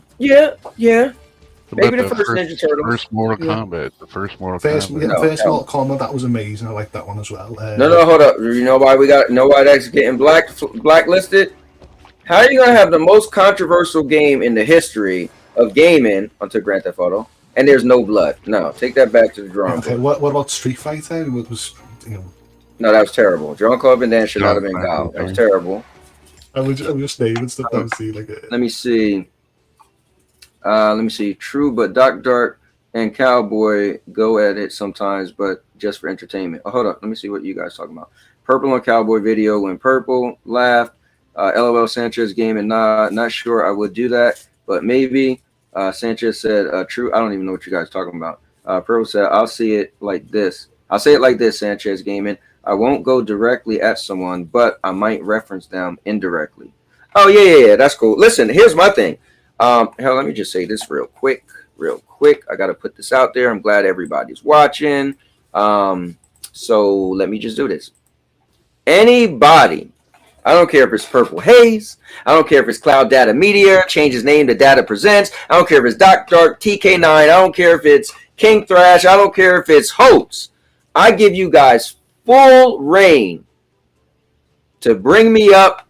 Maybe the first Ninja Turtles. First Mortal Kombat. The first Mortal Kombat. First Mortal Kombat, that was amazing. I like that one as well. No, hold up. You know why that's getting blacklisted? How are you gonna have the most controversial game in the history of gaming until Grand Theft Auto, and there's no blood? No, take that back to the drawing board. What about Street Fighter? No, that was terrible. Jean-Claude Van Damme should not have been Gal. That was terrible. I'm just naming stuff that I see. Let me see. True, but Dark and Cowboy go at it sometimes, but just for entertainment. Oh, hold up. Let me see what you guys talking about. Purple on Cowboy video when Purple laughed. LOL Sanchez game and not sure I would do that, but maybe. Sanchez said, true. I don't even know what you guys are talking about. Purple said, I'll say it like this, Sanchez Gaming. I won't go directly at someone, but I might reference them indirectly. Oh, yeah, that's cool. Listen, here's my thing. Let me just say this real quick. I got to put this out there. I'm glad everybody's watching. So let me just do this. Anybody, I don't care if it's Purple Haze. I don't care if it's Cloud Data Media, change his name to Data Presents. I don't care if it's Dark TK9. I don't care if it's King Thrash. I don't care if it's Hoax. I give you guys full reign to bring me up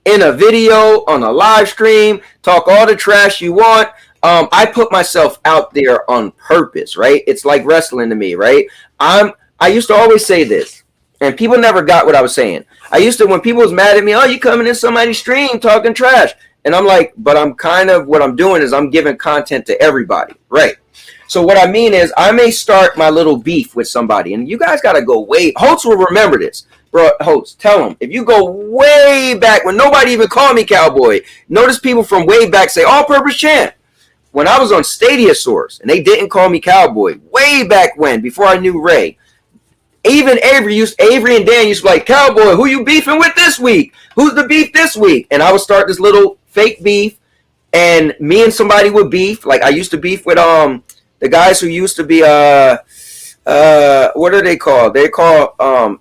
in a video, on a live stream, talk all the trash you want. I put myself out there on purpose, right? It's like wrestling to me, right? I used to always say this, and people never got what I was saying. I used to, when people was mad at me, oh, you coming in somebody's stream talking trash. And I'm like, but I'm kind of, what I'm doing is I'm giving content to everybody, right? So what I mean is I may start my little beef with somebody, and you guys got to go way, Holtz will remember this. Bro, Holtz, tell him, if you go way back when nobody even called me Cowboy, notice people from way back say, all-purpose champ. When I was on Stadia Source, and they didn't call me Cowboy, way back when, before I knew Ray, even Avery and Dan used to be like, Cowboy, who you beefing with this week? Who's the beef this week? And I would start this little fake beef, and me and somebody would beef. Like I used to beef with the guys who used to be what are they called? They call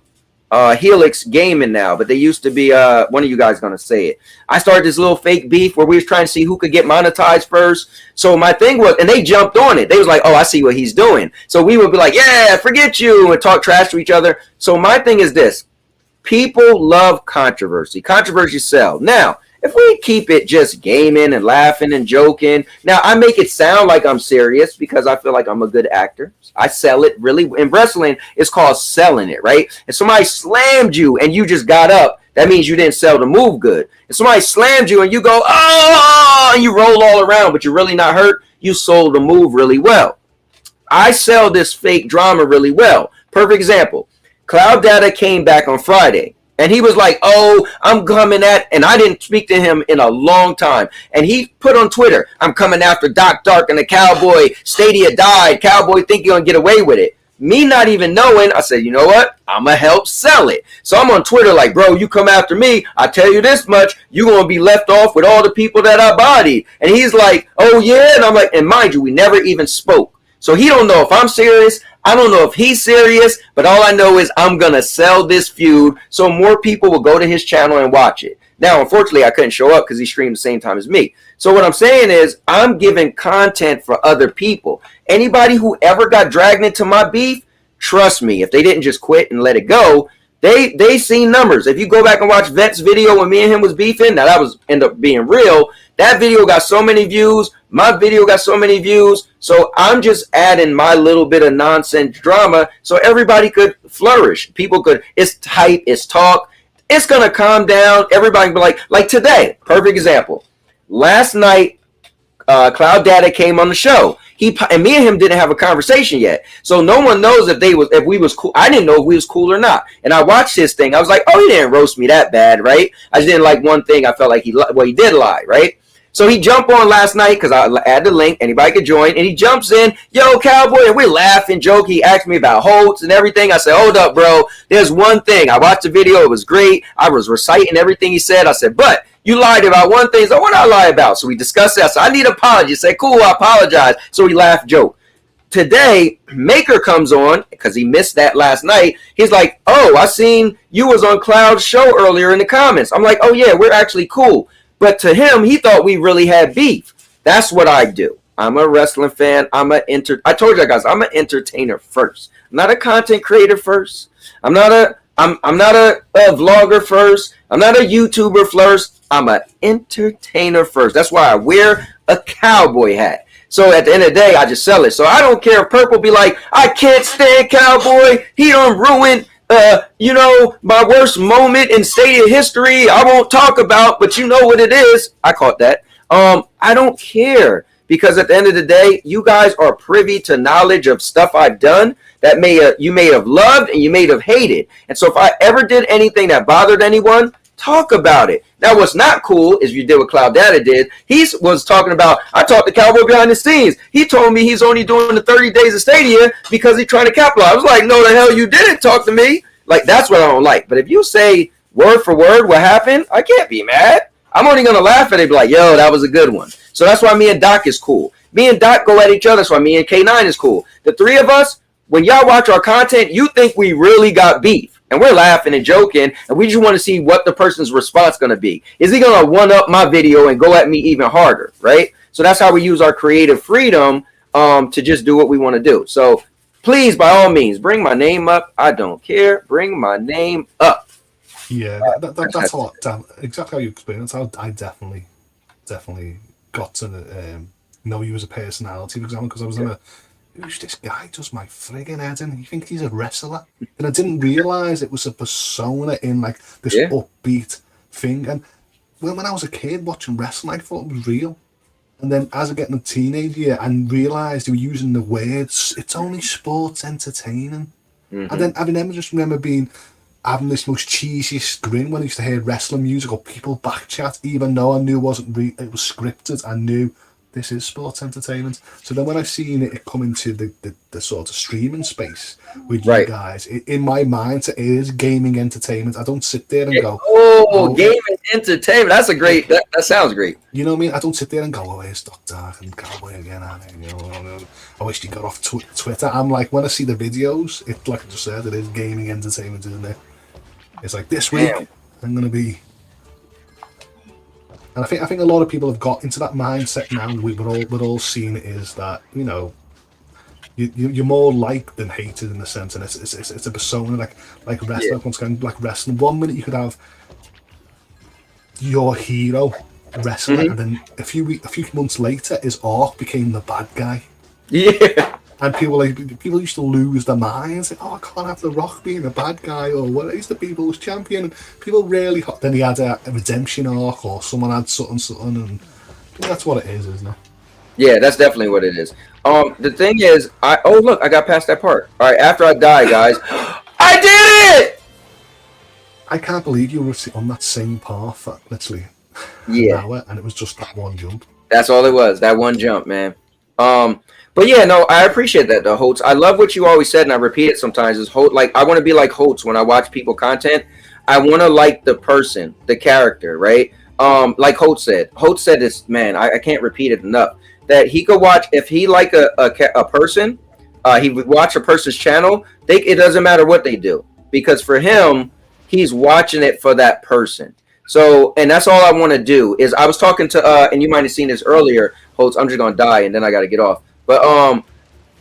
Helix Gaming now, but they used to be one of you guys gonna say it. I started this little fake beef where we was trying to see who could get monetized first. So my thing was, and they jumped on it. They was like, oh, I see what he's doing. So we would be like, yeah, forget you, and talk trash to each other. So my thing is this: people love controversy. Controversy sells. Now, if we keep it just gaming and laughing and joking, now I make it sound like I'm serious because I feel like I'm a good actor. I sell it really. In wrestling, it's called selling it, right? If somebody slammed you and you just got up, that means you didn't sell the move good. If somebody slammed you and you go, oh, and you roll all around, but you're really not hurt, you sold the move really well. I sell this fake drama really well. Perfect example. Cloud Data came back on Friday. And he was like, oh, I'm coming at, and I didn't speak to him in a long time. And he put on Twitter, I'm coming after Doc Dark and the Cowboy. Stadia died. Cowboy think you're going to get away with it. Me not even knowing, I said, you know what? I'm going to help sell it. So I'm on Twitter like, bro, you come after me. I tell you this much, you're going to be left off with all the people that I bodied. And he's like, oh, yeah. And I'm like, and mind you, we never even spoke. So he don't know if I'm serious. I don't know if he's serious, but all I know is I'm going to sell this feud so more people will go to his channel and watch it. Now, unfortunately, I couldn't show up because he streamed the same time as me. So what I'm saying is I'm giving content for other people. Anybody who ever got dragged into my beef, trust me, if they didn't just quit and let it go, they seen numbers. If you go back and watch Vet's video when me and him was beefing, now that was end up being real. That video got so many views. My video got so many views. So I'm just adding my little bit of nonsense drama so everybody could flourish. People could, it's hype, it's talk. It's going to calm down. Everybody can be like today, perfect example. Last night, Cloud Data came on the show. And me and him didn't have a conversation yet. So no one knows if we was cool. I didn't know if we was cool or not. And I watched his thing. I was like, oh, he didn't roast me that bad, right? I just didn't like one thing. I felt like he did lie, right? So he jumped on last night because I add the link. Anybody could join. And he jumps in, yo, Cowboy. And we laugh and joke. He asked me about Holtz and everything. I said, hold up, bro. There's one thing. I watched the video. It was great. I was reciting everything he said. I said, but you lied about one thing. So what did I lie about? So we discussed that. So I need an apology. Say, cool, I apologize. So we laugh, joke. Today, Maker comes on because he missed that last night. He's like, oh, I seen you was on Cloud's show earlier in the comments. I'm like, oh, yeah, we're actually cool. But to him, he thought we really had beef. That's what I do. I'm a wrestling fan. I told you guys, I'm an entertainer first. I'm not a content creator first. I'm not a vlogger first. I'm not a YouTuber first. I'm an entertainer first. That's why I wear a cowboy hat. So at the end of the day, I just sell it. So I don't care if Purple be like, I can't stand Cowboy. He done ruined my worst moment in Stadia history. I won't talk about, but you know what it is. I caught that. I don't care because at the end of the day, you guys are privy to knowledge of stuff I've done that you may have loved and you may have hated. And so if I ever did anything that bothered anyone, talk about it. Now, what's not cool is you did what Cloud Data did. He was talking about, I talked to Cowboy behind the scenes. He told me he's only doing the 30 days of Stadia because he's trying to capitalize. I was like, no, the hell you didn't talk to me. Like, that's what I don't like. But if you say word for word what happened, I can't be mad. I'm only going to laugh at it and be like, yo, that was a good one. So that's why me and Doc is cool. Me and Doc go at each other. That's why me and K9 is cool. The three of us, when y'all watch our content, you think we really got beef. And we're laughing and joking, and we just want to see what the person's response going to be. Is he going to one-up my video and go at me even harder, right? So that's how we use our creative freedom to just do what we want to do. So please, by all means, bring my name up. I don't care. Bring my name up. Yeah, that's what exactly how you explain it. That's how I definitely got to know you as a personality, for example, because I was in a who's this guy does my friggin' head in? You think he's a wrestler? And I didn't realise it was a persona in like this upbeat thing. And when I was a kid watching wrestling, I thought it was real. And then as I get in a teenage year and realised they were using the words, it's only sports entertaining. And then I remember having this most cheesiest grin when I used to hear wrestling music or people back chat, even though I knew it was scripted. I knew this is sports entertainment. So then when I seen it come into the sort of streaming space with you guys, in my mind it is gaming entertainment. I don't sit there and go, gaming entertainment. That's a great, that sounds great. You know what I mean? I don't sit there and go, oh, here's Dr. and Cowboy again. You know, I wish he got off Twitter. I'm like, when I see the videos, it, like I just said, it is gaming entertainment, isn't it? It's like, this week, I'm going to be... And I think a lot of people have got into that mindset now. We're all seeing it is that, you know, you're more liked than hated in a sense, and it's a persona like wrestling. Once again, like wrestling. 1 minute you could have your hero wrestling, and then a few months later, his arc became the bad guy. Yeah. And people used to lose their minds. Like, oh, I can't have The Rock being a bad guy, or what? He's the people's champion. And people really. Then he had a redemption arc, or someone had something, and I think that's what it is, isn't it? Yeah, that's definitely what it is. The thing is, look, I got past that part. All right, after I die, guys, I did it. I can't believe you were on that same path for literally an hour, and it was just that one jump. That's all it was. That one jump, man. But yeah, no, I appreciate that, though, Holtz. I love what you always said, and I repeat it sometimes. Is Holtz, like, I want to be like Holtz when I watch people content. I want to like the person, the character, right? Like Holtz said this, man. I can't repeat it enough. That he could watch, if he like a person, he would watch a person's channel. It doesn't matter what they do, because for him, he's watching it for that person. So, and that's all I want to do. Is I was talking to and you might have seen this earlier, Holtz. I'm just gonna die, and then I got to get off. But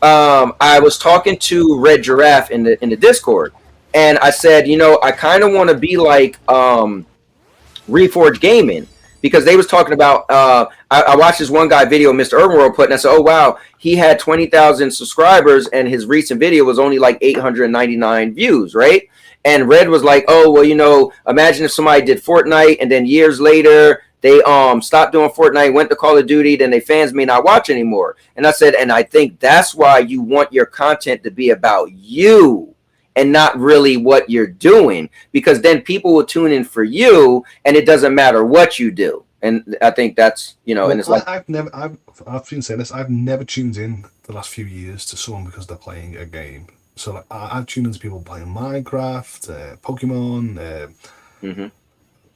I was talking to Red Giraffe in the Discord, and I said, you know, I kind of want to be like Reforge Gaming, because they was talking about. I watched this one guy video, Mr. Urban World, put, and I said, oh wow, he had 20,000 subscribers, and his recent video was only like 899 views, right? And Red was like, oh well, you know, imagine if somebody did Fortnite, and then years later they stopped doing Fortnite, went to Call of Duty, then their fans may not watch anymore. And I said, and I think that's why you want your content to be about you and not really what you're doing, because then people will tune in for you, and it doesn't matter what you do. And I think that's, you know, well, and it's like I've been saying this. I've never tuned in the last few years to someone because they're playing a game. So like I've tuned into people playing Minecraft, Pokemon,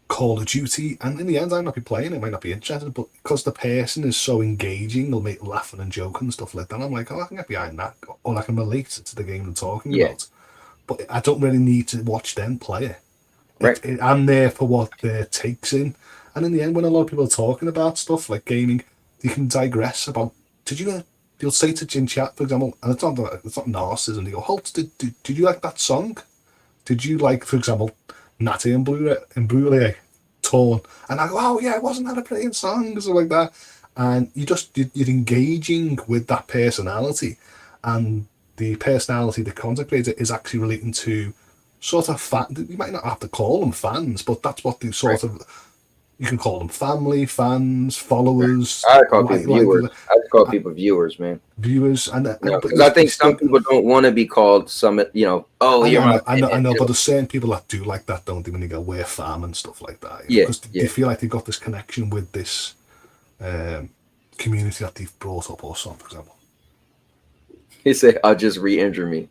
Call of Duty, and in the end, I might not be playing it, might not be interested, but because the person is so engaging, they'll make laughing and joking and stuff like that. I'm like, oh, I can get behind that, or I can relate to the game I'm talking about. But I don't really need to watch them play it. Right. I'm there for what their takes in, and in the end, when a lot of people are talking about stuff like gaming, you can digress about. You'll say to in chat, for example, and it's not narcissism. They go, Holt, did you like that song? Did you like, for example, Natty and Brûlé, Torn? And I go, oh yeah, wasn't that a brilliant song? Or something like that. And you're engaging with that personality, and the personality, the content creator, is actually relating to sort of you might not have to call them fans, but that's what they sort of. You can call them family, fans, followers. I call people viewers. I call people viewers, man. Viewers, and because I think some people don't want to be called some. You know, I know, but there's certain people that do like that, don't they? When they go, we're fam and stuff like that. Because they feel like they've got this connection with this community that they've brought up, or something, for example. He said, "I'll just re-injure me."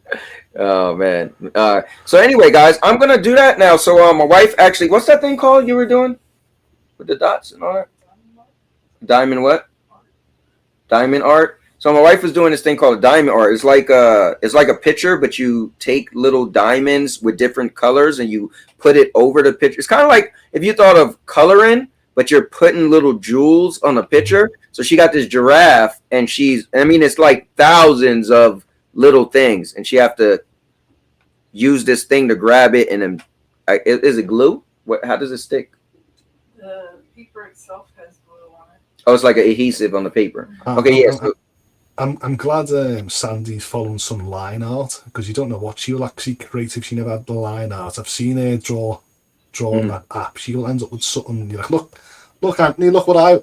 Oh man. So anyway, guys, I'm gonna do that now. So my wife actually, what's that thing called you were doing? With the dots and all that? Diamond what? Diamond art. So my wife was doing this thing called diamond art. It's like a picture, but you take little diamonds with different colors and you put it over the picture. It's kind of like if you thought of coloring, but you're putting little jewels on a picture. So she got this giraffe, and it's like thousands of little things, and she have to use this thing to grab it, and then Is it glue? What? How does it stick? The paper itself has glue on it. Oh, it's like an adhesive on the paper. Okay, yeah. So, I'm glad Sandy's following some line art, because you don't know what she'll actually create if she never had the line art. I've seen her draw on that app. She'll end up with something. You're like, look, Anthony, look what I.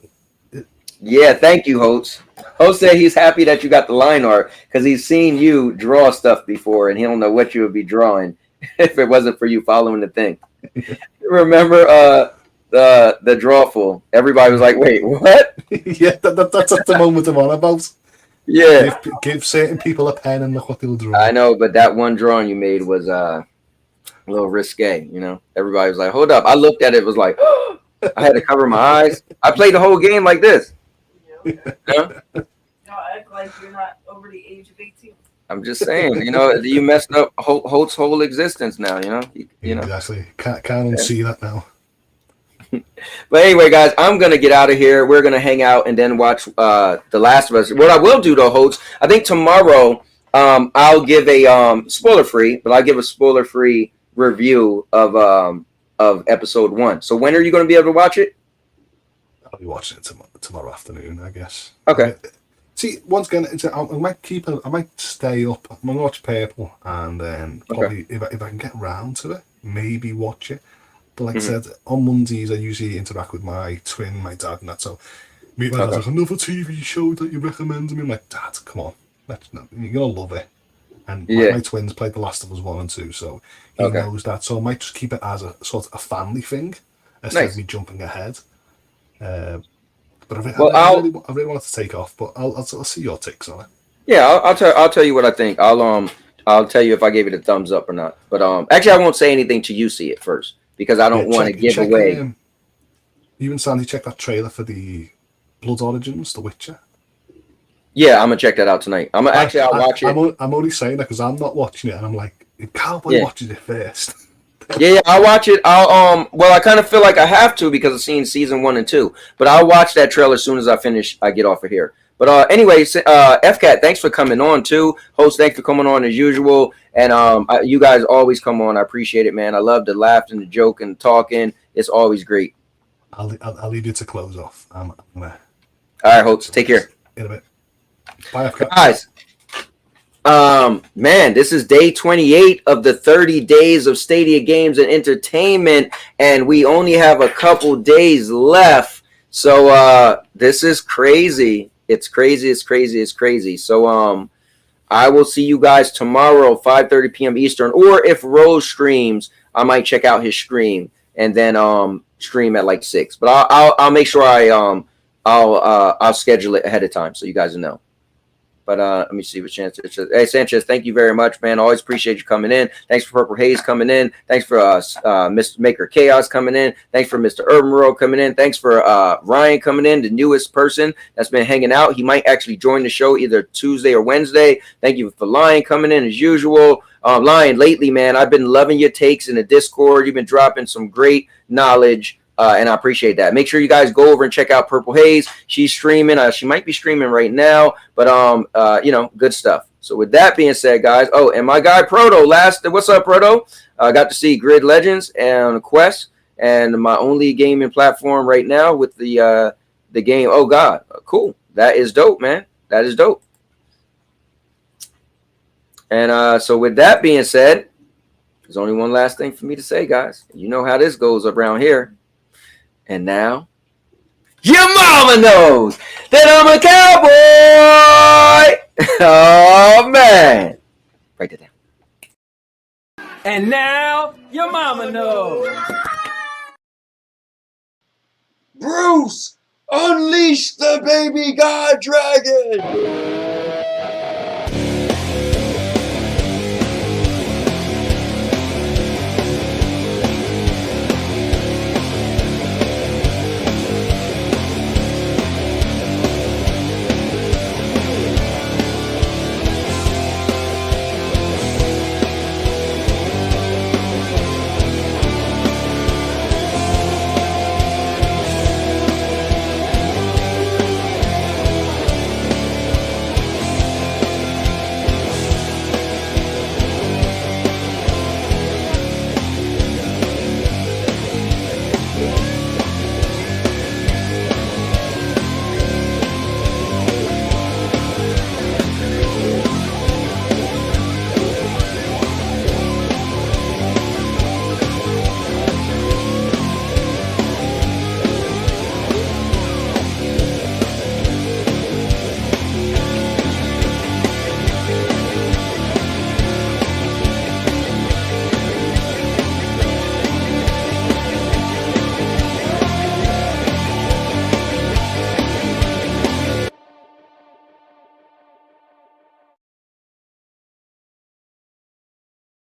Yeah, thank you, Holtz. Holtz said he's happy that you got the line art because he's seen you draw stuff before, and he don't know what you would be drawing if it wasn't for you following the thing. Remember the drawful? Everybody was like, "Wait, what?" Yeah, that's at the moment I'm on about. Yeah, give certain people a pen and look what they'll draw. I know, but that one drawing you made was a little risque. You know, everybody was like, "Hold up!" I looked at it, was like, I had to cover my eyes. I played the whole game like this. Y'all act like you're not over the age of 18. I'm just saying, you know, you messed up Holt's whole existence now. You know. Exactly. Can't unsee that now. But anyway, guys, I'm gonna get out of here. We're gonna hang out and then watch The Last of Us. What I will do though, Holtz, I think tomorrow I'll give a spoiler free, but I'll give a spoiler free review of episode 1. So when are you gonna be able to watch it? I'll be watching it tomorrow afternoon, I guess. Okay. See, once again, I might stay up. I'm gonna watch Purple, and then probably if I can get around to it, maybe watch it. But like I said, on Mondays I usually interact with my twin, my dad, and that. So me and my dad's like, another TV show that you recommend to me. I'm like, Dad, come on, you're gonna love it. And my twins played The Last of Us 1 and 2, so he knows that. So I might just keep it as a sort of a family thing instead of me jumping ahead. But I really wanted to take off, but I'll see your takes on it. Yeah, I'll tell you what I think. I'll tell you if I gave it a thumbs up or not. But actually, I won't say anything till you see it first because I don't want to give away. You and Sandy check that trailer for the Blood Origins, The Witcher. Yeah, I'm gonna check that out tonight. I'll watch it. I'm only saying that because I'm not watching it, and I'm like, Cowboy watches it first. Yeah, I'll watch it. Well, I kind of feel like I have to because I've seen season 1 and 2. But I'll watch that trailer as soon as I get off of here. But anyway, FCAT, thanks for coming on too. Host, thanks for coming on as usual. And you guys always come on. I appreciate it, man. I love the laugh and the joke and talking. It's always great. I'll leave you to close off. All right, host. Take care. In a bit. Bye, FCAT. Guys. Man, this is day 28 of the 30 days of Stadia games and entertainment, and we only have a couple days left. So this is crazy. It's crazy. So I will see you guys tomorrow, 5:30 p.m. Eastern, or if Rose streams, I might check out his stream and then stream at like 6. But I'll make sure I'll schedule it ahead of time so you guys know. But let me see what Sanchez says. Hey, Sanchez, thank you very much, man. Always appreciate you coming in. Thanks for Purple Haze coming in. Thanks for Mr. Maker Chaos coming in. Thanks for Mr. Urban World coming in. Thanks for Ryan coming in, the newest person that's been hanging out. He might actually join the show either Tuesday or Wednesday. Thank you for Lion coming in as usual. Lion, lately, man, I've been loving your takes in the Discord. You've been dropping some great knowledge. And I appreciate that. Make sure you guys go over and check out Purple Haze. She's streaming. She might be streaming right now, but good stuff. So with that being said, guys. Oh, and my guy Proto. What's up, Proto? I got to see Grid Legends and Quest, and my only gaming platform right now with the game. Oh God, cool. That is dope, man. That is dope. And so with that being said, there's only one last thing for me to say, guys. You know how this goes around here. And now, your mama knows that I'm a cowboy. Oh, man. Write it down. And now, your mama knows. Bruce, unleash the baby god dragon.